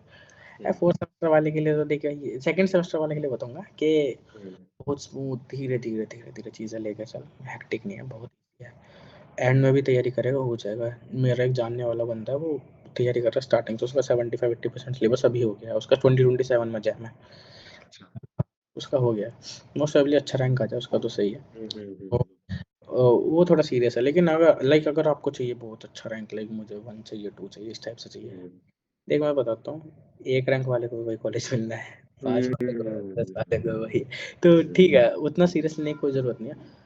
है। फोर्थ सेमेस्टर वाले के लिए तो देखिए, ये सेकंड सेमेस्टर वाले के लिए बताऊंगा कि हम्म, बहुत स्मूथ, धीरे धीरे धीरे धीरे चीज़ें लेकर चल, हैक्टिक नहीं है, बहुत easy है। एंड में भी तैयारी करेगा हो जाएगा। मेरा एक जानने वाला बंदा है, वो तैयारी कर रहा है स्टार्टिंग से, उसका 75-80% सिलेबस अभी हो गया है, उसका 2027 में जैम है, अच्छा। उसका हो गया। मोस्ट प्रोबेबली अच्छा रैंक आ जाए उसका तो सही है। तो हम्म। वो थोड़ा सीरियस है, लेकिन अगर लाइक अगर आपको चाहिए बहुत अच्छा रैंक, लाइक मुझे 1 चाहिए, 2 चाहिए, इस टाइप से चाहिए, हम्म। देख मैं बताता हूँ, 1 रैंक वाले को वही कॉलेज मिलना है, 5 वाले को, 10 वाले को वही। तो ठीक है, उतना सीरियस लेने की कोई ज़रूरत नहीं है।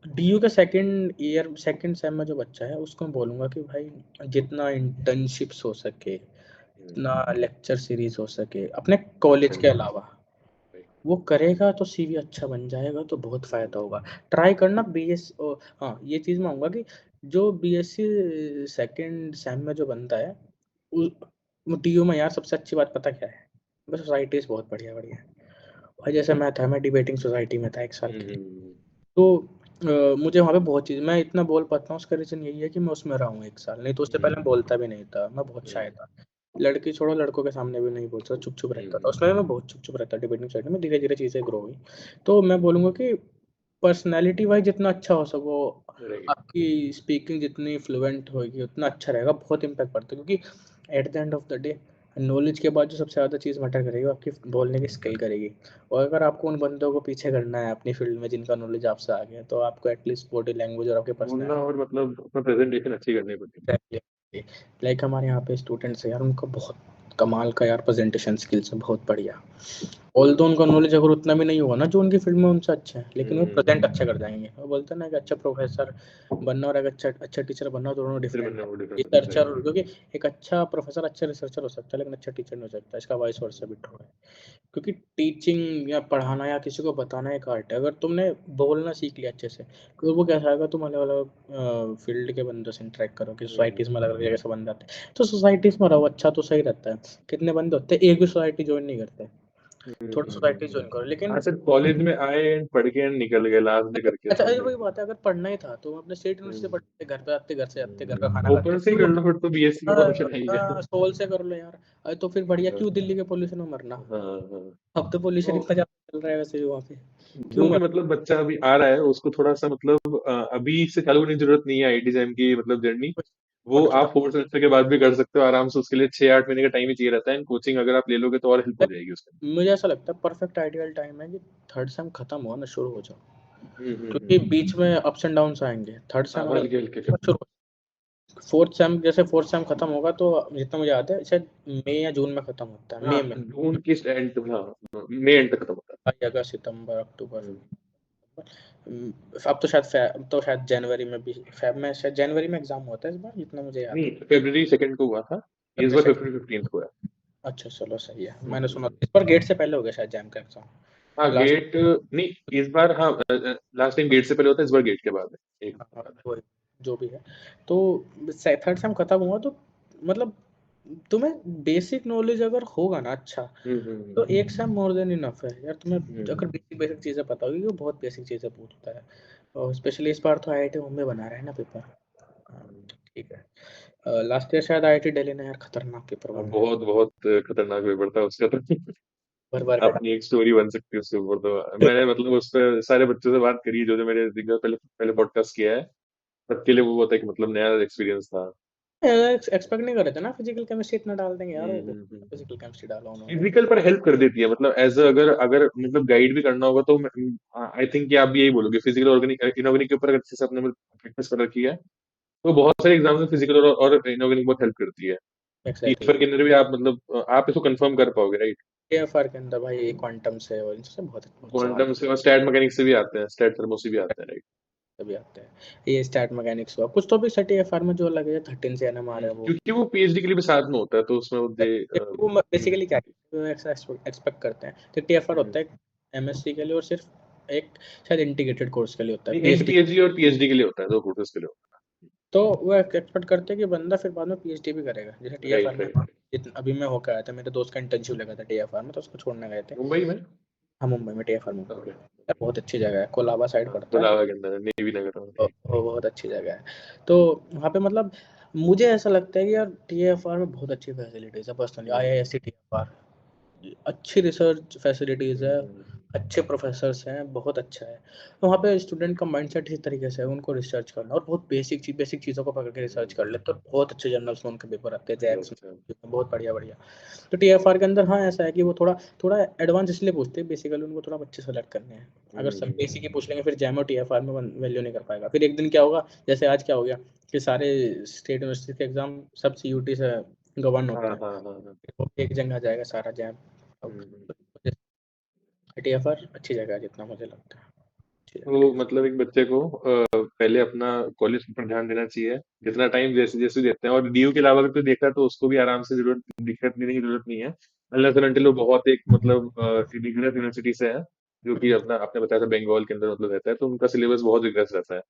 डीयू के सेकंड ईयर, सेकंड सेम में जो बच्चा है उसको मैं बोलूँगा कि भाई जितना इंटर्नशिप्स हो सके, जितना लेक्चर सीरीज हो सके अपने कॉलेज के अलावा, वो करेगा तो सीवी अच्छा बन जाएगा, तो बहुत फ़ायदा होगा। ट्राई करना बीएस हाँ, ये चीज़ मैं कहूँगा कि जो बीएससी सेकंड सेम में जो बनता है, उ वो डीयू में यार सबसे अच्छी बात पता क्या है? बस सोसाइटीज़ बहुत बढ़िया-बढ़िया है। और जैसे मैं डिबेटिंग सोसाइटी में था 1 साल के लिए। तो मुझे वहाँ पे बहुत चीज़ मैं इतना बोल पाता हूँ, उसका रीज़न यही है कि मैं उसमें रहा हूँ 1 साल, नहीं तो उससे पहले मैं बोलता भी नहीं था, मैं बहुत शाय था। लड़की छोड़ो, लड़कों के सामने भी नहीं बोलता, चुप-चुप रहता था। उसमें भी मैं बहुत चुप-चुप रहता, डिबेटिंग सोसाइटी में धीरे-धीरे चीज़ें ग्रो हुई। तो मैं बोलूँगा कि पर्सनैलिटी वाइज़ जितना अच्छा हो सको, राइट। आपकी स्पीकिंग जितनी फ्लुएंट होएगी उतना अच्छा रहेगा, बहुत इम्पैक्ट पड़ता है, क्योंकि at the end of the day knowledge के बाद जो सबसे ज़्यादा चीज़ मैटर करेगी वो आपकी बोलने की स्किल करेगी। और अगर आपको उन बंदों को पीछे करना है अपनी फील्ड में जिनका नॉलेज आपसे आगे है, तो आपको एटलीस्ट बॉडी लैंग्वेज और आपके बोलना पर्सनैलिटी। और मतलब अपना प्रेजेंटेशन अच्छी करनी पड़ती एग्जैक्टली, लाइक हमारे यहाँ पे स्टूडेंट्स हैं यार, उनका बहुत कमाल का यार प्रेजेंटेशन स्किल्स है, बहुत बढ़िया। ऑल्दो उनका नॉलेज अगर उतना भी नहीं होगा ना जो उनकी फील्ड में उनसे अच्छा है, लेकिन वो है। प्रेजेंट अच्छा कर जाएंगे। वो बोलते हैं ना कि अच्छा प्रोफेसर बनना और एक अच्छा अच्छा टीचर बनना दोनों टीचर डिफरेंट बनना है। वो डिफरेंस होता है, रिसर्चर, राइट। क्योंकि एक अच्छा प्रोफेसर अच्छा रिसर्चर हो सकता है, लेकिन अच्छा टीचर नहीं हो सकता, इसका वाइस वर्सा भी ट्रू है। क्योंकि टीचिंग या पढ़ाना या किसी को बताना एक आर्ट है। अगर तुमने बोलना सीख लिया अच्छे से, तो वो कैसा आएगा, तुम अलग-अलग फील्ड के बंदों से इंटरैक्ट करोगे, सोसाइटीज़ में अलग-अलग जगह से बंदे आते हैं। तो सोसाइटीज़ में रहो, अच्छा तो सही रहता है। कितने बंदे होते हैं, एक भी सोसाइटी जॉइन नहीं करते। थोड़ी सोसाइटी जॉइन करो, लेकिन हाँ सिर्फ कॉलेज में आए एंड पढ़ के and निकल गए लास्ट डे करके अच्छा, अरे सब। वही बात है, अगर पढ़ना ही था तो अपने स्टेट यूनिवर्सिटी से पढ़ते, घर पे आते, घर से आते, घर का खाना ओपन से ही खाते। कर लो फिर तो बीएससी में कौन सा नहीं है। सोल से कर लो यार। अरे तो फिर बढ़िया, क्यों दिल्ली के पोल्यूशन में मरना? हाँ हाँ। अब तो पोल्यूशन तो इतना ज्यादा चल रहा है वैसे भी वहाँ पे, जो क्यों भी मर। मतलब बच्चा अभी आ रहा है उसको थोड़ा सा मतलब अभी से चालू करने की जरूरत नहीं है आईटी जैम की मतलब जर्नी। वो छोटा छोटा, आप फोर्थ सेमेस्टर के बाद भी कर सकते हो आराम से, उसके लिए 6-8 महीने का टाइम ही चाहिए रहता है, कोचिंग अगर आप ले लोगे तो और हेल्प हो जाएगी उसके मुझे ऐसा लगता है परफेक्ट आइडियल टाइम है कि थर्ड सेम खत्म हुआ ना शुरू हो जाओ, लिए। क्योंकि बीच में अप्स एंड डाउन्स आएंगे। थर्ड हाँ सेम अगर हल्के हल्के शुरू, फोर्थ सेम जैसे फोर्थ सेम खत्म होगा तो जितना मुझे याद है शायद मई या जून में खत्म होता है, हाँ मई में। जून की एंड, हाँ मई एंड तक खत्म होता जुलाई, अगस्त, सितंबर, अक्टूबर। है। अब तो शायद अब तो शायद जनवरी में भी, फेब में शायद जनवरी में एग्जाम होता है इस बार, जितना मुझे याद नहीं है। फरवरी 2 को हुआ था, इस फरवरी बार से, फरवरी 15 को है। अच्छा चलो सही है, मैंने सुना हम्म। इस बार गेट से पहले हो गया शायद जैम का एग्जाम। हाँ लास्ट, गेट नहीं, इस बार हाँ लास्ट टाइम गेट से पहले होता है, इस बार गेट के बाद है, एक हाँ, बाद है। वो जो भी है, तो थर्ड सेम खत्म हुआ तो मतलब तुम्हें बेसिक नॉलेज अगर होगा ना अच्छा, तो एक सेम मोर देन इनफ है यार। तुम्हें अगर बेसिक बेसिक चीज़ें पता होगी, वो बहुत बेसिक चीज़ें पूछता है। और स्पेशली इस बार तो आईआईटी मुंबई बना रहा है ना पेपर। हाँ, ठीक है। लास्ट ईयर शायद आईआईटी दिल्ली ने यार खतरनाक पेपर बनाया। बहुत बहुत खतरनाक पेपर था उसका तो। भर भर के अपनी एक स्टोरी बन सकती है उसके ऊपर तो। मैंने मतलब उस पर सारे बच्चों से बात करी है जो जो मेरे जिनका पहले पहले पॉडकास्ट किया है, सबके लिए वो बहुत एक मतलब नया एक्सपीरियंस था। एक्सपेक्ट नहीं कर रहे थे ना फिजिकल केमिस्ट्री इतना डाल देंगे यार, वो हम्म। फिजिकल केमिस्ट्री डाला उन्होंने। फिजिकल पर हेल्प कर देती है, मतलब एज अगर अगर मतलब गाइड भी करना होगा तो आई थिंक कि आप भी यही बोलोगे, फिजिकल ऑर्गेनिक इनऑर्गेनिक के ऊपर अगर अच्छे से आपने प्रैक्टिस कर रखी है तो बहुत सारे एग्जाम्स में फिजिकल और इनऑर्गेनिक बहुत हेल्प करती है। एक्जैक्टली। टीचर के अंदर भी आप मतलब आप इसको कंफर्म कर पाओगे, राइट? एएफआर के अंदर भाई क्वांटम से और इनसे बहुत बहुत सवाल क्वांटम से और स्टैट मैकेनिक्स से भी आते हैं, स्टैट थर्मो से भी आते हैं, राइट? भी आते हैं। ये स्टैट मैकेनिक्स हुआ, कुछ तो भी सटी एएफआर में जो लगे 13 से एनएमआर है वो। क्योंकि वो पीएचडी के लिए भी साथ में होता है तो उसमें वो दे वो बेसिकली क्या एक्सपेक्ट करते हैं, तो टीएफआर होता है एमएससी के लिए और सिर्फ एक शायद इंटीग्रेटेड कोर्स के लिए होता है नहीं, एक पीएचडी। पीएचडी और पीएचडी के लिए होता है, दो कोर्सेज के लिए तो वो एक्सपेक्ट करते हैं कि बंदा फिर बाद में पीएचडी भी करेगा, जैसे होता है। टीएफआर राइट में। राइट। अभी मैं होकर आया था, मेरे दोस्त का इंटर्नशिप लगा था टीएफआर में, तो उसको छोड़ने गए थे। मुंबई में? हाँ मुंबई में, टीएफआर मुंबई ओके। यार बहुत अच्छी जगह है, कोलाबा साइड हाँ, पड़ता है। कोलाबा के अंदर है, नेवी नगर में, ठीक। वो बहुत अच्छी जगह है। तो वहाँ पे मतलब मुझे ऐसा लगता है कि यार टीएफआर में बहुत अच्छी फैसिलिटीज़ है पर्सनली। आईआईएससी टीएफआर अच्छी रिसर्च फैसिलिटीज़ है, हम्म। अच्छे प्रोफेसर्स हैं, बहुत अच्छा है। तो वहाँ पे स्टूडेंट का माइंडसेट इस तरीके से है, उनको रिसर्च करना और बहुत बेसिक चीज़ों को पकड़ के रिसर्च कर ले तो बहुत अच्छे जर्नल्स में उनके पेपर आते हैं, जैक्स अच्छा। में बहुत बढ़िया बढ़िया। तो टीएफआर के अंदर हाँ ऐसा है कि वो थोड़ा थोड़ा एडवांस इसलिए पूछते हैं, बेसिकली उनको थोड़ा बच्चे सेलेक्ट करने हैं। अगर सब बेसिक ही पूछ लेंगे फिर जैम और टीएफआर में वैल्यू नहीं कर पाएगा। फिर एक दिन क्या होगा, जैसे आज क्या हो गया कि सारे स्टेट यूनिवर्सिटी के एग्जाम सब सीयूटी से गवर्न हाँ होते हैं। हाँ हाँ हाँ। वो एक जगह आ जाएगा सारा जैम। अब हम्म। टीएफआर अच्छी जगह है जितना मुझे लगता है, अच्छी जगह तो TFR। मतलब एक बच्चे को पहले अपना कॉलेज पर ध्यान देना चाहिए, जितना टाइम जैसे जैसे देते हैं, और डीयू के अलावा अगर कोई देखता है तो उसको भी आराम से जरूरत दिक्कत लेने की जरूरत नहीं है, अनलेस एंड अनटिल वो बहुत एक मतलब रिगरस यूनिवर्सिटी से है, जो कि अपना आपने बताया था बंगाल के अंदर मतलब रहता है, तो उनका सिलेबस बहुत रिगरस रहता है।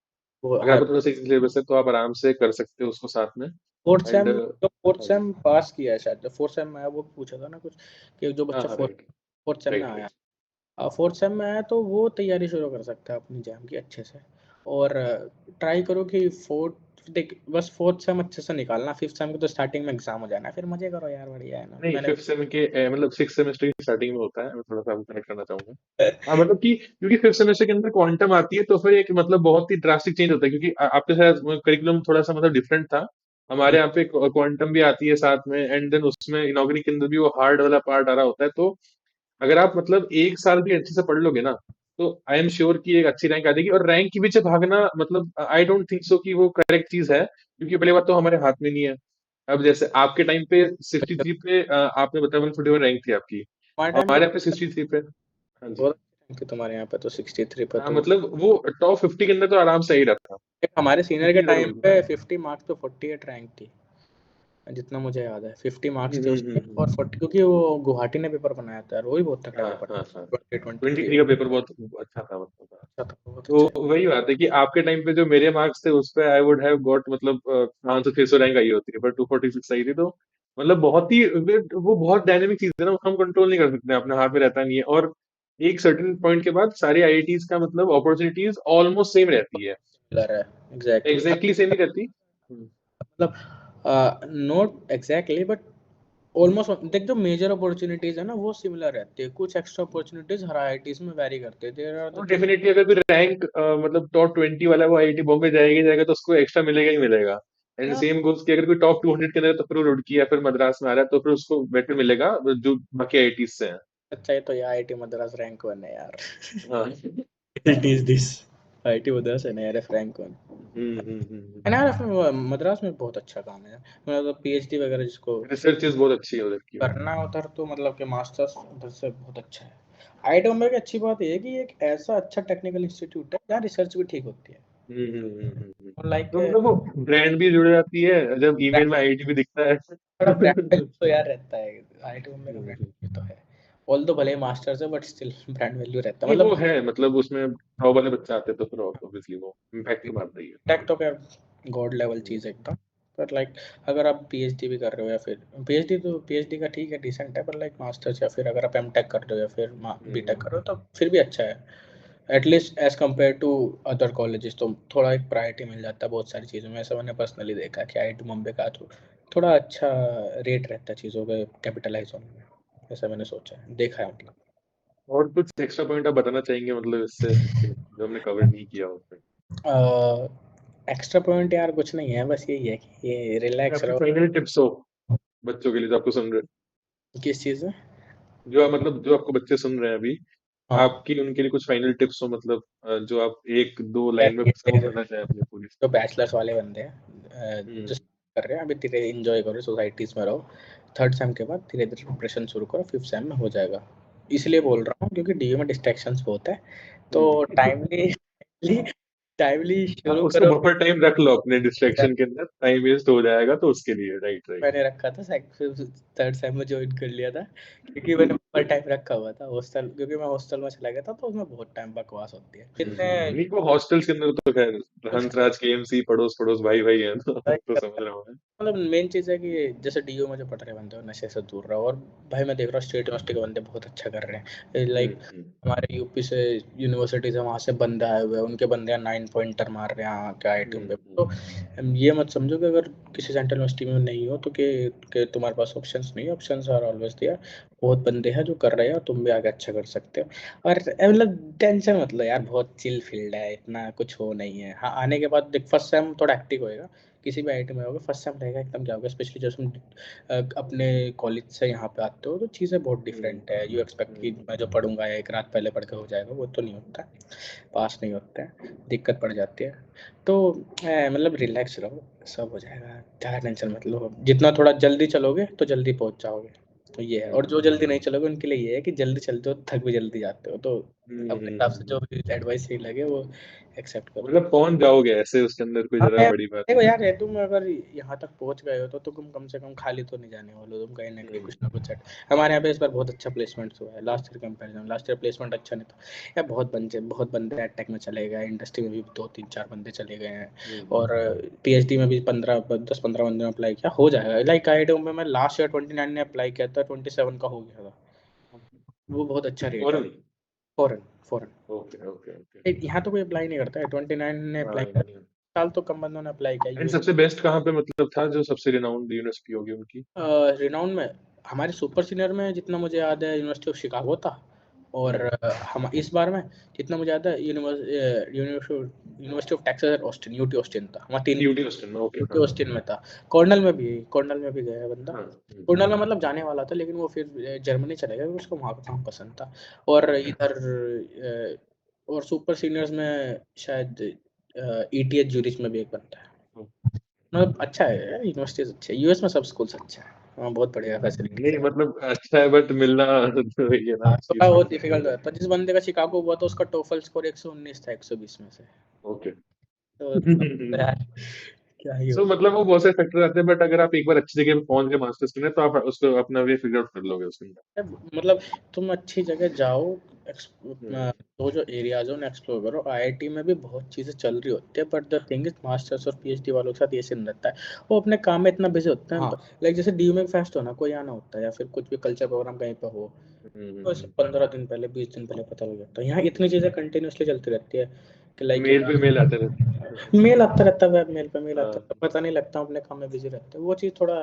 वो अगर हाँ, आपका थोड़ा सा सिलेबस है तो आप आराम से कर सकते हो उसको साथ में। फोर्थ एंड सेम जो फोर्थ हाँ जी। सेम पास किया है शायद, जो फोर्थ सेम में आया वो पूछा था ना कुछ, कि जो हाँ बच्चा हाँ, फोर्थ राइट फोर्थ सेम में राइट आया, राइट। फोर्थ सेम में आया तो वो तैयारी शुरू कर सकता है अपनी जैम की अच्छे से। और ट्राई करो कि फोर्थ देख बस फोर्थ सेम अच्छे से निकालना, फिफ्थ सेम के तो स्टार्टिंग में एग्जाम हो जाना, फिर मजे करो यार, बढ़िया है ना नहीं, मैंने। फिफ्थ सेम के मतलब सिक्स सेमेस्टर की स्टार्टिंग में होता है, मैं थोड़ा सा कनेक्ट करना चाहूंगा। हाँ मतलब कि क्योंकि फिफ्थ सेमेस्टर के अंदर क्वांटम आती है तो फिर एक मतलब बहुत ही ड्रास्टिक चेंज होता है, क्योंकि आपके साथ करिकुलम थोड़ा सा मतलब डिफरेंट था। हमारे यहाँ पे क्वांटम भी आती है साथ में, एंड देन उसमें इनॉर्गेनिक के अंदर भी वो हार्ड वाला पार्ट आ रहा होता है, तो अगर आप मतलब एक साल भी अच्छे से पढ़ लोगे ना, तो आई एम श्योर कि एक अच्छी रैंक आ जाएगी। और रैंक के पीछे भागना मतलब आई डोंट थिंक सो कि वो करेक्ट चीज है, क्योंकि पहली बात तो हमारे हाथ में नहीं है। अब जैसे आपके टाइम पे 63 पे आपने बताया 141 रैंक थी आपकी, हमारे टाइम पे हमारे यहाँ पे 63 पे। हाँ जी। बहुत अच्छी रैंक थी, तुम्हारे यहाँ पे तो 63 पे हाँ तो। मतलब वो टॉप 50 के अंदर तो आराम से ही रहता, एक हमारे सीनियर के इतनी टाइम जरूर। पे 50 मार्क्स पे 48 रैंक थी, जितना मुझे याद है 50 मार्क्स थे उसमें हम्म। और 40, क्योंकि वो गुवाहाटी ने पेपर बनाया था यार, वो भी बहुत तगड़ा हाँ पेपर हाँ हाँ। था 2023 23 का पेपर बहुत अच्छा था मतलब। अच्छा था, बहुत तो अच्छा है। वही बात है कि आपके टाइम पे जो मेरे मार्क्स थे उस पे आई वुड हैव गॉट मतलब 500-600 रैंक आई होती है, पर 246 आई थी, तो मतलब बहुत ही वो बहुत डायनेमिक चीज है ना, हम कंट्रोल नहीं कर सकते, अपने हाथ में रहता नहीं है। और एक सर्टेन पॉइंट के बाद सारी आईआईटीज का मतलब अपॉर्चुनिटीज ऑलमोस्ट सेम रहती है, सिमिलर है एग्जैक्टली। एग्जैक्टली सेम ही रहती। मतलब नॉट एग्जैक्टली बट ऑलमोस्ट देख, जो मेजर अपॉर्चुनिटीज है ना वो सिमिलर रहती है, कुछ एक्स्ट्रा अपॉर्चुनिटीज हर आईआईटीज में वेरी करते हैं, देयर आर और द थिंग। डेफिनेटली अगर कोई रैंक मतलब टॉप 20 वाला वो आईआईटी बॉम्बे जाएगा जाएगा तो उसको एक्स्ट्रा मिलेगा ही मिलेगा। एंड सेम गोस कि अगर कोई टॉप 200 के अंदर है, तो फिर वो रुड़की या फिर मद्रास में आ रहा है तो फिर उसको बेटर मिलेगा जो बाकी आईआईटीज से है। अच्छा है तो ये आईआईटी मद्रास रैंक 1 है यार। हाँ। It is this IIT Madras है ना यार, रैंक 1 है ना यार। अपने मद्रास में बहुत अच्छा काम है, मतलब पीएचडी वगैरह जिसको रिसर्च चीज बहुत अच्छी है उधर की। करना है उधर, तो मतलब कि मास्टर्स उधर से बहुत अच्छा है। आईआईटी मुंबई की अच्छी बात ये है कि एक ऐसा अच्छा टेक्निकल इंस्टीट्यूट है जहाँ रिसर्च भी ठीक होती है, हम्म। और लाइक तो मतलब वो ब्रांड भी जुड़ जाती है जब ईमेल में आईआईटी भी दिखता है। थोड़ा ब्रांड वैल्यू तो यार रहता है, आईआईटी मुंबई का ब्रांड वैल्यू तो है। ऑल दो भले ही मास्टर्स है बट स्टिल ब्रांड वैल्यू रहता है नहीं वो मतलब। है, मतलब उसमें टॉप वाले बच्चे आते हैं तो फिर ऑब्वियसली वो इम्पैक्ट तो मारता ही है। टेक तो खैर गॉड लेवल हम्म। चीज है एकदम, पर लाइक अगर आप पीएचडी भी कर रहे हो या फिर पीएचडी का ठीक है, डिसेंट है, पर लाइक मास्टर्स या फिर अगर आप एमटेक कर रहे हो या फिर बीटेक कर रहे हो तो फिर भी अच्छा है, at least as compare to other colleges. तो थोड़ा एक प्रायोरिटी मिल जाता है बहुत सारी चीज़ों में, ऐसा मैंने पर्सनली देखा कि आईआईटी मुंबई का तो थोड़ा अच्छा रेट रहता है चीज़ों के कैपिटलाइज होने में, ऐसा मैंने सोचा है, देखा है मतलब। और कुछ एक्स्ट्रा पॉइंट आप बताना चाहेंगे मतलब इससे कि जो हमने कवर नहीं किया हो उसमें? एक्स्ट्रा पॉइंट यार कुछ नहीं है, बस यही है कि ये या रिलैक्स फिर रहो। फाइनल टिप्स हो बच्चों के लिए जो आपको सुन रहे किस चीज़ में? मतलब जो आपको बच्चे सुन रहे हैं अभी, हाँ, आपकी उनके लिए कुछ फाइनल टिप्स हो मतलब जो आप एक दो यार लाइन में ये सम अप करना चाहें अपने पूरी? जो बैचलर्स वाले बंदे हैं जो हम्म कर रहे हैं अभी, धीरे एंजॉय करो, सोसाइटीज में रहो। थर्ड सेम के बाद धीरे धीरे प्रिपरेशन शुरू करो, फिफ्थ सेम में हो जाएगा। इसलिए बोल रहा हूँ क्योंकि डीयू में डिस्ट्रैक्शंस बहुत है, तो हम्म। टाइमली टाइमली हाँ, शुरू उसको करो। बफर टाइम रख लो अपने डिस्ट्रैक्शन के अंदर, टाइम वेस्ट हो जाएगा तो उसके लिए। Right right. मैंने रखा था थर्ड सेम में ज्वाइन कर लिया था, क्योंकि मैंने फुल टाइम रखा हुआ था हॉस्टल, क्योंकि मैं हॉस्टल में चला गया था तो उसमें बहुत टाइम बकवास होती है कितने नहीं वो हॉस्टल्स के अंदर तो खैर कुछ। हंसराज केएमसी पड़ोस पड़ोस भाई भाई है तो समझ रहा हूँ मैं। मतलब मेन चीज़ है कि जैसे डीयू में जो पढ़ रहे बंदे हो नशे से दूर रहो। और भाई मैं देख रहा हूँ स्टेट यूनिवर्सिटी के बंदे बहुत अच्छा कर रहे हैं, लाइक हम्म। हमारे यूपी से यूनिवर्सिटीज है, वहाँ से बंदे आए हुए हैं, उनके बंदे 9 पॉइंटर मार रहे हैं यहाँ के आईआईटी में। तो ये मत समझो कि अगर किसी सेंट्रल यूनिवर्सिटी में नहीं हो तो कि तुम्हारे पास ऑप्शंस नहीं है, ऑप्शंस आर ऑलवेज देयर। बहुत बंदे हैं जो कर रहे हैं और तुम भी आगे अच्छा कर सकते हो। और मतलब टेंशन मत लो यार, बहुत चिल फील्ड है, इतना कुछ हो नहीं है। हाँ, आने के बाद देख फर्स्ट सेम थोड़ा एक्टिव होएगा, किसी भी आईटी में होगा फर्स्ट सेम रहेगा एकदम क्या होगा, स्पेशली जब तुम अपने कॉलेज से यहाँ पे आते हो तो चीज़ें बहुत डिफरेंट है। यू एक्सपेक्ट कि मैं जो पढ़ूंगा एक रात पहले पढ़ के हो जाएगा, वो तो नहीं होता है, पास नहीं होता है, दिक्कत पड़ जाती है। तो मतलब रिलैक्स रहो, सब हो जाएगा, ज़्यादा टेंशन मत लो। जितना थोड़ा जल्दी चलोगे तो जल्दी पहुँच जाओगे, तो ये है। और जो जल्दी नहीं चलोगे उनके लिए ये है कि जल्दी चलते हो थक भी जल्दी जाते हो, तो अपने हिसाब से जो भी एडवाइस सही लगे वो एक्सेप्ट करो। मतलब पहुंच जाओगे ऐसे उसके अंदर, कोई हाँ ज्यादा यार, बड़ी बात देखो नहीं यार ये तुम अगर यहाँ तक पहुँच गए हो तो तुम कम से कम खाली तो नहीं जाने वाले हो, तुम कहीं ना कहीं है। कुछ ना कुछ सेट। हमारे यहाँ पे इस बार बहुत अच्छा प्लेसमेंट हुआ है last year comparison, last year placement अच्छा नहीं था यार। बहुत बंदे टेक में चले गए, इंडस्ट्री में भी 2 3 4 बंदे चले गए हैं। और पीएचडी में भी 10 15 बंदे ने अप्लाई किया, हो जाएगा। लाइक आई में मैं लास्ट ईयर 29 ने अप्लाई किया था, 27 का हो गया था। वो बहुत अच्छा रेट है। फॉरेन। फॉरन फॉरन ओके ओके ओके। यहाँ तो कोई अप्लाई नहीं करता है, 29 ने अप्लाई किया, साल तो कम बंदों ने अप्लाई किया एंड यूएस। सबसे बेस्ट कहाँ पे मतलब था जो सबसे रिनाउंड यूनिवर्सिटी होगी उनकी? रिनाउंड में हमारे सुपर सीनियर में जितना मुझे याद है यूनिवर्सिटी ऑफ शिकागो था। और हम इस बार में जितना मुझे याद है university of Texas Austin, UT Austin था। हमारा तीन यूटी ऑस्टिन में, ओके यूटी हाँ। ऑस्टिन में था। कॉर्नल में भी गया है बंदा। हाँ कॉर्नल में मतलब जाने वाला था, लेकिन वो फिर जर्मनी चला गया क्योंकि उसको वहाँ का काम पसंद था। और इधर और सुपर सीनियर्स में शायद ईटीएच ज्यूरिच में भी एक बनता है। मतलब अच्छा है यार, यूनिवर्सिटीज अच्छी है, यूएस में सब स्कूल्स अच्छे हैं, वहाँ बहुत बढ़िया फैसिलिटीज नहीं है। मतलब अच्छा है बट मिलना तो ये ना हाँ, चीज थोड़ा थोड़ी बहुत सी डिफिकल्ट है। रहता है। जिस बंदे का शिकागो हुआ था उसका टोफल स्कोर 119 था 120 में से। ओके। तो यार क्या ही सो हो। मतलब वो बहुत से फैक्टर आते हैं बट अगर आप एक बार अच्छी जगह पे पहुंच गए मास्टर्स करने तो आप उसको अपना वे फिगर आउट कर लोगे उसके अंदर। मतलब तुम अच्छी जगह जाओ, हम्म। तो जो एरियाज हो उन्हें एक्सप्लोर करो। आईआईटी में भी बहुत चीज़ें चल रही होती है, but the thing is masters और पीएचडी वालों के साथ ये सीन रहता है, वो अपने काम में इतना बिजी होते हैं। लाइक जैसे डीयू में फेस्ट हो ना, कोई आना होता है या फिर कुछ भी कल्चर प्रोग्राम कहीं पे हो, तो इसे 15 दिन पहले 20 दिन पहले पता लग जाता है। यहाँ इतनी चीज़ें कंटिन्यूसली चलती रहती है कि लाइक मेल पे मेल आते रहते हैं। मेल आता रहता है, वेब मेल पे मेल आता हाँ। है, पता नहीं लगता, अपने काम में बिजी रहते हैं। वो चीज़ थोड़ा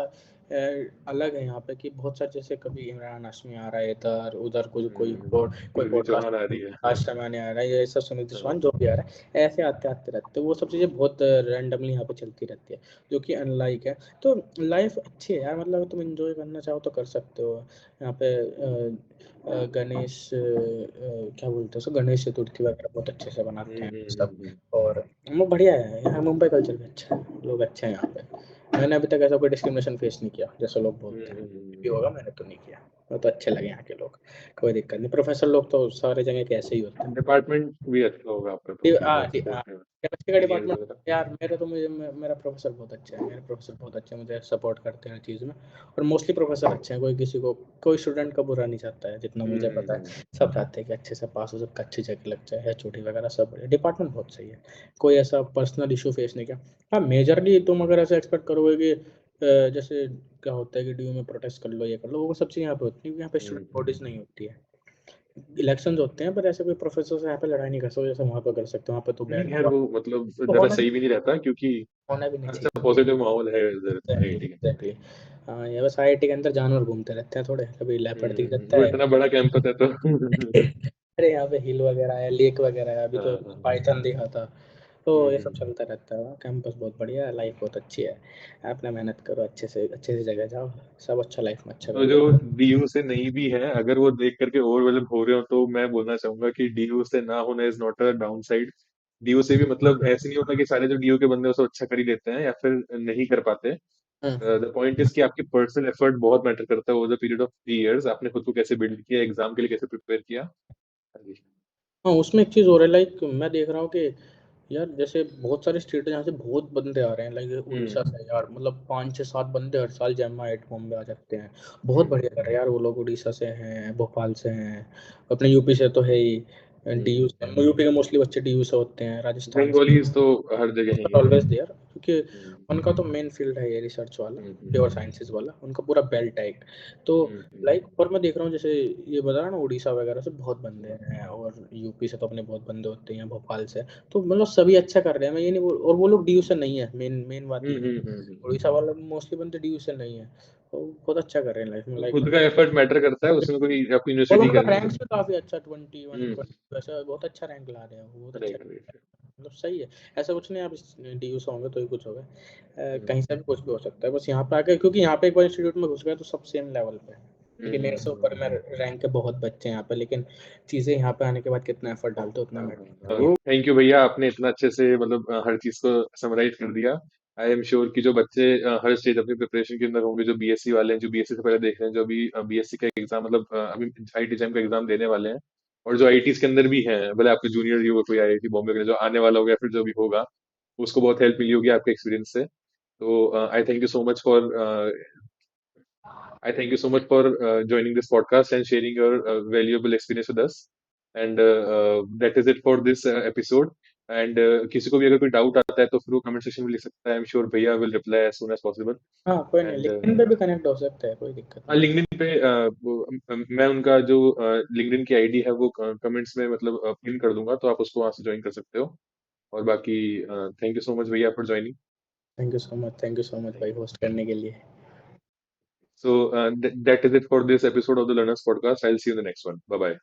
अलग है यहाँ पे कि बहुत सारे, जैसे कभी इमरान हाशमी आ रहा है इधर उधर, कोई कुलदीप चौहान आ पॉडकास्ट रही है। आश्रमानी आ रहा है, ये सब सुनील हाँ। चौहान जो भी आ रहा है, ऐसे आते आते रहते हैं। वो सब चीज़ें बहुत रैंडमली यहाँ पे चलती रहती है, जो कि अनलाइक है। तो लाइफ अच्छी है यार, मतलब तुम एंजॉय करना चाहो तो कर सकते हो यहाँ पे। क्या बोलते हैं उसको, गणेश चतुर्थी वगैरह बहुत अच्छे से बनाते हैं सब। और वो बढ़िया है यहाँ, मुंबई कल्चर भी अच्छा है, लोग अच्छे हैं यहाँ पे। मैंने अभी तक ऐसा कोई डिस्क्रिमिनेशन फेस नहीं किया जैसे लोग बोलते हैं, भी होगा, मैंने तो नहीं किया। वो तो अच्छे लगे यहाँ के लोग, कोई दिक्कत नहीं। प्रोफेसर लोग तो सारे जगह के ऐसे ही होते हैं। डिपार्टमेंट भी अच्छा होगा आपका तो डि- मतलब आ, डि- आ, सपोर्ट है। केमिस्ट्री का सीनियर्स डिपार्टमेंट वगैरह? यार, मेरा प्रोफेसर बहुत अच्छा है, मेरे प्रोफेसर बहुत अच्छे हैं, मुझे सपोर्ट करते हैं हर चीज़ में। और मोस्टली प्रोफेसर अच्छे हैं, कोई स्टूडेंट का बुरा नहीं चाहता है, जितना मुझे पता है। हम्म। सब चाहते हैं कि अच्छे से पास हो, सबका अच्छी जगह लग जाए, एचओडी वगैरह सब डिपार्टमेंट बहुत सही है। कोई ऐसा पर्सनल इशू फेस नहीं किया। हाँ, मेजरली तुम अगर ऐसा एक्सपेक्ट करोगे कि जैसे क्या होता है कि डीयू में प्रोटेस्ट कर लो, ये कर लो, वो सब चीज़ें यहाँ पे होती हैं, क्योंकि यहाँ पे स्टूडेंट बॉडीज़ नहीं होती है। इलेक्शंस होते हैं, पर ऐसे कोई प्रोफेसर से यहाँ पे लड़ाई नहीं कर सकते, जैसे वहाँ पे कर सकते हो, वहाँ पे तो नहीं बैठ यार, के वो मतलब तो ज्यादा होना सही भी नहीं रहता, क्योंकि होना भी नहीं अच्छा चाहिए। पॉजिटिव माहौल है इधर एग्जैक्टली आईआईटी के। एग्जैक्टली। हाँ, ये बस आईआईटी के अंदर जानवर घूमते रहते हैं थोड़े, कभी लेपर्ड दिख जाता वो है। इतना बड़ा कैंपस है तो अरे यहाँ पे हिल वगैरह है, लेक वगैरह है, अभी तो हाँ, हाँ, हाँ। पाइथन दिखा था। तो ये सब हम्म। चलता रहता है। कैंपस बहुत बढ़िया है, लाइफ बहुत अच्छी है। अपना मेहनत करो, अच्छे से जगह जाओ, सब अच्छा लाइफ में अच्छा तो जो करो। डीयू से नहीं भी है, अगर वो देख करके ओवरवेलम हो रहे हो, तो मैं बोलना चाहूंगा कि डीयू से ना होना is not a down side. DU से भी मतलब ऐसे नहीं होता कि सारे जो डीयू के बंदे हैं, उसे अच्छा कर ही लेते हैं या फिर नहीं कर पाते। हम्म। द पॉइंट इज कि आपकी पर्सनल एफर्ट बहुत मैटर करता है over the period of 3 years. आपने खुद को कैसे बिल्ड किया, एग्जाम के लिए कैसे प्रिपेयर किया। हाँ जी। हाँ, उसमें एक चीज़ हो रहा है, लाइक मैं देख रहा हूँ कि यार जैसे बहुत सारे स्टेट है जहाँ से बहुत बंदे आ रहे हैं, लाइक उड़ीसा हम्म। से यार, मतलब 5 6 7 बंदे हर साल जैमा एट बॉम्बे आ जाते हैं। बहुत बढ़िया कर रहे हैं हम्म। यार वो लोग, उड़ीसा से हैं, भोपाल से हैं, अपने यूपी से तो है ही, डीयू से, हम्म। यूपी के मोस्टली बच्चे डीयू से होते हैं, राजस्थान से। बंगालीज तो हर जगह ही है। ऑलवेज देयर, क्योंकि हम्म। उनका तो मेन फील्ड है ये रिसर्च वाला, प्योर हम्म। साइंसेज वाला, उनका पूरा बेल्ट है एक। तो लाइक, और मैं देख रहा हूँ जैसे ये बता रहा ना, उड़ीसा वगैरह से बहुत बंदे हैं, और यूपी से तो अपने बहुत बंदे होते हैं, भोपाल से। तो मतलब सभी अच्छा कर रहे हैं, मैं ये नहीं बोल, और वो लोग डीयू से नहीं है, मेन मेन बात ये है। उड़ीसा वाले मोस्टली बंदे डीयू से नहीं है, तो बहुत अच्छा कर रहे हैं लाइफ में, तो लाइक। खुद का एफर्ट मैटर करता है उसमें, कोई आपको और यूनिवर्सिटी उनका का नहीं है। रैंक्स भी काफ़ी अच्छा, 21 20 हम्म। वैसा बहुत अच्छा रैंक ला रहे हैं वो, बहुत अच्छा। Right, right. मतलब सही है। ऐसा कुछ नहीं, आप डीयू से होंगे तो ही कुछ होगा, कहीं से हम्म। भी कुछ भी हो सकता है, बस यहाँ पे आके, क्योंकि यहाँ पे एक बार इंस्टीट्यूट में घुस गए तो सब सेम लेवल पे है। क्योंकि मेरे से ऊपर में रैंक के बहुत बच्चे हैं यहाँ पे, लेकिन चीज़ें यहाँ पे आने के बाद कितना एफर्ट डालते हैं उतना हाँ, मैटर हाँ, करती है। वो थैंक यू भैया, आपने इतना अच्छे से मतलब हर चीज को समराइज कर दिया। आई एम श्योर कि जो बच्चे हर स्टेज अपनी प्रिपरेशन के अंदर होंगे, जो बीएससी वाले हैं, जो बीएससी से पहले देख रहे हैं, जो अभी बीएससी का एग्जाम मतलब अभी आईटी एग्जाम का एग्जाम देने वाले हैं, और जो आईटीज के अंदर भी हैं, भले आपके जूनियर ही होगा कोई आईआईटी बॉम्बे के लिए, जो आने वाला होगा या फिर जो भी होगा, उसको बहुत हेल्प मिली होगी आपके एक्सपीरियंस से। तो आई thank you so much for I thank you so much for joining this podcast and sharing your valuable experience with us. And that is it for this episode. And किसी को भी अगर कोई doubt आता है तो फिर वो कमेंट सेक्शन में लिख सकता है। आई एम श्योर भैया will reply as soon as possible. हाँ, कोई नहीं, एंड लिंक्डइन पे भी कनेक्ट हो सकता है, कोई दिक्कत हाँ, नहीं। लिंक्डइन पे मैं उनका जो लिंक्डइन की आईडी है वो कमेंट्स में मतलब पिन कर दूंगा, तो आप उसको वहां से ज्वाइन कर सकते हो। और बाकी थैंक यू सो मच भैया for joining. Thank you so much भाई, होस्ट करने के लिए। So that is it for this episode of the Learners Podcast. I'll see you in the next one. Bye bye.